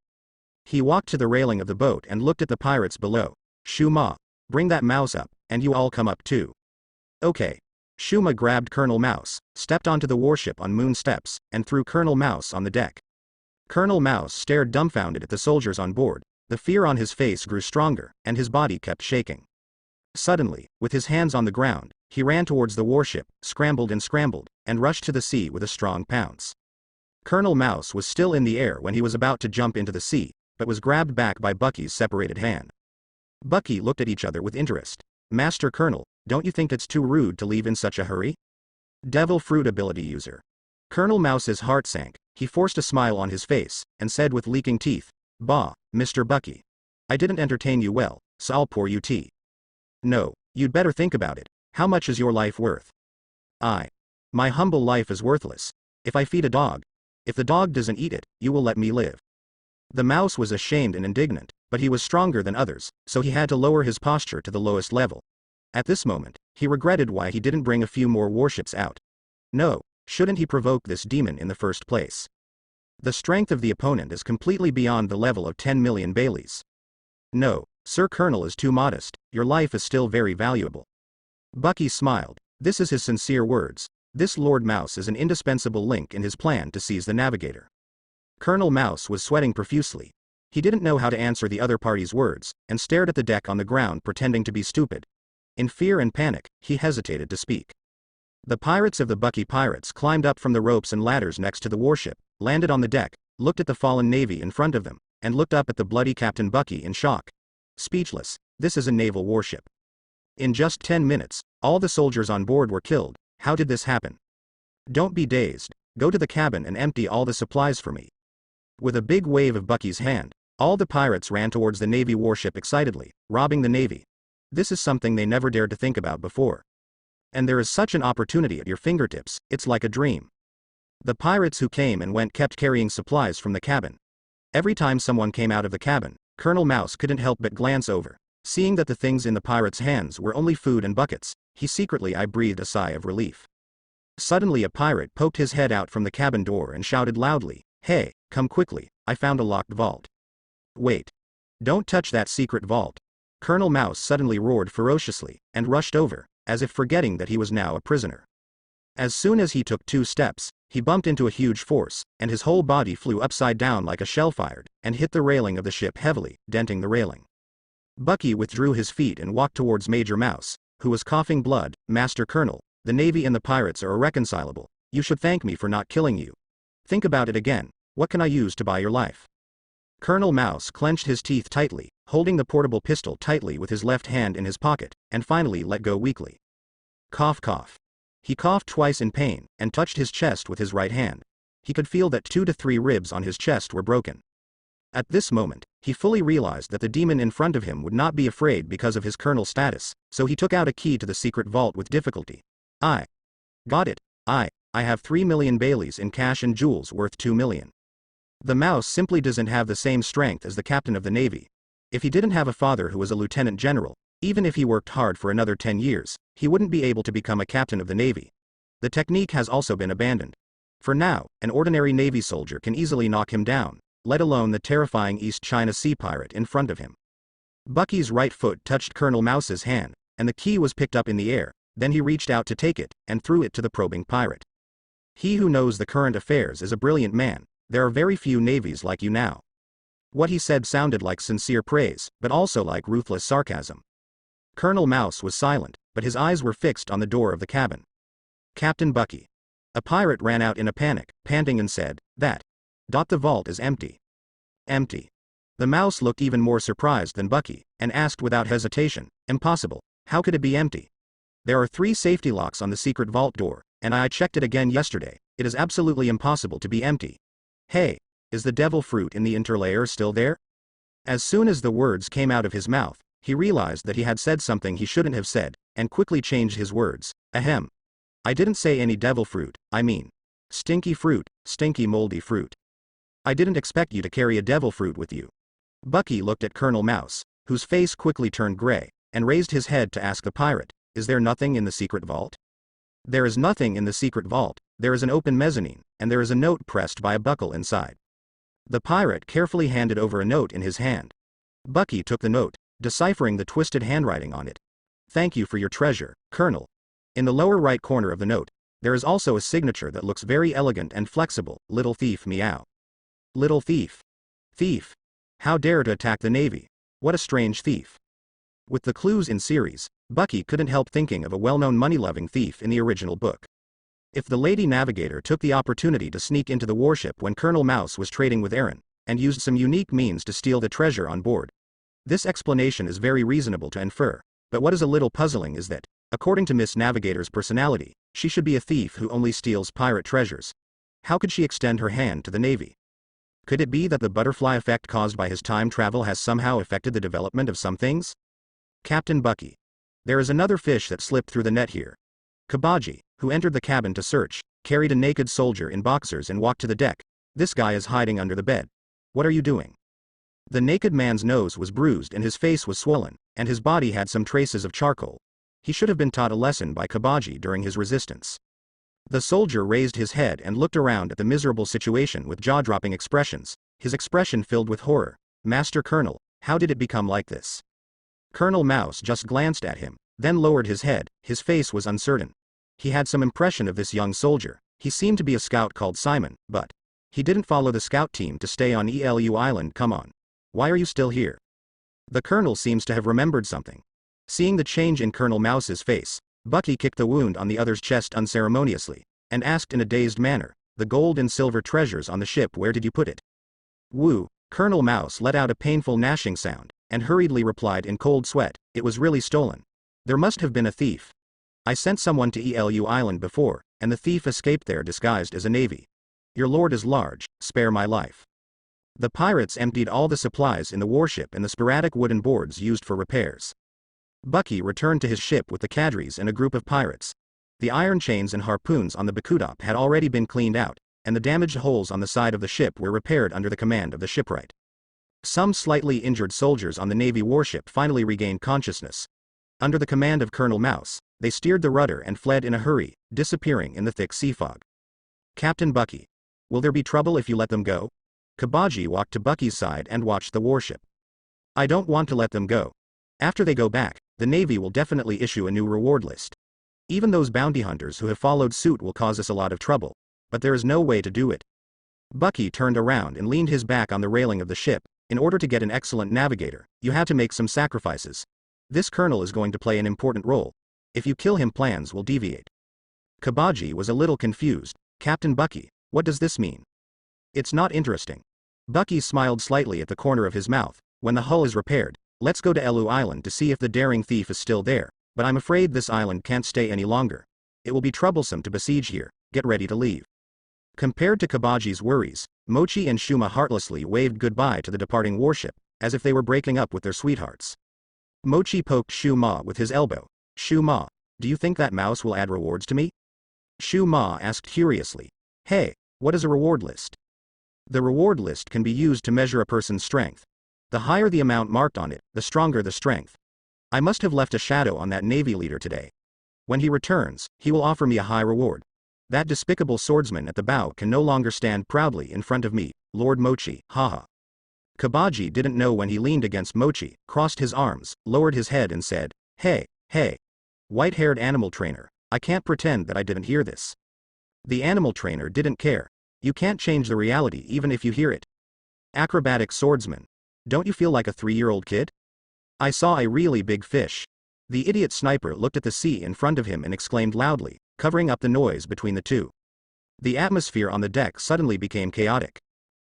He walked to the railing of the boat and looked at the pirates below. Shuma, bring that mouse up, and you all come up too. Okay. Shuma grabbed Colonel Mouse, stepped onto the warship on moon steps, and threw Colonel Mouse on the deck. Colonel Mouse stared dumbfounded at the soldiers on board. The fear on his face grew stronger, and his body kept shaking. Suddenly, with his hands on the ground, he ran towards the warship, scrambled, and rushed to the sea with a strong pounce. Colonel Mouse was still in the air when he was about to jump into the sea, but was grabbed back by Bucky's separated hand. Bucky looked at each other with interest. Master Colonel, don't you think it's too rude to leave in such a hurry? Devil fruit ability user. Colonel Mouse's heart sank, he forced a smile on his face, and said with leaking teeth, Bah, Mr. Bucky. I didn't entertain you well, so I'll pour you tea. No, you'd better think about it. How much is your life worth? My humble life is worthless. If I feed a dog, if the dog doesn't eat it, you will let me live. The mouse was ashamed and indignant, but he was stronger than others, so he had to lower his posture to the lowest level. At this moment, he regretted why he didn't bring a few more warships out. No, shouldn't he provoke this demon in the first place? The strength of the opponent is completely beyond the level of 10 million Baileys. No, Sir Colonel is too modest, your life is still very valuable. Bucky smiled. This is his sincere words. This Lord Mouse is an indispensable link in his plan to seize the navigator. Colonel Mouse was sweating profusely. He didn't know how to answer the other party's words, and stared at the deck on the ground pretending to be stupid. In fear and panic, he hesitated to speak. The pirates of the Bucky pirates climbed up from the ropes and ladders next to the warship, landed on the deck, looked at the fallen navy in front of them, and looked up at the bloody Captain Bucky in shock. Speechless, this is a naval warship. In just 10 minutes, all the soldiers on board were killed. How did this happen? Don't be dazed, go to the cabin and empty all the supplies for me. With a big wave of Bucky's hand, all the pirates ran towards the Navy warship excitedly, robbing the Navy. This is something they never dared to think about before. And there is such an opportunity at your fingertips, it's like a dream. The pirates who came and went kept carrying supplies from the cabin. Every time someone came out of the cabin, Colonel Mouse couldn't help but glance over. Seeing that the things in the pirates' hands were only food and buckets, he secretly breathed a sigh of relief. Suddenly a pirate poked his head out from the cabin door and shouted loudly, Hey, come quickly, I found a locked vault. Wait. Don't touch that secret vault. Colonel Mouse suddenly roared ferociously, and rushed over, as if forgetting that he was now a prisoner. As soon as he took 2 steps, he bumped into a huge force, and his whole body flew upside down like a shell fired, and hit the railing of the ship heavily, denting the railing. Bucky withdrew his feet and walked towards Major Mouse, who was coughing blood. Master Colonel, the Navy and the pirates are irreconcilable. You should thank me for not killing you. Think about it again. What can I use to buy your life? Colonel Mouse clenched his teeth tightly, holding the portable pistol tightly with his left hand in his pocket, and finally let go weakly. Cough cough. He coughed twice in pain, and touched his chest with his right hand. He could feel that 2 to 3 ribs on his chest were broken. At this moment, he fully realized that the demon in front of him would not be afraid because of his colonel status, so he took out a key to the secret vault with difficulty. I got it. I have 3 million Baileys in cash and jewels worth 2 million. The mouse simply doesn't have the same strength as the captain of the Navy. If he didn't have a father who was a lieutenant general, even if he worked hard for another 10 years, he wouldn't be able to become a captain of the Navy. The technique has also been abandoned. For now, an ordinary Navy soldier can easily knock him down, let alone the terrifying East China Sea pirate in front of him. Bucky's right foot touched Colonel Mouse's hand, and the key was picked up in the air. Then he reached out to take it, and threw it to the probing pirate. He who knows the current affairs is a brilliant man. There are very few navies like you now. What he said sounded like sincere praise, but also like ruthless sarcasm. Colonel Mouse was silent, but his eyes were fixed on the door of the cabin. Captain Bucky. A pirate ran out in a panic, panting and said, The vault is empty. Empty. The mouse looked even more surprised than Bucky, and asked without hesitation, Impossible. How could it be empty? There are 3 safety locks on the secret vault door, and I checked it again yesterday. It is absolutely impossible to be empty. Hey, is the devil fruit in the interlayer still there? As soon as the words came out of his mouth, he realized that he had said something he shouldn't have said, and quickly changed his words. Ahem. I didn't say any devil fruit, I mean stinky fruit, stinky moldy fruit. I didn't expect you to carry a devil fruit with you. Bucky looked at Colonel Mouse, whose face quickly turned gray, and raised his head to ask the pirate, Is there nothing in the secret vault? There is nothing in the secret vault. There is an open mezzanine, and there is a note pressed by a buckle inside. The pirate carefully handed over a note in his hand. Bucky took the note, deciphering the twisted handwriting on it. Thank you for your treasure, Colonel. In the lower right corner of the note, there is also a signature that looks very elegant and flexible, Little Thief Meow. Little thief. Thief. How dare to attack the Navy? What a strange thief. With the clues in series, Bucky couldn't help thinking of a well-known money-loving thief in the original book. If the Lady Navigator took the opportunity to sneak into the warship when Colonel Mouse was trading with Aaron, and used some unique means to steal the treasure on board, this explanation is very reasonable to infer, but what is a little puzzling is that, according to Miss Navigator's personality, she should be a thief who only steals pirate treasures. How could she extend her hand to the Navy? Could it be that the butterfly effect caused by his time travel has somehow affected the development of some things? Captain Bucky. There is another fish that slipped through the net here. Buggy, who entered the cabin to search, carried a naked soldier in boxers and walked to the deck. This guy is hiding under the bed. What are you doing? The naked man's nose was bruised and his face was swollen, and his body had some traces of charcoal. He should have been taught a lesson by Buggy during his resistance. The soldier raised his head and looked around at the miserable situation with jaw-dropping expressions, his expression filled with horror. Master Colonel, how did it become like this? Colonel Mouse just glanced at him, then lowered his head. His face was uncertain. He had some impression of this young soldier. He seemed to be a scout called Simon, but he didn't follow the scout team to stay on Elu Island. Come on. Why are you still here? The colonel seems to have remembered something. Seeing the change in Colonel Mouse's face, Bucky kicked the wound on the other's chest unceremoniously, and asked in a dazed manner, The gold and silver treasures on the ship, where did you put it? Woo. Colonel Mouse let out a painful gnashing sound, and hurriedly replied in cold sweat, It was really stolen. There must have been a thief. I sent someone to Elu Island before, and the thief escaped there disguised as a navy. Your lord is large, spare my life. The pirates emptied all the supplies in the warship and the sporadic wooden boards used for repairs. Bucky returned to his ship with the cadres and a group of pirates. The iron chains and harpoons on the Bakudop had already been cleaned out, and the damaged holes on the side of the ship were repaired under the command of the shipwright. Some slightly injured soldiers on the Navy warship finally regained consciousness. Under the command of Colonel Mouse, they steered the rudder and fled in a hurry, disappearing in the thick sea fog. Captain Bucky. Will there be trouble if you let them go? Buggy walked to Bucky's side and watched the warship. I don't want to let them go. After they go back, the Navy will definitely issue a new reward list. Even those bounty hunters who have followed suit will cause us a lot of trouble, but there is no way to do it. Bucky turned around and leaned his back on the railing of the ship. In order to get an excellent navigator, you have to make some sacrifices. This colonel is going to play an important role. If you kill him, plans will deviate. Buggy was a little confused. Captain Bucky, what does this mean? It's not interesting. Bucky smiled slightly at the corner of his mouth. When the hull is repaired, let's go to Elu Island to see if the daring thief is still there, but I'm afraid this island can't stay any longer. It will be troublesome to besiege here, get ready to leave. Compared to Kabaji's worries, Mochi and Shuma heartlessly waved goodbye to the departing warship, as if they were breaking up with their sweethearts. Mochi poked Shuma with his elbow. Shuma, do you think that mouse will add rewards to me? Shuma asked curiously. Hey, what is a reward list? The reward list can be used to measure a person's strength. The higher the amount marked on it, the stronger the strength. I must have left a shadow on that Navy leader today. When he returns, he will offer me a high reward. That despicable swordsman at the bow can no longer stand proudly in front of me, Lord Mochi, haha. Kabaji didn't know when he leaned against Mochi, crossed his arms, lowered his head and said, Hey, hey. White-haired animal trainer, I can't pretend that I didn't hear this. The animal trainer didn't care. You can't change the reality even if you hear it. Acrobatic swordsman. Don't you feel like a 3-year-old kid? I saw a really big fish. The idiot sniper looked at the sea in front of him and exclaimed loudly, covering up the noise between the two. The atmosphere on the deck suddenly became chaotic.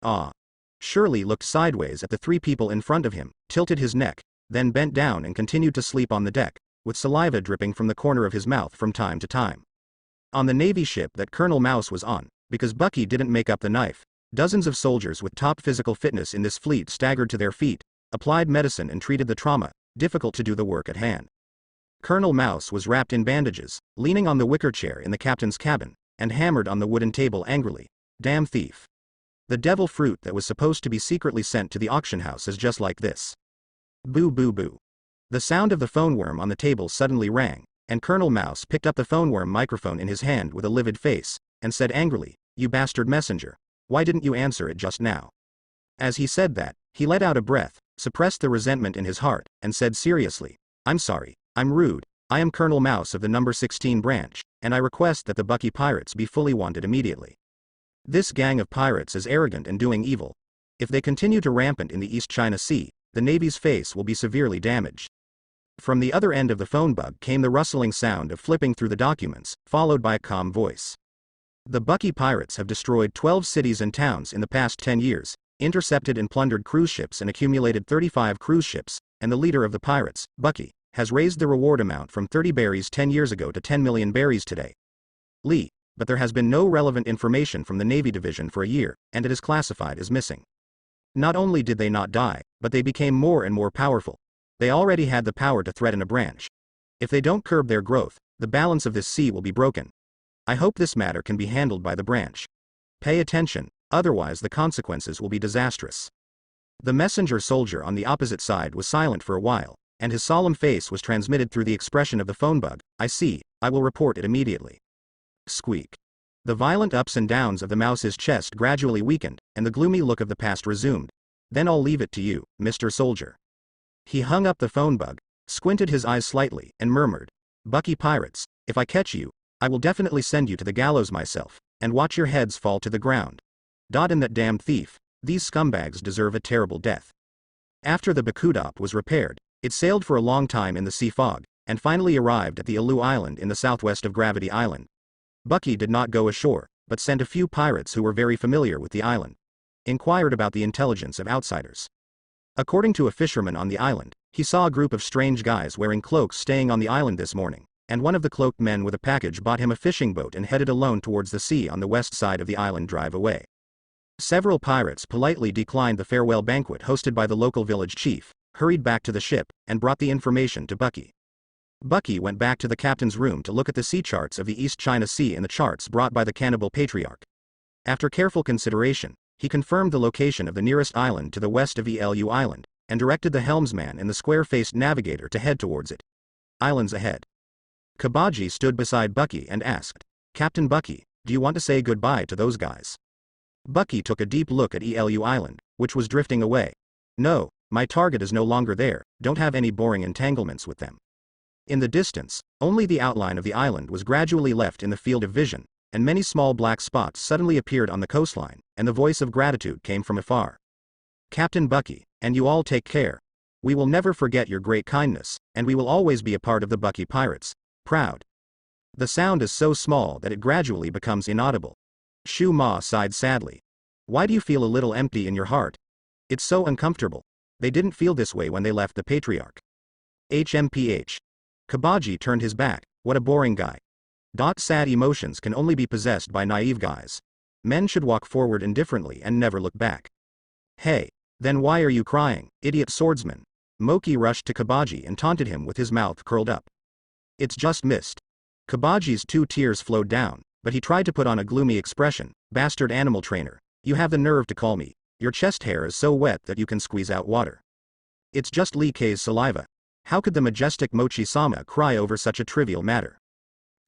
Ah. Shirley looked sideways at the 3 people in front of him, tilted his neck, then bent down and continued to sleep on the deck, with saliva dripping from the corner of his mouth from time to time. On the Navy ship that Colonel Mouse was on, because Bucky didn't make up the knife, dozens of soldiers with top physical fitness in this fleet staggered to their feet, applied medicine and treated the trauma, difficult to do the work at hand. Colonel Mouse was wrapped in bandages, leaning on the wicker chair in the captain's cabin, and hammered on the wooden table angrily. Damn thief. The devil fruit that was supposed to be secretly sent to the auction house is just like this. Boo boo boo. The sound of the phone worm on the table suddenly rang, and Colonel Mouse picked up the phone worm microphone in his hand with a livid face, and said angrily, You bastard messenger. Why didn't you answer it just now? As he said that, he let out a breath, suppressed the resentment in his heart, and said seriously, I'm sorry, I'm rude, I am Colonel Mouse of the number 16 branch, and I request that the Bucky pirates be fully wanted immediately. This gang of pirates is arrogant and doing evil. If they continue to rampant in the East China Sea, the Navy's face will be severely damaged. From the other end of the phone bug came the rustling sound of flipping through the documents, followed by a calm voice. The Bucky pirates have destroyed 12 cities and towns in the past 10 years, intercepted and plundered cruise ships and accumulated 35 cruise ships, and the leader of the pirates, Bucky, has raised the reward amount from 30 berries 10 years ago to 10 million berries today. Lee. But there has been no relevant information from the Navy division for a year, and it is classified as missing. Not only did they not die, but they became more and more powerful. They already had the power to threaten a branch. If they don't curb their growth, the balance of this sea will be broken. I hope this matter can be handled by the branch. Pay attention, otherwise the consequences will be disastrous. The messenger soldier on the opposite side was silent for a while, and his solemn face was transmitted through the expression of the phone bug. I see, I will report it immediately. Squeak. The violent ups and downs of the mouse's chest gradually weakened, and the gloomy look of the past resumed. Then I'll leave it to you, Mr. Soldier. He hung up the phone bug, squinted his eyes slightly, and murmured, Bucky pirates, if I catch you, I will definitely send you to the gallows myself, and watch your heads fall to the ground. And that damn thief, these scumbags deserve a terrible death. After the Bakudop was repaired, it sailed for a long time in the sea fog, and finally arrived at the Elu Island in the southwest of Gravity Island. Bucky did not go ashore, but sent a few pirates who were very familiar with the island. Inquired about the intelligence of outsiders. According to a fisherman on the island, he saw a group of strange guys wearing cloaks staying on the island this morning, and one of the cloaked men with a package bought him a fishing boat and headed alone towards the sea on the west side of the island drive away. Several pirates politely declined the farewell banquet hosted by the local village chief, hurried back to the ship, and brought the information to Bucky. Bucky went back to the captain's room to look at the sea charts of the East China Sea and the charts brought by the cannibal patriarch. After careful consideration, he confirmed the location of the nearest island to the west of Elu Island, and directed the helmsman and the square-faced navigator to head towards it. Islands ahead. Kabaji stood beside Bucky and asked, Captain Bucky, do you want to say goodbye to those guys? Bucky took a deep look at Elu Island, which was drifting away. No, my target is no longer there, don't have any boring entanglements with them. In the distance, only the outline of the island was gradually left in the field of vision, and many small black spots suddenly appeared on the coastline, and the voice of gratitude came from afar. Captain Bucky, and you all take care. We will never forget your great kindness, and we will always be a part of the Bucky Pirates. Proud. The sound is so small that it gradually becomes inaudible. Shu Ma sighed sadly. Why do you feel a little empty in your heart? It's so uncomfortable. They didn't feel this way when they left the patriarch. HMPH. Kabaji turned his back. What a boring guy. Sad emotions can only be possessed by naive guys. Men should walk forward indifferently and never look back. Hey. Then why are you crying, idiot swordsman? Moki rushed to Kabaji and taunted him with his mouth curled up. It's just mist. Kabaji's 2 tears flowed down, but he tried to put on a gloomy expression. Bastard animal trainer. You have the nerve to call me. Your chest hair is so wet that you can squeeze out water. It's just Lee Kei's saliva. How could the majestic Mochi-sama cry over such a trivial matter?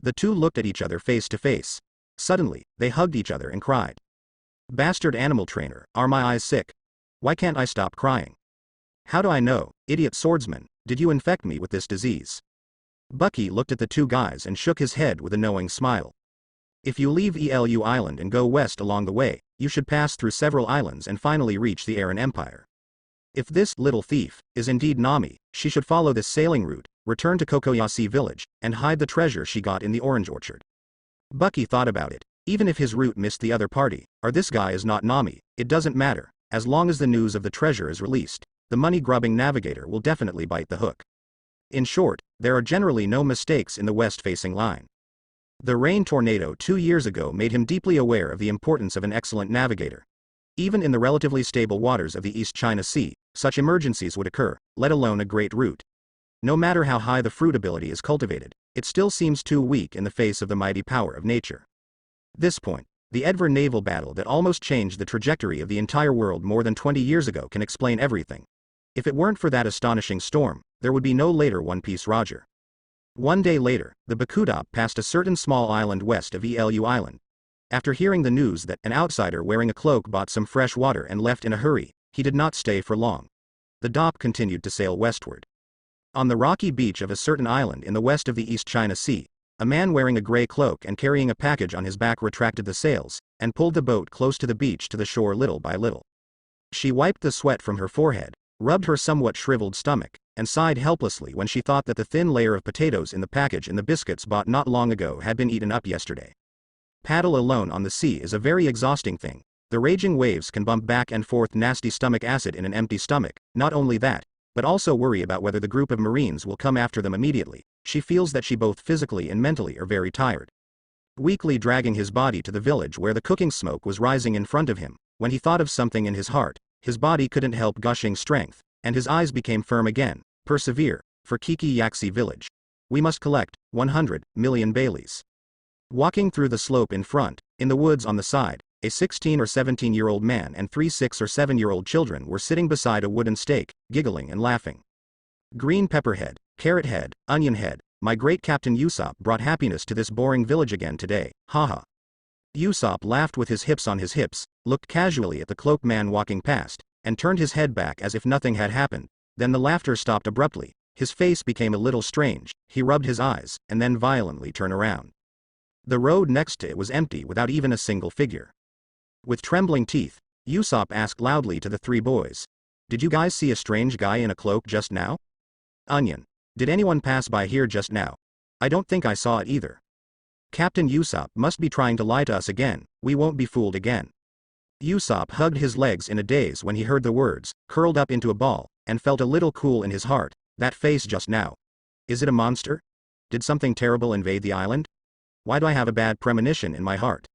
The two looked at each other face to face. Suddenly, they hugged each other and cried. Bastard animal trainer, are my eyes sick? Why can't I stop crying? How do I know, idiot swordsman, did you infect me with this disease? Buggy looked at the two guys and shook his head with a knowing smile. If you leave Elu Island and go west along the way, you should pass through several islands and finally reach the Aran Empire. If this little thief is indeed Nami, she should follow this sailing route, return to Kokoyasi village, and hide the treasure she got in the orange orchard. Buggy thought about it. Even if his route missed the other party, or this guy is not Nami, it doesn't matter. As long as the news of the treasure is released, the money-grubbing navigator will definitely bite the hook. In short, there are generally no mistakes in the west-facing line. The rain tornado 2 years ago made him deeply aware of the importance of an excellent navigator. Even in the relatively stable waters of the East China Sea, such emergencies would occur, let alone a great route. No matter how high the fruitability is cultivated, it still seems too weak in the face of the mighty power of nature. This point, the Edvar naval battle that almost changed the trajectory of the entire world more than 20 years ago can explain everything. If it weren't for that astonishing storm, there would be no later One Piece Roger. One day later, the Bakudop passed a certain small island west of Elu Island. After hearing the news that an outsider wearing a cloak bought some fresh water and left in a hurry, he did not stay for long. The Dop continued to sail westward. On the rocky beach of a certain island in the west of the East China Sea, a man wearing a gray cloak and carrying a package on his back retracted the sails, and pulled the boat close to the beach to the shore little by little. She wiped the sweat from her forehead, rubbed her somewhat shriveled stomach, and sighed helplessly when she thought that the thin layer of potatoes in the package and the biscuits bought not long ago had been eaten up yesterday. Paddle alone on the sea is a very exhausting thing. The raging waves can bump back and forth nasty stomach acid in an empty stomach. Not only that, but also worry about whether the group of Marines will come after them immediately. She feels that she both physically and mentally are very tired. Weakly dragging his body to the village where the cooking smoke was rising in front of him, when he thought of something in his heart, his body couldn't help gushing strength, and his eyes became firm again. Persevere, for Kiki Yaxi village. We must collect 100 million Baileys. Walking through the slope in front, in the woods on the side, a 16 or 17-year-old man and 3 6 or 7-year-old children were sitting beside a wooden stake, giggling and laughing. Green pepper head, carrot head, onion head, my great Captain Usopp brought happiness to this boring village again today, haha. Usopp laughed with his hips on his hips, looked casually at the cloaked man walking past, and turned his head back as if nothing had happened. Then the laughter stopped abruptly, his face became a little strange, he rubbed his eyes, and then violently turned around. The road next to it was empty without even a single figure. With trembling teeth, Usopp asked loudly to the 3 boys. Did you guys see a strange guy in a cloak just now? Onion. Did anyone pass by here just now? I don't think I saw it either. Captain Usopp must be trying to lie to us again, we won't be fooled again. Usopp hugged his legs in a daze when he heard the words, curled up into a ball, and felt a little cool in his heart. That face just now. Is it a monster? Did something terrible invade the island? Why do I have a bad premonition in my heart?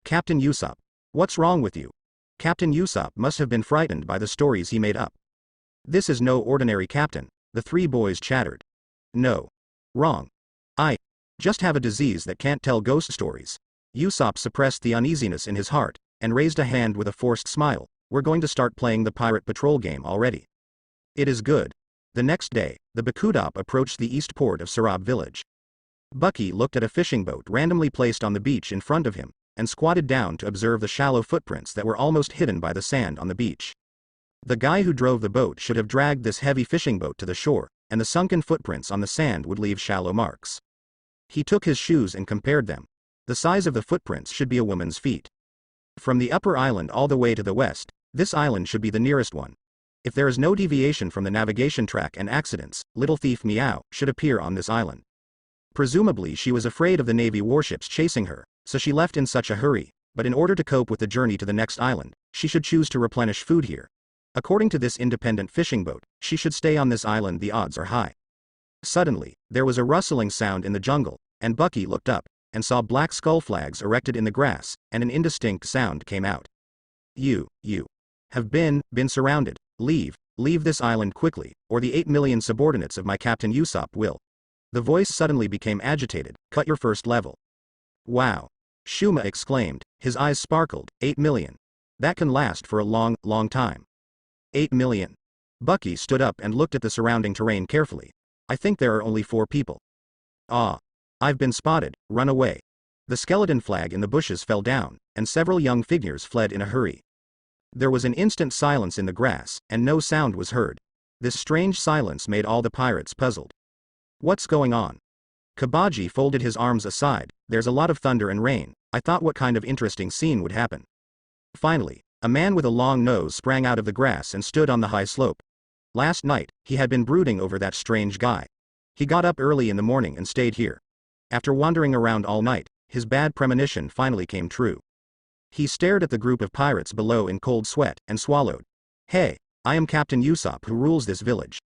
Captain Usopp. What's wrong with you? Captain Usopp must have been frightened by the stories he made up. This is no ordinary captain, the 3 boys chattered. No. Wrong. I just have a disease that can't tell ghost stories. Usopp suppressed the uneasiness in his heart, and raised a hand with a forced smile. We're going to start playing the Pirate Patrol game already. It is good. The next day, the Bakudop approached the east port of Sarab village. Buggy looked at a fishing boat randomly placed on the beach in front of him, and squatted down to observe the shallow footprints that were almost hidden by the sand on the beach. The guy who drove the boat should have dragged this heavy fishing boat to the shore, and the sunken footprints on the sand would leave shallow marks. He took his shoes and compared them. The size of the footprints should be a woman's feet. From the upper island all the way to the west, this island should be the nearest one. If there is no deviation from the navigation track and accidents, Little Thief Meow should appear on this island. Presumably she was afraid of the Navy warships chasing her, so she left in such a hurry. but in order to cope with the journey to the next island, she should choose to replenish food here. According to this independent fishing boat, she should stay on this island. The odds are high. Suddenly, there was a rustling sound in the jungle, and Bucky looked up, and saw black skull flags erected in the grass, and an indistinct sound came out. You have been surrounded. Leave this island quickly, or the 8 million subordinates of my Captain Usopp will. The voice suddenly became agitated. Cut your first level. Wow! Shuma exclaimed, his eyes sparkled. 8 million. That can last for a long, long time. 8 million. Bucky stood up and looked at the surrounding terrain carefully. I think there are only 4 people. Ah! I've been spotted, run away. The skeleton flag in the bushes fell down, and several young figures fled in a hurry. There was an instant silence in the grass, and no sound was heard. This strange silence made all the pirates puzzled. What's going on? Kabaji folded his arms aside. There's a lot of thunder and rain. I thought what kind of interesting scene would happen. Finally, a man with a long nose sprang out of the grass and stood on the high slope. Last night, he had been brooding over that strange guy. He got up early in the morning and stayed here. After wandering around all night, his bad premonition finally came true. He stared at the group of pirates below in cold sweat, and swallowed. Hey, I am Captain Usopp who rules this village.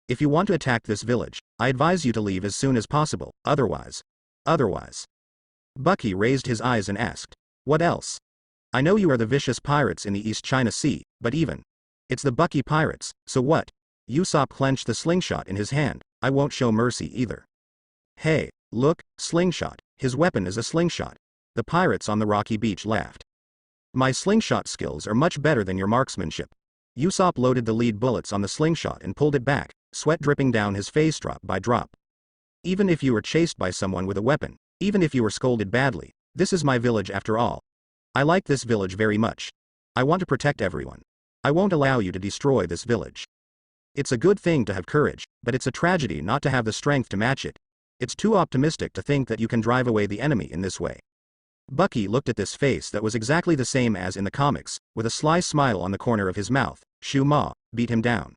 If you want to attack this village, I advise you to leave as soon as possible, otherwise. Bucky raised his eyes and asked, what else? I know you are the vicious pirates in the East China Sea, but it's the Bucky pirates, so what? Usopp clenched the slingshot in his hand. I won't show mercy either. Hey, look, slingshot, his weapon is a slingshot. The pirates on the rocky beach laughed. My slingshot skills are much better than your marksmanship. Usopp loaded the lead bullets on the slingshot and pulled it back, sweat dripping down his face drop by drop. Even if you were chased by someone with a weapon, even if you were scolded badly, this is my village after all. I like this village very much. I want to protect everyone. I won't allow you to destroy this village. It's a good thing to have courage, but it's a tragedy not to have the strength to match it. It's too optimistic to think that you can drive away the enemy in this way. Bucky looked at this face that was exactly the same as in the comics, with a sly smile on the corner of his mouth. Shuma beat him down.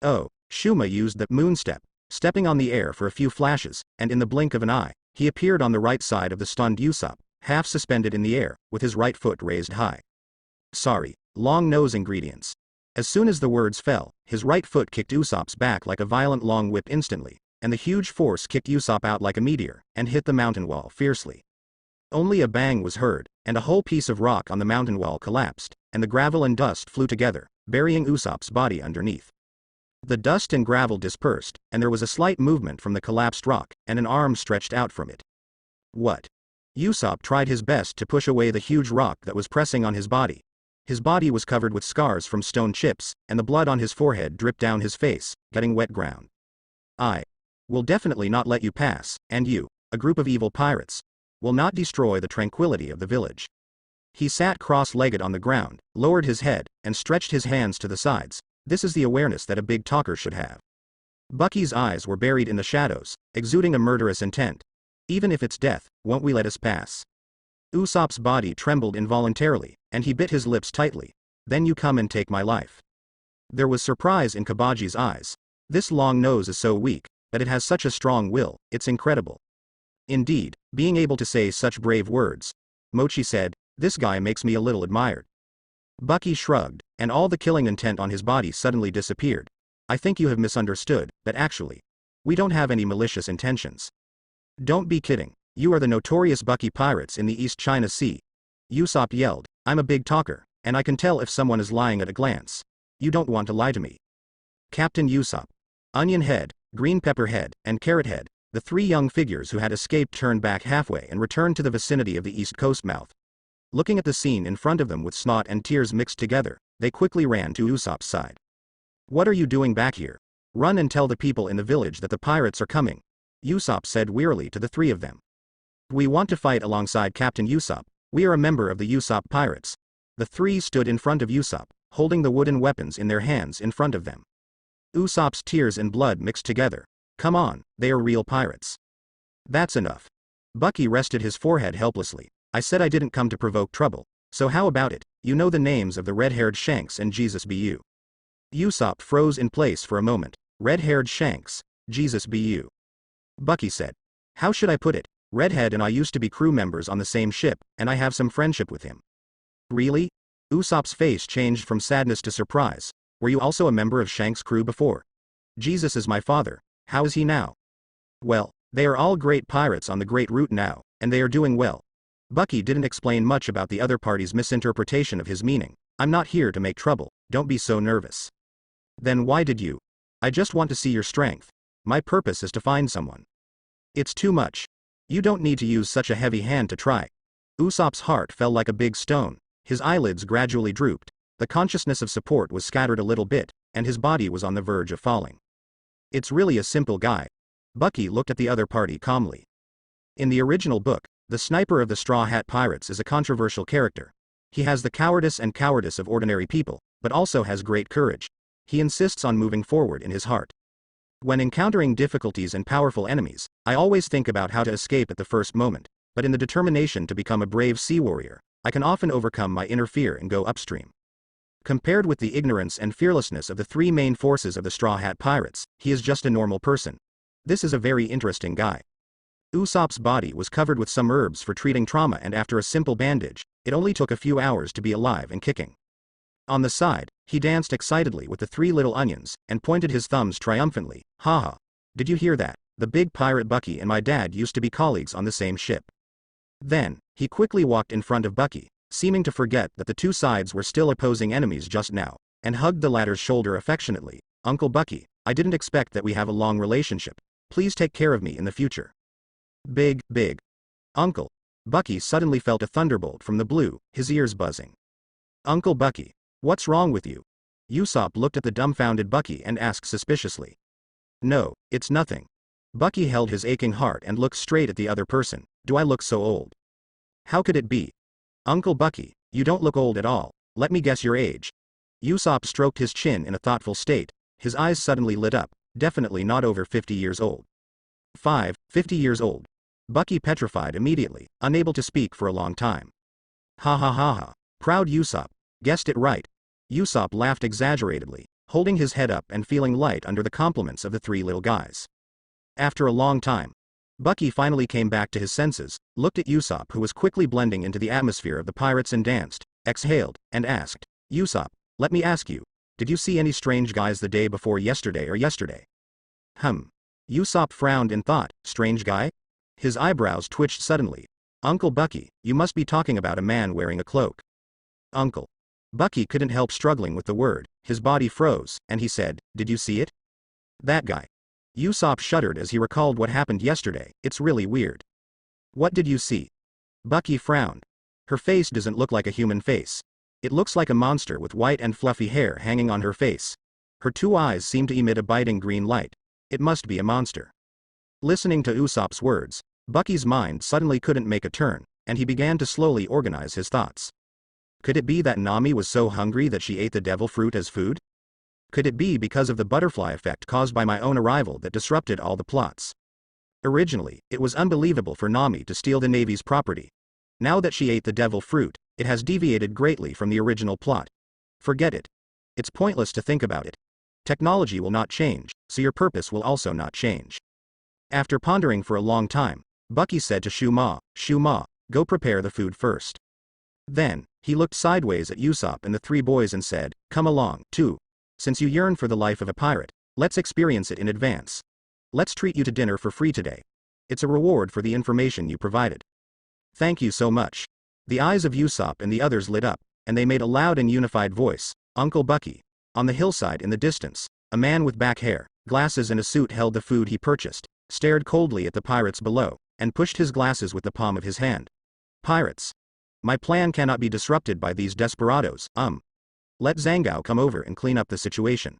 Oh, Shuma used the moon step, stepping on the air for a few flashes, and in the blink of an eye, he appeared on the right side of the stunned Usopp, half suspended in the air, with his right foot raised high. Sorry, long nose ingredients. As soon as the words fell, his right foot kicked Usopp's back like a violent long whip instantly, and the huge force kicked Usopp out like a meteor, and hit the mountain wall fiercely. Only a bang was heard, and a whole piece of rock on the mountain wall collapsed, and the gravel and dust flew together, burying Usopp's body underneath. The dust and gravel dispersed, and there was a slight movement from the collapsed rock, and an arm stretched out from it. What? Usopp tried his best to push away the huge rock that was pressing on his body. His body was covered with scars from stone chips, and the blood on his forehead dripped down his face, getting wet ground. I will definitely not let you pass, and you, a group of evil pirates, will not destroy the tranquility of the village. He sat cross-legged on the ground, lowered his head, and stretched his hands to the sides. This is the awareness that a big talker should have. Bucky's eyes were buried in the shadows, exuding a murderous intent. Even if it's death, won't we let us pass? Usopp's body trembled involuntarily, and he bit his lips tightly. Then you come and take my life. There was surprise in Kabaji's eyes. This long nose is so weak, but it has such a strong will, it's incredible. Indeed, being able to say such brave words. Mochi said, this guy makes me a little admired. Bucky shrugged, and all the killing intent on his body suddenly disappeared. I think you have misunderstood, but actually, we don't have any malicious intentions. Don't be kidding, you are the notorious Bucky pirates in the East China Sea. Usopp yelled, I'm a big talker, and I can tell if someone is lying at a glance. You don't want to lie to me. Captain Usopp, Onion Head, Green Pepper Head, and Carrot Head, the 3 young figures who had escaped turned back halfway and returned to the vicinity of the East Coast mouth. Looking at the scene in front of them with snot and tears mixed together, they quickly ran to Usopp's side. What are you doing back here? Run and tell the people in the village that the pirates are coming, Usopp said wearily to the 3 of them. We want to fight alongside Captain Usopp. We are a member of the Usopp Pirates. The 3 stood in front of Usopp, holding the wooden weapons in their hands in front of them. Usopp's tears and blood mixed together. Come on, they are real pirates. That's enough. Bucky rested his forehead helplessly. I said I didn't come to provoke trouble, so how about it? You know the names of the red-haired Shanks and Jesus be you. Usopp froze in place for a moment. Red-haired Shanks, Jesus be you. Bucky said. How should I put it? Redhead and I used to be crew members on the same ship, and I have some friendship with him. Really? Usopp's face changed from sadness to surprise. Were you also a member of Shank's crew before? Jesus is my father. How is he now? Well, they are all great pirates on the Great Route now, and they are doing well. Bucky didn't explain much about the other party's misinterpretation of his meaning. I'm not here to make trouble, don't be so nervous. Then why did you? I just want to see your strength. My purpose is to find someone. It's too much. You don't need to use such a heavy hand to try. Usopp's heart fell like a big stone, his eyelids gradually drooped, the consciousness of support was scattered a little bit, and his body was on the verge of falling. It's really a simple guy. Bucky looked at the other party calmly. In the original book, the sniper of the Straw Hat Pirates is a controversial character. He has the cowardice of ordinary people, but also has great courage. He insists on moving forward in his heart. When encountering difficulties and powerful enemies, I always think about how to escape at the first moment, but in the determination to become a brave sea warrior, I can often overcome my inner fear and go upstream. Compared with the ignorance and fearlessness of the three main forces of the Straw Hat Pirates, he is just a normal person. This is a very interesting guy. Usopp's body was covered with some herbs for treating trauma, and after a simple bandage, it only took a few hours to be alive and kicking. On the side, he danced excitedly with the three little onions, and pointed his thumbs triumphantly. Haha. Did you hear that? The big pirate Bucky and my dad used to be colleagues on the same ship. Then, he quickly walked in front of Bucky, seeming to forget that the two sides were still opposing enemies just now, and hugged the latter's shoulder affectionately. Uncle Bucky, I didn't expect that we have a long relationship. Please take care of me in the future. Big. Uncle. Bucky suddenly felt a thunderbolt from the blue, his ears buzzing. Uncle Bucky. What's wrong with you? Usopp looked at the dumbfounded Bucky and asked suspiciously. No, it's nothing. Bucky held his aching heart and looked straight at the other person. Do I look so old? How could it be? Uncle Bucky, you don't look old at all. Let me guess your age. Usopp stroked his chin in a thoughtful state. His eyes suddenly lit up. Definitely not over 50 years old. 50 years old. Bucky petrified immediately, unable to speak for a long time. Ha ha ha ha. Proud Usopp. Guessed it right. Usopp laughed exaggeratedly, holding his head up and feeling light under the compliments of the three little guys. After a long time, Bucky finally came back to his senses, looked at Usopp, who was quickly blending into the atmosphere of the pirates, and danced, exhaled, and asked, Usopp, let me ask you, did you see any strange guys the day before yesterday or yesterday? Usopp frowned in thought. Strange guy? His eyebrows twitched suddenly. Uncle Bucky, you must be talking about a man wearing a cloak. Uncle. Bucky couldn't help struggling with the word, his body froze, and he said, did you see it? That guy. Usopp shuddered as he recalled what happened yesterday. It's really weird. What did you see? Bucky frowned. Her face doesn't look like a human face. It looks like a monster with white and fluffy hair hanging on her face. Her two eyes seem to emit a biting green light. It must be a monster. Listening to Usopp's words, Bucky's mind suddenly couldn't make a turn, and he began to slowly organize his thoughts. Could it be that Nami was so hungry that she ate the devil fruit as food? Could it be because of the butterfly effect caused by my own arrival that disrupted all the plots? Originally, it was unbelievable for Nami to steal the Navy's property. Now that she ate the devil fruit, it has deviated greatly from the original plot. Forget it. It's pointless to think about it. Technology will not change, so your purpose will also not change. After pondering for a long time, Bucky said to Shuma, go prepare the food first. Then, he looked sideways at Usopp and the three boys and said, come along, too. Since you yearn for the life of a pirate, let's experience it in advance. Let's treat you to dinner for free today. It's a reward for the information you provided. Thank you so much. The eyes of Usopp and the others lit up, and they made a loud and unified voice, Uncle Bucky. On the hillside in the distance, a man with back hair, glasses and a suit held the food he purchased, stared coldly at the pirates below, and pushed his glasses with the palm of his hand. Pirates. My plan cannot be disrupted by these desperados. Let Zangao come over and clean up the situation.